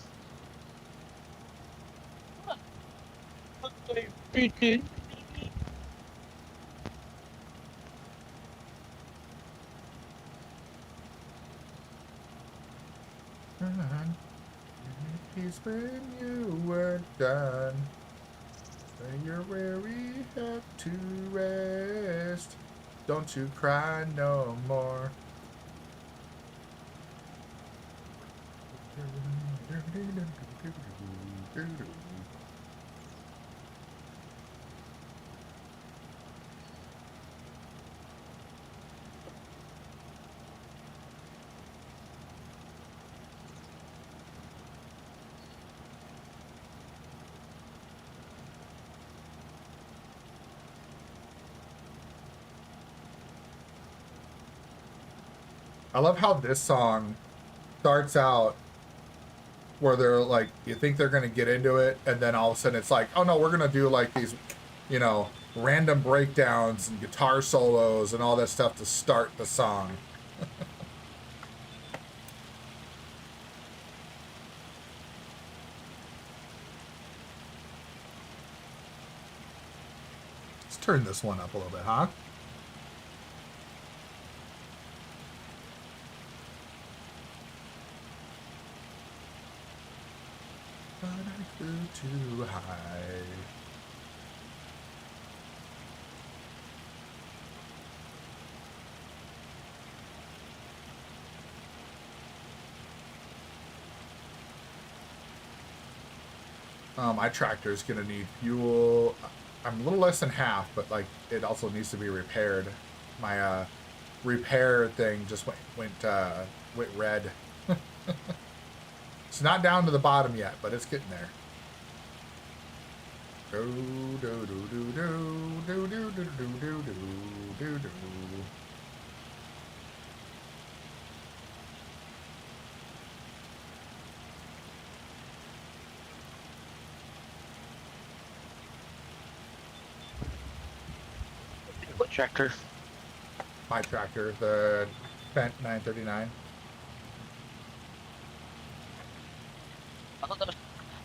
Peace when you were done. When you're weary, have to rest. Don't you cry no more. I love how this song starts out where they're like, you think they're going to get into it, and then all of a sudden it's like, oh no, we're going to do like these, you know, random breakdowns and guitar solos and all that stuff to start the song. Let's turn this one up a little bit, huh? But I flew too high. My tractor is gonna need fuel. I'm a little less than half, but like it also needs to be repaired. My repair thing just went red. It's not down to the bottom yet, but it's getting there. Do do do do do do do do do do do do. What tractor? My tractor, the Fendt 939. I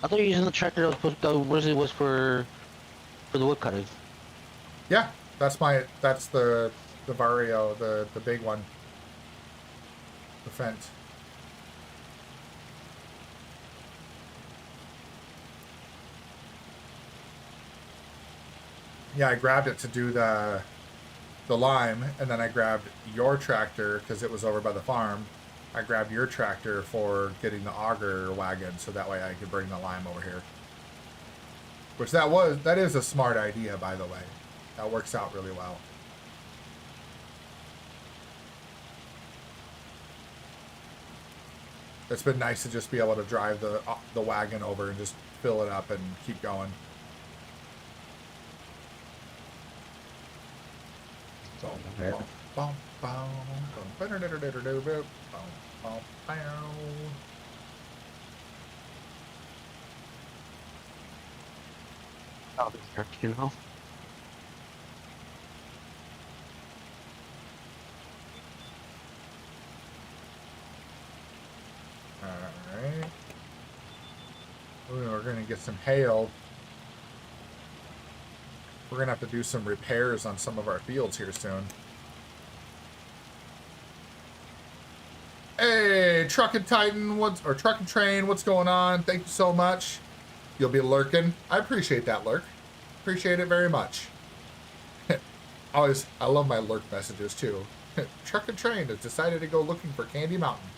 thought you were using the tractor that was supposed to go, was for the wood cutting. Yeah, that's the Vario, the big one. The Fendt. Yeah, I grabbed it to do the lime, and then I grabbed your tractor because it was over by the farm. I grabbed your tractor for getting the auger wagon, so that way I could bring the lime over here. Which that is a smart idea, by the way. That works out really well. It's been nice to just be able to drive the wagon over and just fill it up and keep going. You know. Alright. We're gonna get some hail. We're gonna have to do some repairs on some of our fields here soon. Hey, Truckin' Titan, or Truckin' Train, what's going on? Thank you so much. You'll be lurking. I appreciate that lurk. Appreciate it very much. I love my lurk messages too. Truckin' Train has decided to go looking for Candy Mountain.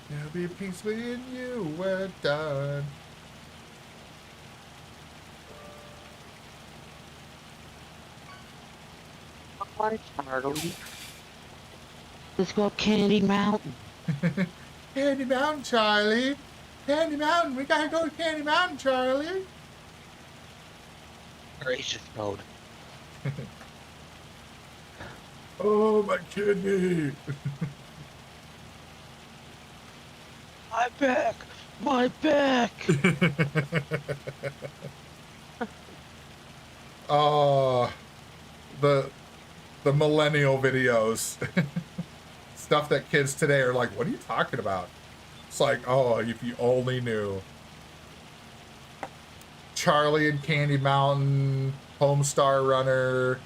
There'll be peace when you were done. Let's go up Candy Mountain. Candy Mountain, Charlie. Candy Mountain. We gotta go to Candy Mountain, Charlie. Gracious mode. Oh, my kidney. My back. My back. Oh, the millennial videos. Stuff that kids today are like, what are you talking about? It's like, oh, if you only knew. Charlie and Candy Mountain, Homestar Runner,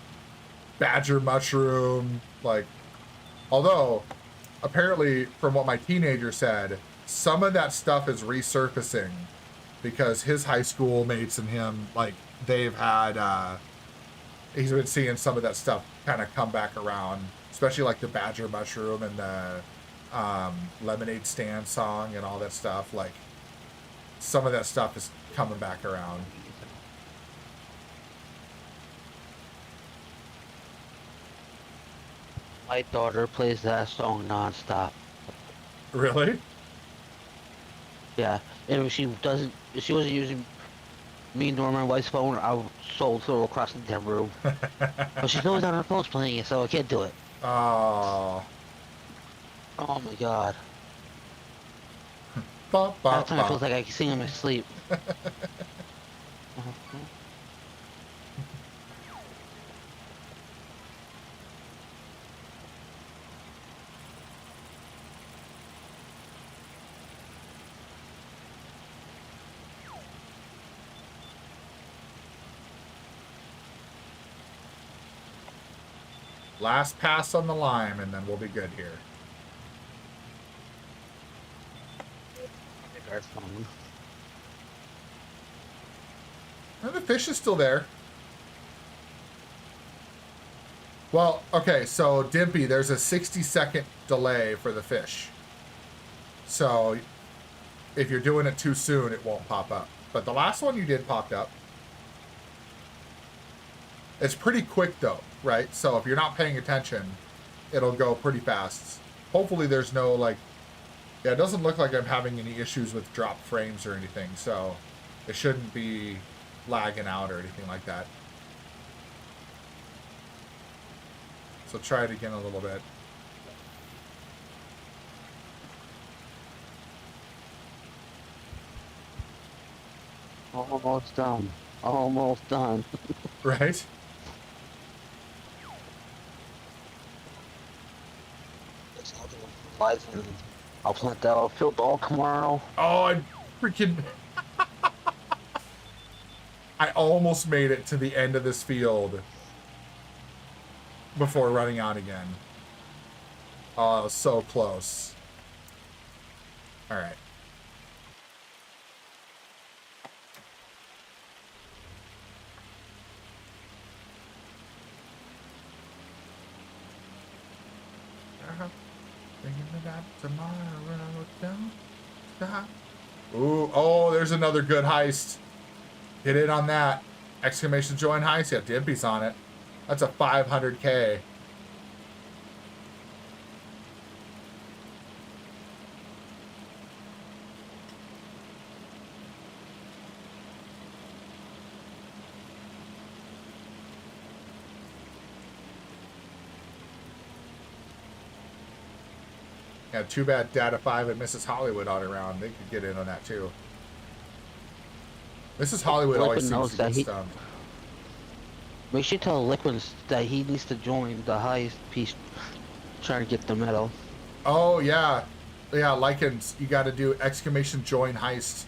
Badger Mushroom. Like, although, apparently, from what my teenager said, some of that stuff is resurfacing because his high school mates and him, like, they've had, he's been seeing some of that stuff kind of come back around, especially like the Badger Mushroom and the lemonade stand song and all that stuff. Like, some of that stuff is coming back around. My daughter plays that song nonstop. Really? Yeah, and if she wasn't using me nor my wife's phone, I would soul throw across the damn room. But she's always on her phone playing it, so I can't do it. Oh. Oh my god. Ba, ba, Half the time it ba. feels like I can sing in my sleep. Last pass on the lime, and then we'll be good here. And the fish is still there. Well, okay, so Dimpy, there's a 60-second delay for the fish. So if you're doing it too soon, it won't pop up. But the last one you did popped up. It's pretty quick though, right? So if you're not paying attention, it'll go pretty fast. Hopefully there's no like, yeah, it doesn't look like I'm having any issues with drop frames or anything, so it shouldn't be lagging out or anything like that. So try it again a little bit. Almost done. Almost done. Right? I'll plant that outfield all tomorrow. Oh, I freaking... I almost made it to the end of this field before running out again. Oh, I was so close. All right. Thinking about tomorrow, don't stop. Ooh, oh, there's another good heist. Hit it on that. Exclamation join heist. Yeah, Dimpy's on it. That's a 500K. Yeah, too bad Data 5 and Mrs. Hollywood aren't around. They could get in on that too. Mrs. Hollywood always seems to get stumped. Make sure you tell Liquid that he needs to join the highest piece, trying to get the medal. Oh yeah, yeah. Lycans, you got to do exclamation join heist.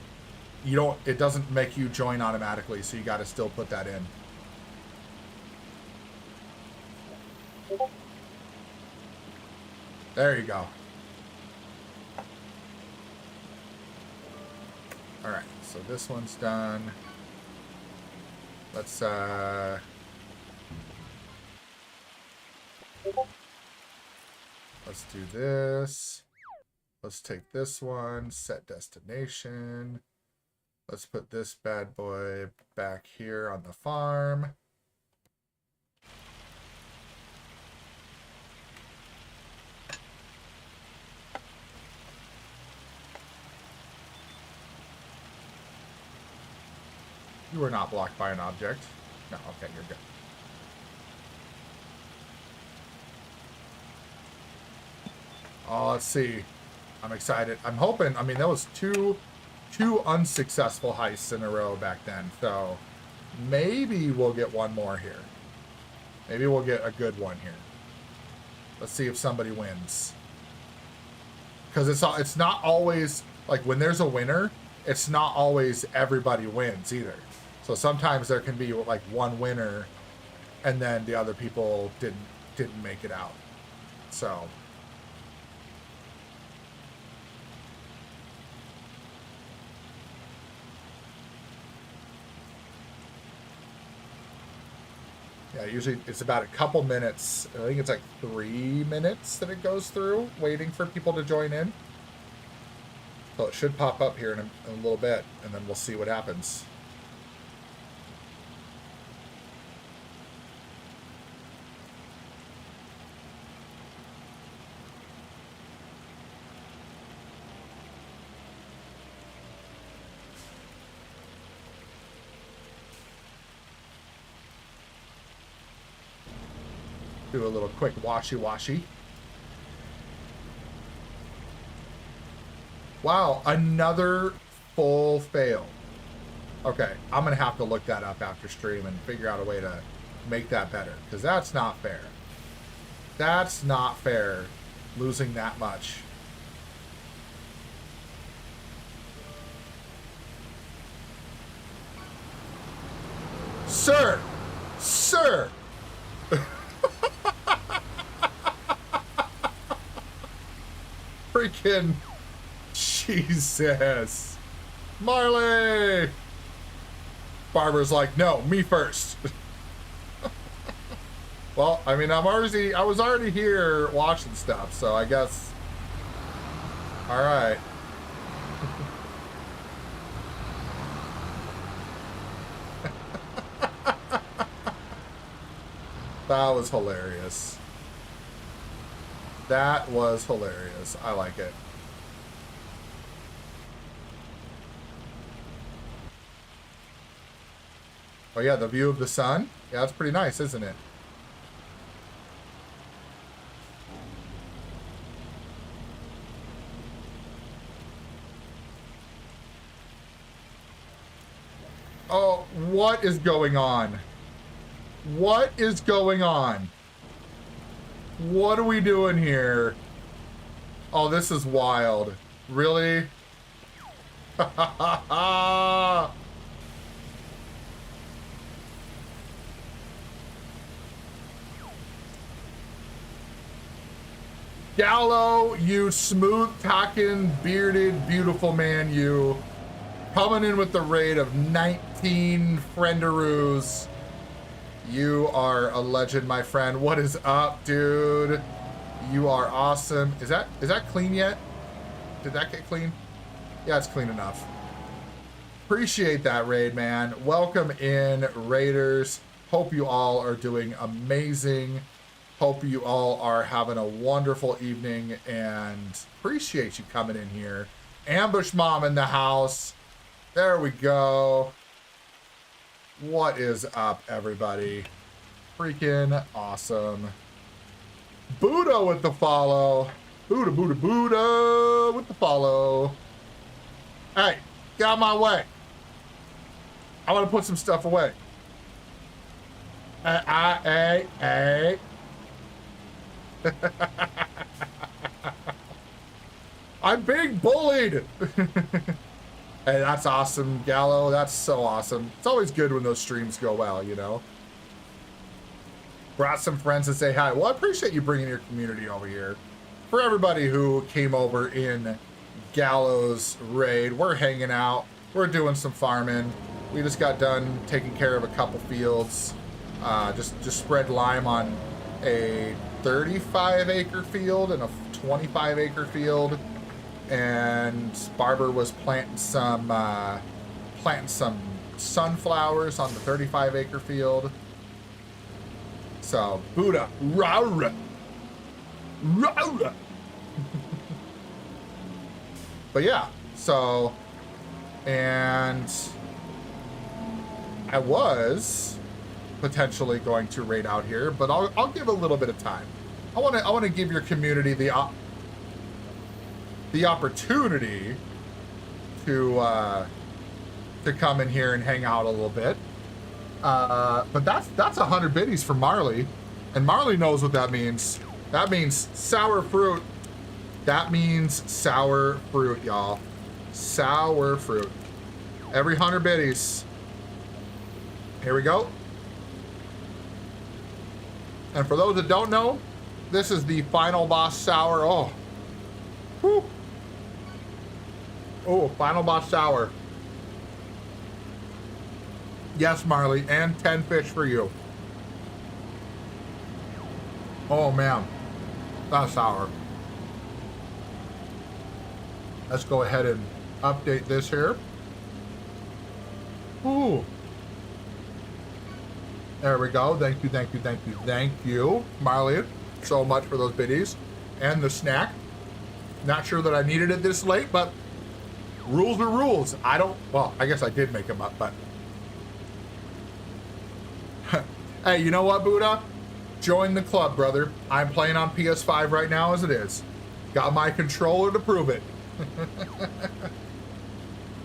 You don't. It doesn't make you join automatically, so you got to still put that in. There you go. All right, so this one's done. Let's do this. Let's take this one, set destination. Let's put this bad boy back here on the farm. You were not blocked by an object. No, okay, you're good. Oh, let's see. I'm excited. I'm hoping, I mean, that was two unsuccessful heists in a row back then, so maybe we'll get one more here. Maybe we'll get a good one here. Let's see if somebody wins. Because it's not always, like, when there's a winner, it's not always everybody wins either. So sometimes there can be, like, one winner, and then the other people didn't make it out. So... Yeah, usually it's about a couple minutes. I think it's like 3 minutes that it goes through, waiting for people to join in. So it should pop up here in a little bit, and then we'll see what happens. Do a little quick washy-washy. Wow, another full fail. Okay, I'm going to have to look that up after stream and figure out a way to make that better, because that's not fair. That's not fair, losing that much. Sir! Sir! Freaking Jesus. Marley! Barbara's like, no, me first. Well, I mean, I was already here watching stuff, so I guess. All right. That was hilarious. That was hilarious. I like it. Oh yeah, the view of the sun. Yeah, that's pretty nice, isn't it? Oh, what is going on? What is going on? What are we doing here? Oh, this is wild. Really? Ha ha ha ha! Gallo, you smooth-talking, bearded, beautiful man, you. Coming in with the raid of 19 friendaroos. You are a legend, my friend. What is up, dude? You are awesome. Is that clean yet? Did that get clean? Yeah, it's clean enough. Appreciate that raid, man. Welcome in, raiders. Hope you all are doing amazing. Hope you all are having a wonderful evening, and appreciate you coming in here. Ambush Mom in the house. There we go. What is up, everybody? Freaking awesome. Buddha with the follow. Buddha, Buddha, Buddha with the follow. Hey, get out of my way. I want to put some stuff away. Hey. I'm being bullied. Hey, that's awesome, Gallo. That's so awesome. It's always good when those streams go well, you know. Brought some friends to say hi. Well, I appreciate you bringing your community over here. For everybody who came over in Gallo's raid, we're hanging out. We're doing some farming. We just got done taking care of a couple fields. Just spread lime on a 35-acre field and a 25-acre field. And Barbara was planting some sunflowers on the 35-acre field. So Buddha, rah. But yeah, so, and I was potentially going to raid out here, but I'll give a little bit of time. I want to give your community the opportunity to come in here and hang out a little bit. But that's 100 biddies for Marley, and Marley knows what that means. That means sour fruit. That means sour fruit, y'all. Sour fruit. Every 100 biddies. Here we go. And for those that don't know, this is the final boss sour. Oh. Whew. Oh, final boss sour. Yes, Marley, and 10 fish for you. Oh man, that's sour. Let's go ahead and update this here. Ooh. There we go. Thank you, thank you, thank you, thank you, Marley, so much for those biddies and the snack. Not sure that I needed it this late, but rules are rules. Well, I guess I did make them up, but. Hey, you know what, Buddha? Join the club, brother. I'm playing on PS5 right now as it is. Got my controller to prove it.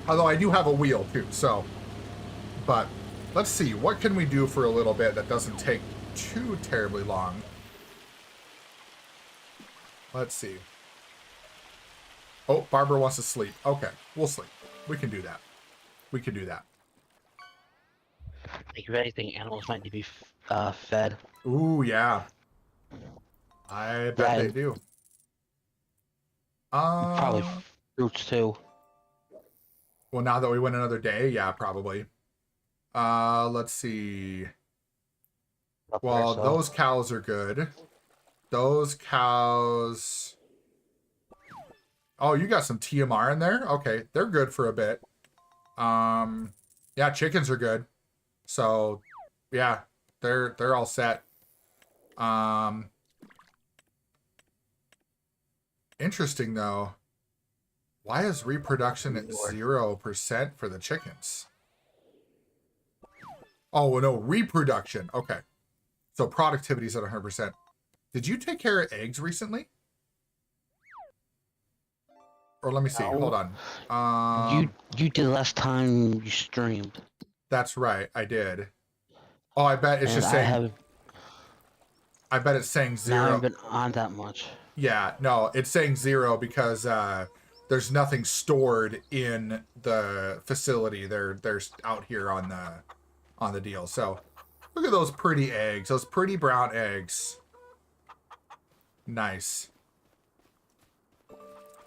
Although I do have a wheel too, so. But let's see, what can we do for a little bit that doesn't take too terribly long? Let's see. Oh, Barbara wants to sleep. Okay, we'll sleep. We can do that. We can do that. Like, if anything, animals might need to be fed. Ooh, yeah. I bet they do. Probably fruits too. Well, now that we went another day, yeah, probably. Let's see. Well, those cows are good. Those cows. Oh, you got some TMR in there? Okay, they're good for a bit. Yeah, chickens are good. So, yeah, they're all set. Interesting though. Why is reproduction at 0% for the chickens? Oh, well, no, reproduction. Okay. So productivity's at 100%. Did you take care of eggs recently? Or let me see. No. Hold on. You did last time you streamed. That's right. I did. Oh, I bet it's And just saying. I bet it's saying 0. I haven't been on that much. Yeah, no, it's saying 0 because there's nothing stored in the facility. They're out here on the deal. So look at those pretty eggs. Those pretty brown eggs. Nice.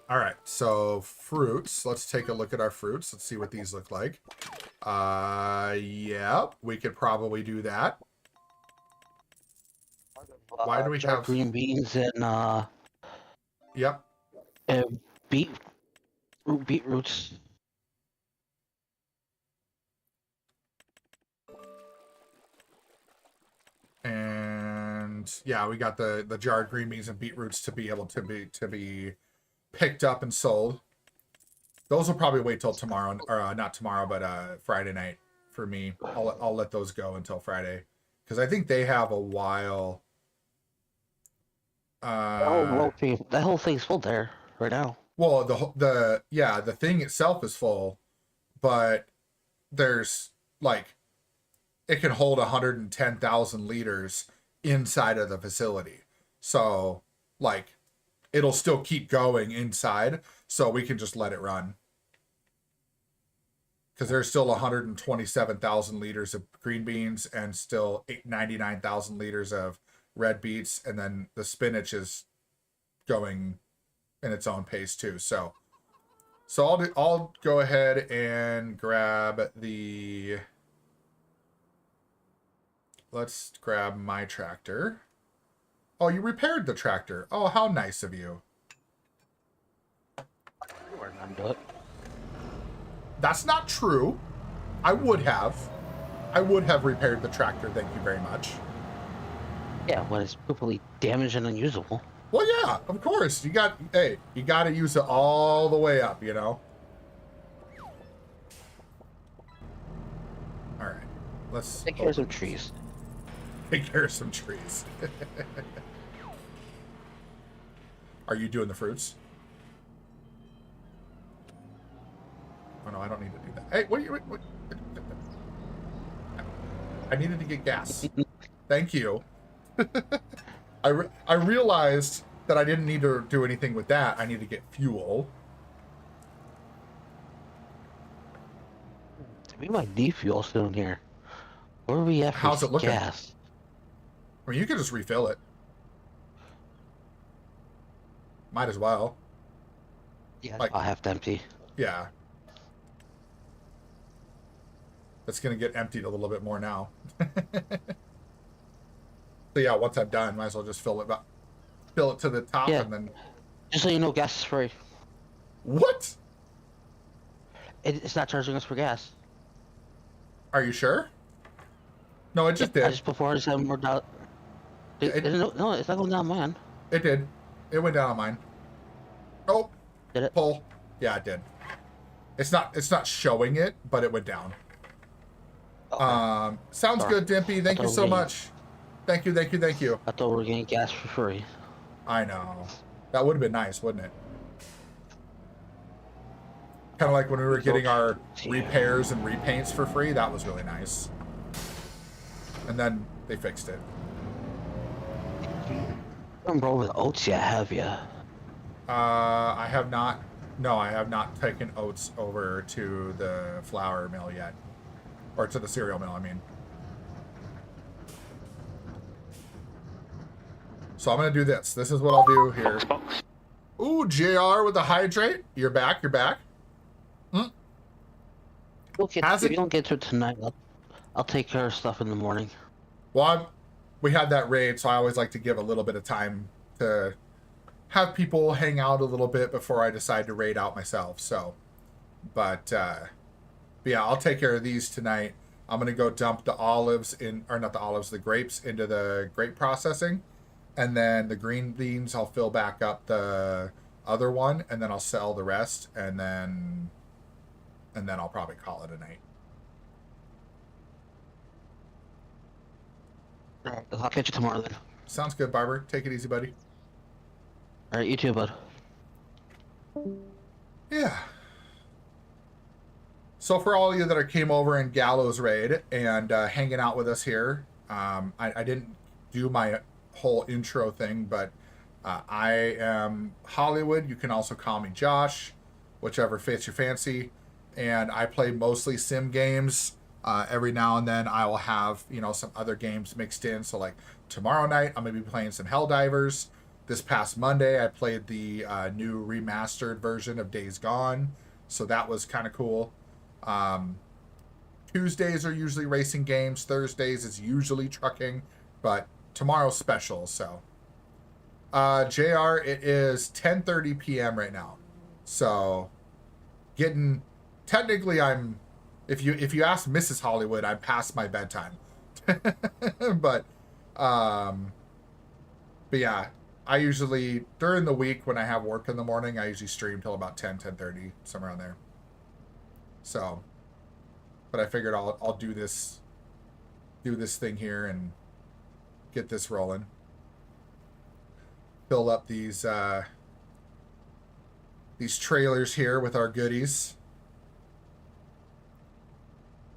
All right, so fruits. Let's take a look at our fruits. Let's see what these look like. Yeah, we could probably do that. Why do we have green beans and Yep. and beetroots? And yeah, we got the jarred green beans and beetroots to be able to be picked up and sold. Those will probably wait till tomorrow, or not tomorrow, but Friday night for me. I'll let those go until Friday because I think they have a while. That whole thing's full there right now. Well, the thing itself is full, but there's like it can hold 110,000 liters inside of the facility. So like it'll still keep going inside, so we can just let it run. Because there's still 127,000 liters of green beans and still 99,000 liters of red beets, and then the spinach is going in its own pace too. So I'll go ahead and grab the. Let's grab my tractor. Oh, you repaired the tractor. Oh, how nice of you. That's not true. I would have repaired the tractor. Thank you very much. Yeah, when it's completely damaged and unusable. Well, yeah, of course. You got to use it all the way up, you know. All right, let's take care of some trees. Take care of some trees. Are you doing the fruits? Oh no, I don't need to do that. Hey, what? I needed to get gas. Thank you. I realized that I didn't need to do anything with that. I need to get fuel. We might need fuel soon here. Where are we at? How's it looking? Gas? I mean, you could just refill it. Might as well. Yeah, like, I'll have to empty. Yeah. That's going to get emptied a little bit more now. So yeah, once I'm done, might as well just fill it up, fill it to the top, Yeah. and then Just so you know, gas is free. what? It's not charging us for gas. Are you sure? No, it Yeah, just I did. just put $407 more. Yeah, No, it's not going down mine. it did. It went down on mine. Oh, Did it? pull. Yeah, it did. It's not showing it, but it went down. Okay. Sounds Sorry. good, Dimpy. Thank you so much. Thank you, thank you, thank you. I thought we were getting gas for free. I know. That would have been nice, wouldn't it? Kind of like when we were getting our repairs and repaints for free. That was really nice. And then they fixed it. You haven't rolled with oats yet, have you? I have not. No, I have not taken oats over to the flour mill yet. Or to the cereal mill, I mean. So I'm going to do this. This is what I'll do here. Ooh, JR with the hydrate. You're back, you're back. Okay, if you don't get to it tonight, I'll take care of stuff in the morning. Well, we had that raid, so I always like to give a little bit of time to have people hang out a little bit before I decide to raid out myself. So, but yeah, I'll take care of these tonight. I'm gonna go dump the olives in, or not the olives, the grapes into the grape processing, and then the green beans I'll fill back up the other one, and then I'll sell the rest, and then I'll probably call it a night. Alright, I'll catch you tomorrow then. Sounds good, Barber. Take it easy, buddy. Alright, you too, bud. Yeah. So for all of you that came over in Gallows Raid and hanging out with us here, I didn't do my whole intro thing, but I am Hollywood. You can also call me Josh, whichever fits your fancy. And I play mostly sim games. Every now and then I will have, you know, some other games mixed in. So like tomorrow night, I'm going to be playing some Helldivers. This past Monday, I played the new remastered version of Days Gone. So that was kind of cool. Tuesdays are usually racing games. Thursdays is usually trucking. But tomorrow's special, so. JR, it is 10:30 p.m. right now. So getting... Technically, I'm... If you ask Mrs. Hollywood, I'm past my bedtime. But yeah, I usually, during the week when I have work in the morning, I usually stream till about 10:30, somewhere around there. So, but I figured I'll do this thing here and get this rolling. Fill up these trailers here with our goodies.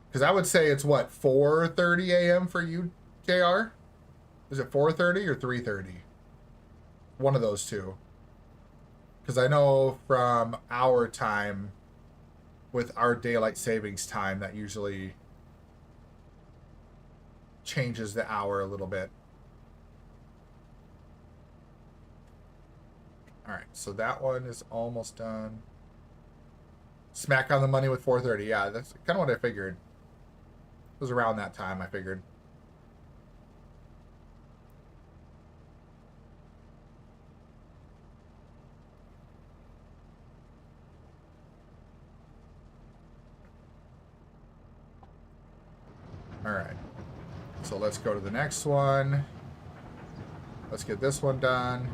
Because I would say it's what, 4:30 a.m. for you, JR? Is it 4:30 or 3:30? One of those two. Because I know from our time, with our daylight savings time, that usually changes the hour a little bit. Alright, so that one is almost done. Smack on the money with 4:30. Yeah, that's kind of what I figured. It was around that time, I figured. Alright. So let's go to the next one. Let's get this one done.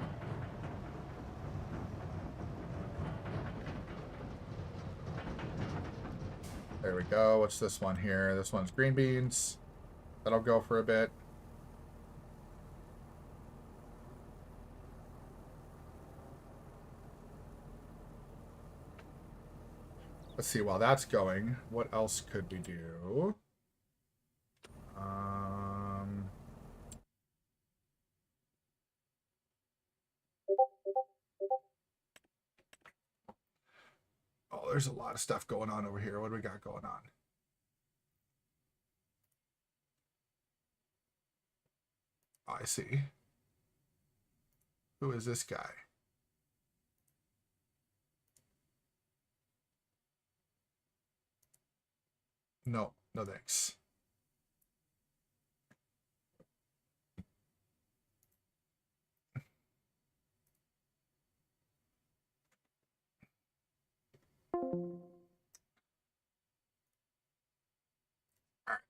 There we go. What's this one here? This one's green beans. That'll go for a bit. Let's see, while that's going, what else could we do? Oh, there's a lot of stuff going on over here. What do we got going on? I see. Who is this guy? No, no thanks.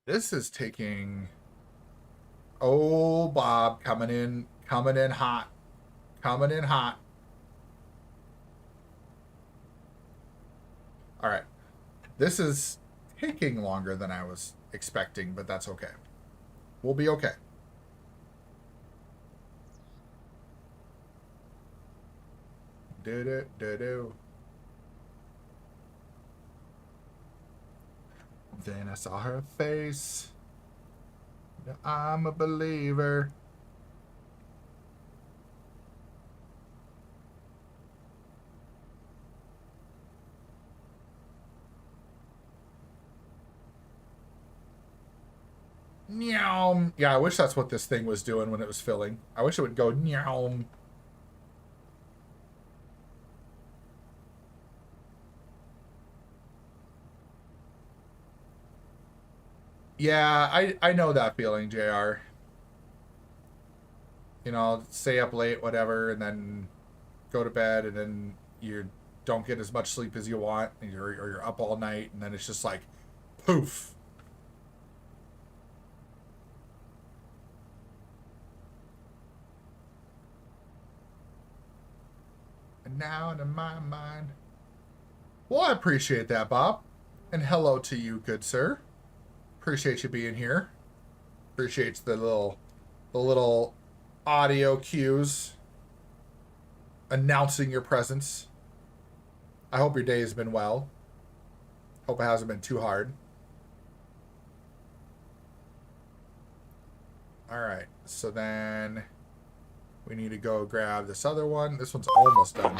This is taking... Oh, Bob, coming in hot. Coming in hot. All right. This is taking longer than I was expecting, but that's okay. We'll be okay. Do-do-do-do. Then I saw her face. I'm a believer. Meow. Yeah, I wish that's what this thing was doing when it was filling. I wish it would go meow. Yeah, I know that feeling, JR. You know, stay up late, whatever, and then go to bed, and then you don't get as much sleep as you want, and you're up all night, and then it's just like, poof. And now in my mind. Well, I appreciate that, Bob. And hello to you, good sir. Appreciate you being here. Appreciate the little audio cues announcing your presence. I hope your day has been well. Hope it hasn't been too hard. All right, so then we need to go grab this other one. This one's almost done.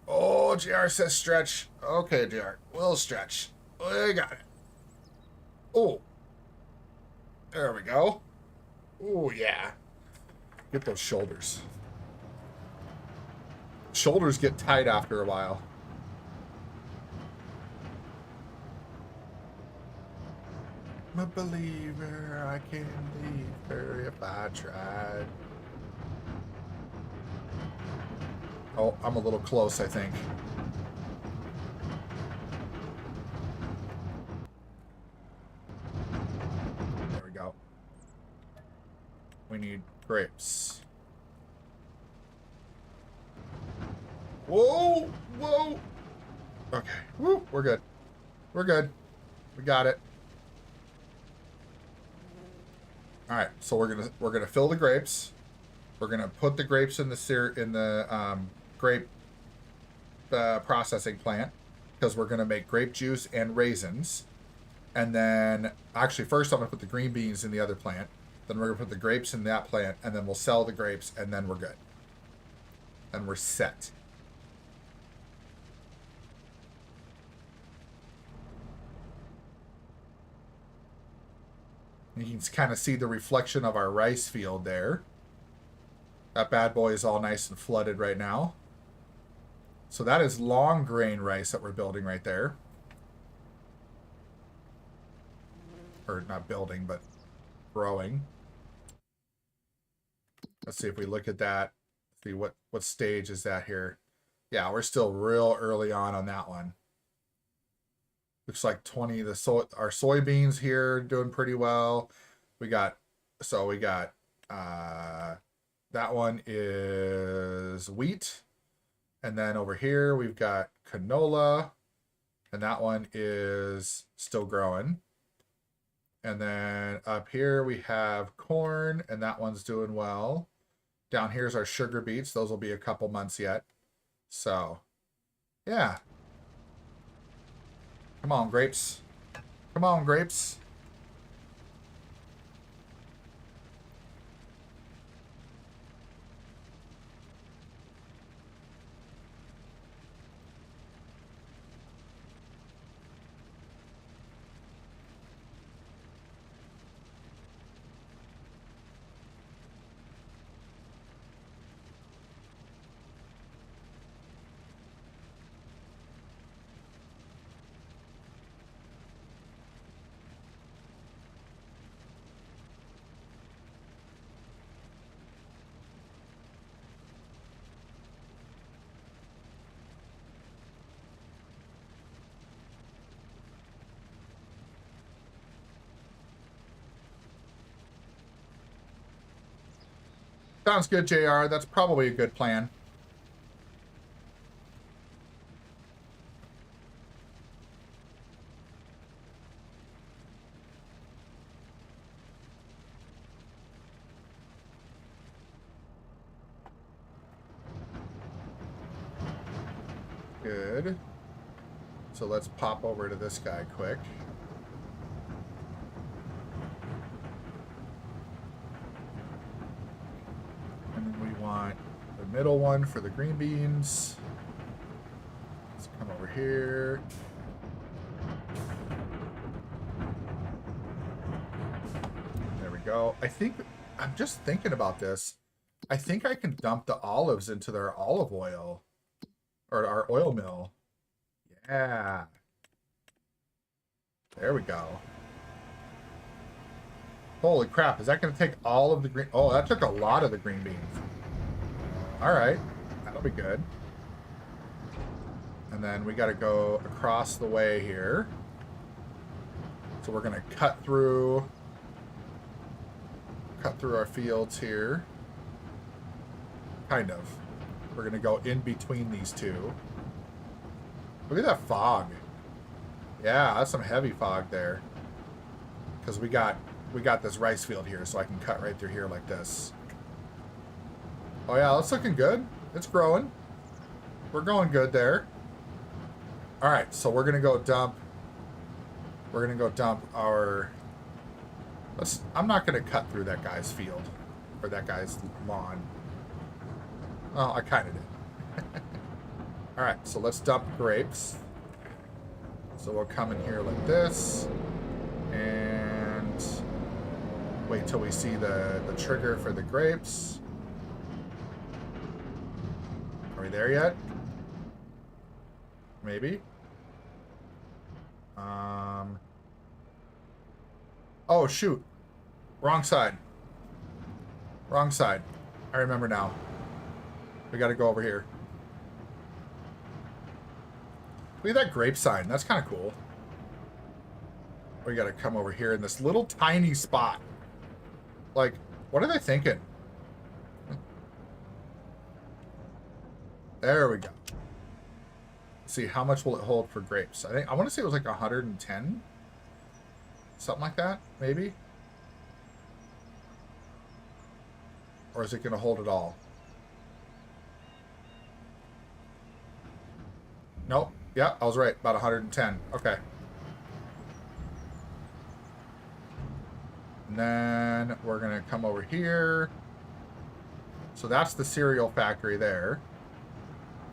Oh, JR says stretch. Okay, JR, we'll stretch. We got it. Oh, there we go. Oh, yeah. Get those shoulders. Shoulders get tight after a while. I'm a believer, I can leave her if I tried. Oh, I'm a little close, I think. There we go. We need grapes. Whoa! Whoa! Okay. Woo! We're good. We're good. We got it. All right. So we're gonna fill the grapes. We're gonna put the grapes in the grape processing plant because we're gonna make grape juice and raisins. And then actually first I'm gonna put the green beans in the other plant. Then we're gonna put the grapes in that plant, and then we'll sell the grapes, and then we're good. And we're set. You can kind of see the reflection of our rice field there. That bad boy is all nice and flooded right now. So that is long grain rice that we're building right there. Or not building, but growing. Let's see if we look at that. See what stage is that here. Yeah, we're still real early on that one. Looks like 20. Our soybeans here doing pretty well. We got that one is wheat, and then over here we've got canola, and that one is still growing. And then up here we have corn, and that one's doing well. Down here's our sugar beets. Those will be a couple months yet. So, yeah. Come on, grapes. Come on, grapes. Sounds good, JR. That's probably a good plan. Good. So let's pop over to this guy quick. And then we want the middle one for the green beans. Let's come over here. There we go. I think, I'm just thinking about this. I think I can dump the olives into their olive oil. Or our oil mill. Yeah. There we go. Holy crap, is that going to take all of the green... Oh, that took a lot of the green beans. Alright, that'll be good. And then we got to go across the way here. So we're going to cut through our fields here. Kind of. We're going to go in between these two. Look at that fog. Yeah, that's some heavy fog there. Because we got this rice field here, so I can cut right through here like this. Oh yeah, that's looking good. It's growing. We're going good there. Alright, so we're gonna go dump our... I'm not gonna cut through that guy's field. Or that guy's lawn. Oh, I kinda did. Alright, so let's dump grapes. So we'll come in here like this. And wait till we see the trigger for the grapes. Are we there yet? Maybe. Oh, shoot. Wrong side. Wrong side. I remember now. We gotta go over here. Look at that grape sign. That's kind of cool. We gotta come over here in this little tiny spot. Like, what are they thinking? There we go. Let's see, how much will it hold for grapes? I want to say it was like 110. Something like that, maybe. Or is it going to hold it all? Nope. Yeah, I was right. About 110. Okay. And then we're going to come over here. So that's the cereal factory there.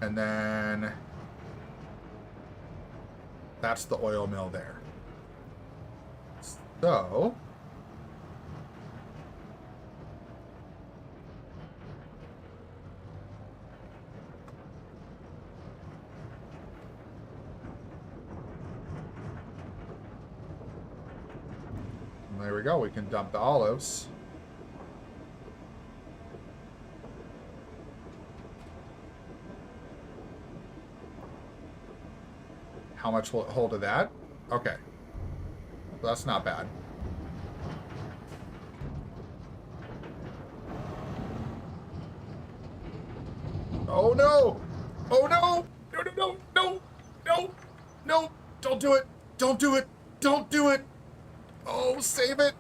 And then that's the oil mill there. So there we go. We can dump the olives. How much will it hold of that? Okay. Well, that's not bad. Oh no! Oh no! No, no, no, no! No! No! Don't do it! Don't do it! Don't do it! Oh, save it!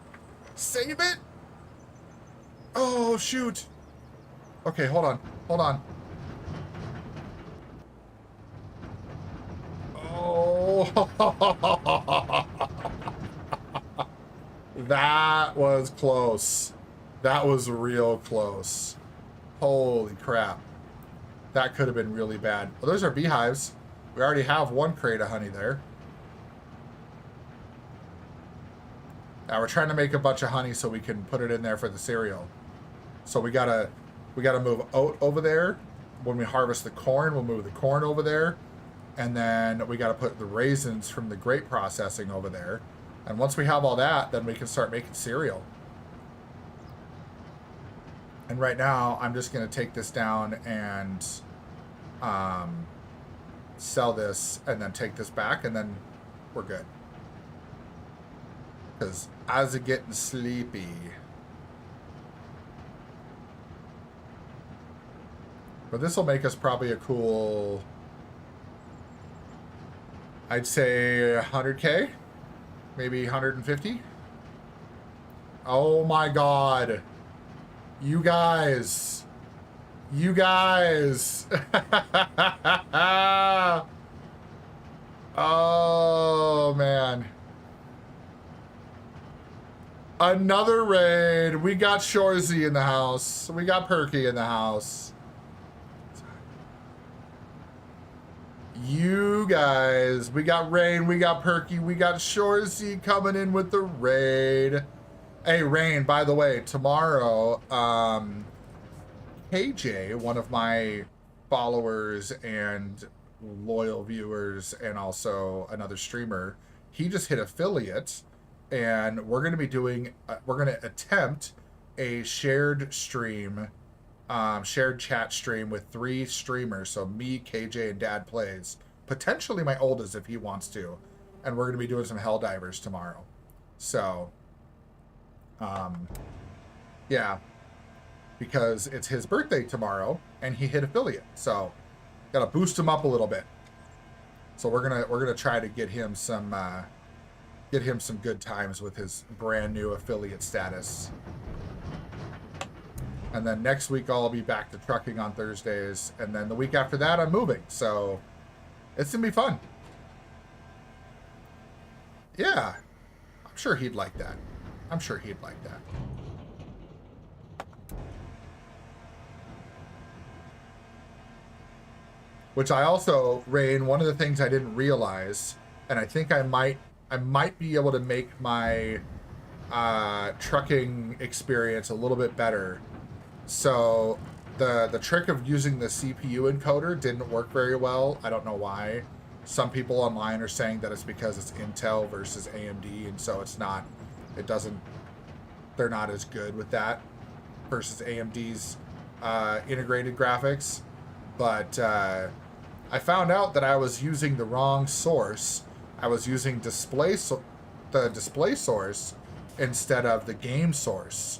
Save it! Oh, shoot! Okay, hold on. Hold on. Oh! That was close. That was real close. Holy crap. That could have been really bad. Well, those are beehives. We already have one crate of honey there. Now we're trying to make a bunch of honey so we can put it in there for the cereal. So we gotta move oat over there. When we harvest the corn, we'll move the corn over there. And then we gotta put the raisins from the grape processing over there. And once we have all that, then we can start making cereal. And right now, I'm just going to take this down and sell this and then take this back, and then we're good. Because as it's getting sleepy. But this will make us probably a cool, I'd say 100K, maybe 150. Oh my God. You guys. You guys. Oh, man. Another raid. We got Shorzy in the house. We got Perky in the house. You guys. We got Rain. We got Perky. We got Shorzy coming in with the raid. Hey, Rain, by the way, tomorrow, KJ, one of my followers and loyal viewers and also another streamer, he just hit affiliate, and we're going to be doing, we're going to attempt a shared stream, shared chat stream with 3 streamers. So me, KJ, and Dad Plays. Potentially my oldest if he wants to. And we're going to be doing some Helldivers tomorrow. So, yeah. Because it's his birthday tomorrow, and he hit affiliate. So, gotta boost him up a little bit. So we're gonna try to get him some good times with his brand new affiliate status. And then next week I'll be back to trucking on Thursdays, and then the week after that I'm moving. So it's gonna be fun. Yeah, I'm sure he'd like that. I'm sure he'd like that. Which I also, Rain, one of the things I didn't realize, and I think I might be able to make my trucking experience a little bit better. So the trick of using the CPU encoder didn't work very well. I don't know why. Some people online are saying that it's because it's Intel versus AMD, and so it's not, they're not as good with that versus AMD's integrated graphics. But I found out that I was using the wrong source. I was using the display source instead of the game source.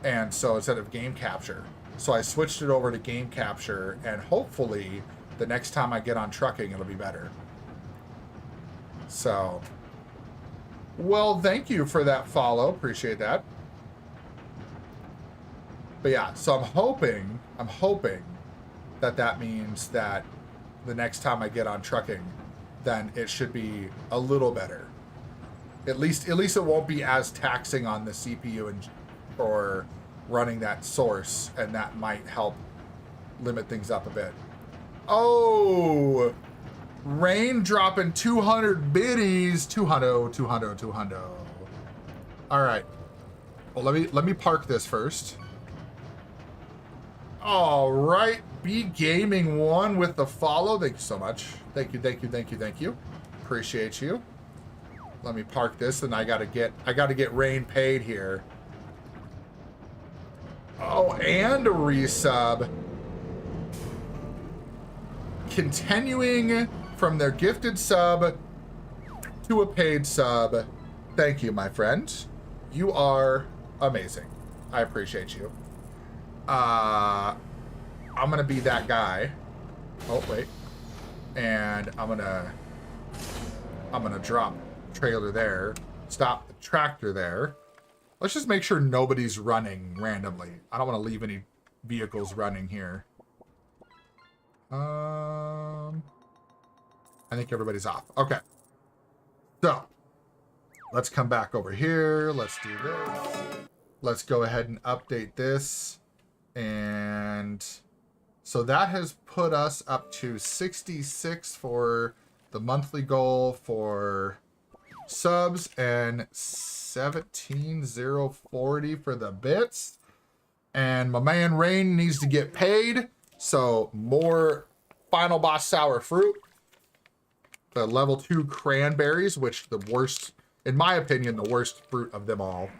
And so instead of game capture. So I switched it over to game capture, and hopefully the next time I get on trucking, it'll be better. So, well, thank you for that follow. Appreciate that. But yeah, so I'm hoping that means that the next time I get on trucking, then it should be a little better. At least it won't be as taxing on the CPU and for running that source, and that might help limit things up a bit. Oh, Rain dropping 200 biddies, 200. All right. Well, let me park this first. All right, B Gaming 1 with the follow. Thank you so much. Thank you. Appreciate you. Let me park this, and I gotta get Rain paid here. Oh, and a resub. Continuing from their gifted sub to a paid sub. Thank you, my friend. You are amazing. I appreciate you. I'm gonna be that guy. Oh, wait. And I'm gonna drop trailer there. Stop the tractor there. Let's just make sure nobody's running randomly. I don't want to leave any vehicles running here. I think everybody's off. Okay. So, let's come back over here. Let's do this. Let's go ahead and update this. And so that has put us up to 66 for the monthly goal for subs and 17,040 for the bits. And my man Rain needs to get paid. So more Final Boss Sour Fruit. The level 2 cranberries, which the worst, in my opinion, the worst fruit of them all.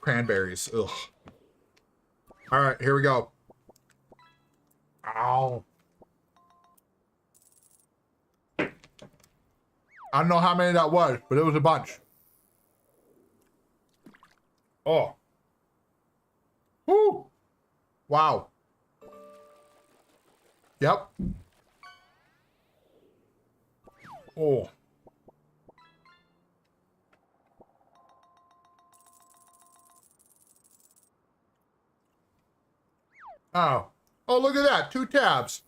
Cranberries. Ugh. All right, here we go. Ow. I don't know how many that was, but it was a bunch. Oh. Woo. Wow. Yep. Oh. Oh. Oh, look at that. 2 tabs.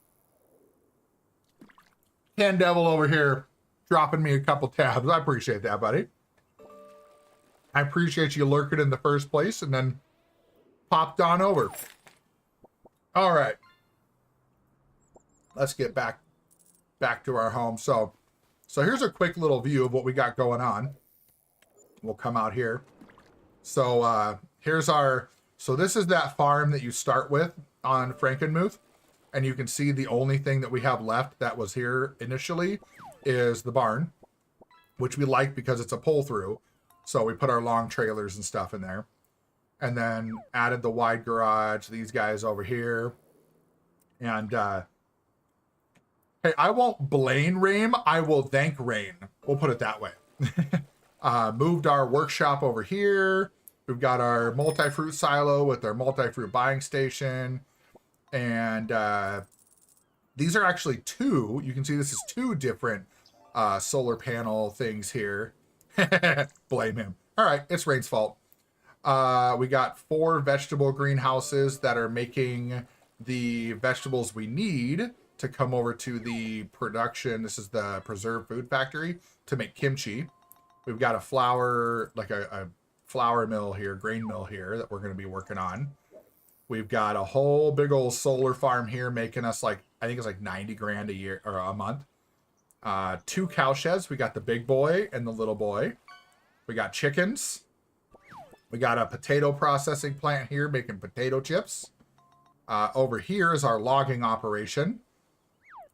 Can Devil over here dropping me a couple tabs. I appreciate that, buddy. I appreciate you lurking in the first place and then popped on over. All right. Let's get back to our home. So here's a quick little view of what we got going on. We'll come out here. So here's our, so this is that farm that you start with on Frankenmuth. And you can see the only thing that we have left that was here initially is the barn, which we like because it's a pull through. So we put our long trailers and stuff in there. And then added the wide garage, these guys over here. And hey, I won't blame Rain, I will thank Rain. We'll put it that way. Moved our workshop over here. We've got our multi-fruit silo with our multi-fruit buying station. And these are actually 2. You can see this is 2 different solar panel things here. Blame him. All right, it's Rain's fault. We got 4 vegetable greenhouses that are making the vegetables we need to come over to the production. This is the preserved food factory to make kimchi. We've got a flour, like a flour mill here, grain mill here that we're going to be working on. We've got a whole big old solar farm here making us like, I think it's like 90 grand a year or a month. 2 cow sheds. We got the big boy and the little boy. We got chickens. We got a potato processing plant here making potato chips. Over here is our logging operation.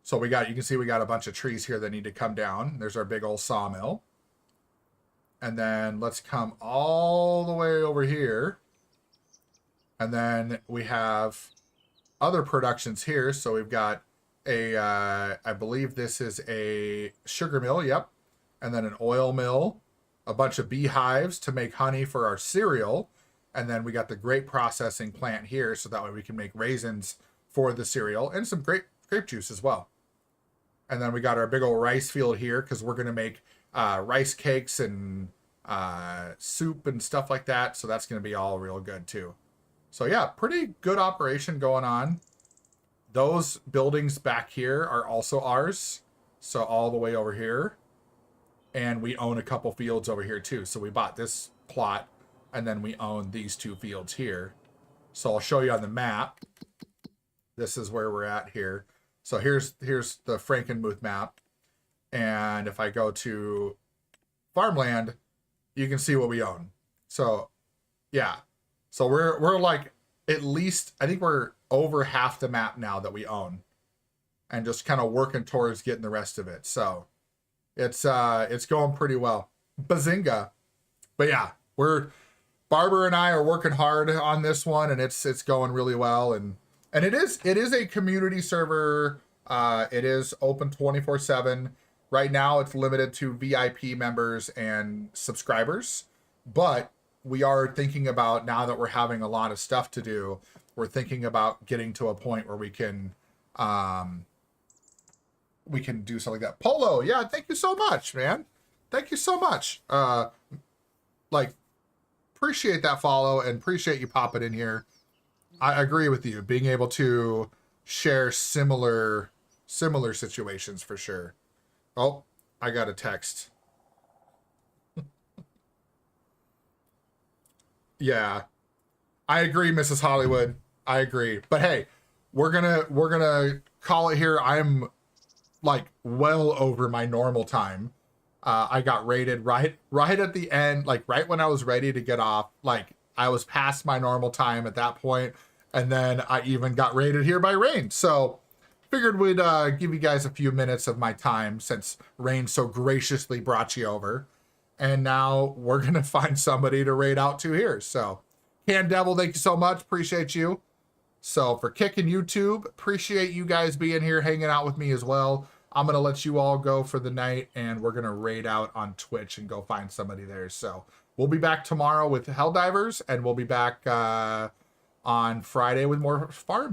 So we got, you can see we got a bunch of trees here that need to come down. There's our big old sawmill. And then let's come all the way over here. And then we have other productions here. So we've got a, I believe this is a sugar mill. Yep. And then an oil mill, a bunch of beehives to make honey for our cereal. And then we got the grape processing plant here. So that way we can make raisins for the cereal and some grape juice as well. And then we got our big old rice field here because we're going to make rice cakes and soup and stuff like that. So that's going to be all real good too. So yeah, pretty good operation going on. Those buildings back here are also ours. So all the way over here. And we own a couple fields over here too. So we bought this plot and then we own these 2 fields here. So I'll show you on the map. This is where we're at here. So here's the Frankenmuth map. And if I go to farmland, you can see what we own. So yeah. So we're like at least, I think we're over half the map now that we own. And just kind of working towards getting the rest of it. So it's going pretty well. Bazinga. But yeah, Barbara and I are working hard on this one and it's going really well. And it is a community server. It is open 24/7. Right now it's limited to VIP members and subscribers, but we are thinking about, now that we're having a lot of stuff to do, we're thinking about getting to a point where we can do something like that. Polo, yeah, thank you so much, man. Thank you so much. Like, appreciate that follow and appreciate you popping in here. I agree with you, being able to share similar situations for sure. Oh, I got a text. Yeah, I agree, Mrs. Hollywood. I agree. But hey, we're gonna call it here. I'm like well over my normal time. I got raided right at the end, like right when I was ready to get off. Like I was past my normal time at that point, and then I even got raided here by Rain. So figured we'd give you guys a few minutes of my time since Rain so graciously brought you over. And now we're going to find somebody to raid out to here. So, Can Devil, thank you so much. Appreciate you. So, for kicking YouTube, appreciate you guys being here, hanging out with me as well. I'm going to let you all go for the night, and we're going to raid out on Twitch and go find somebody there. So, we'll be back tomorrow with Helldivers, and we'll be back on Friday with more farming.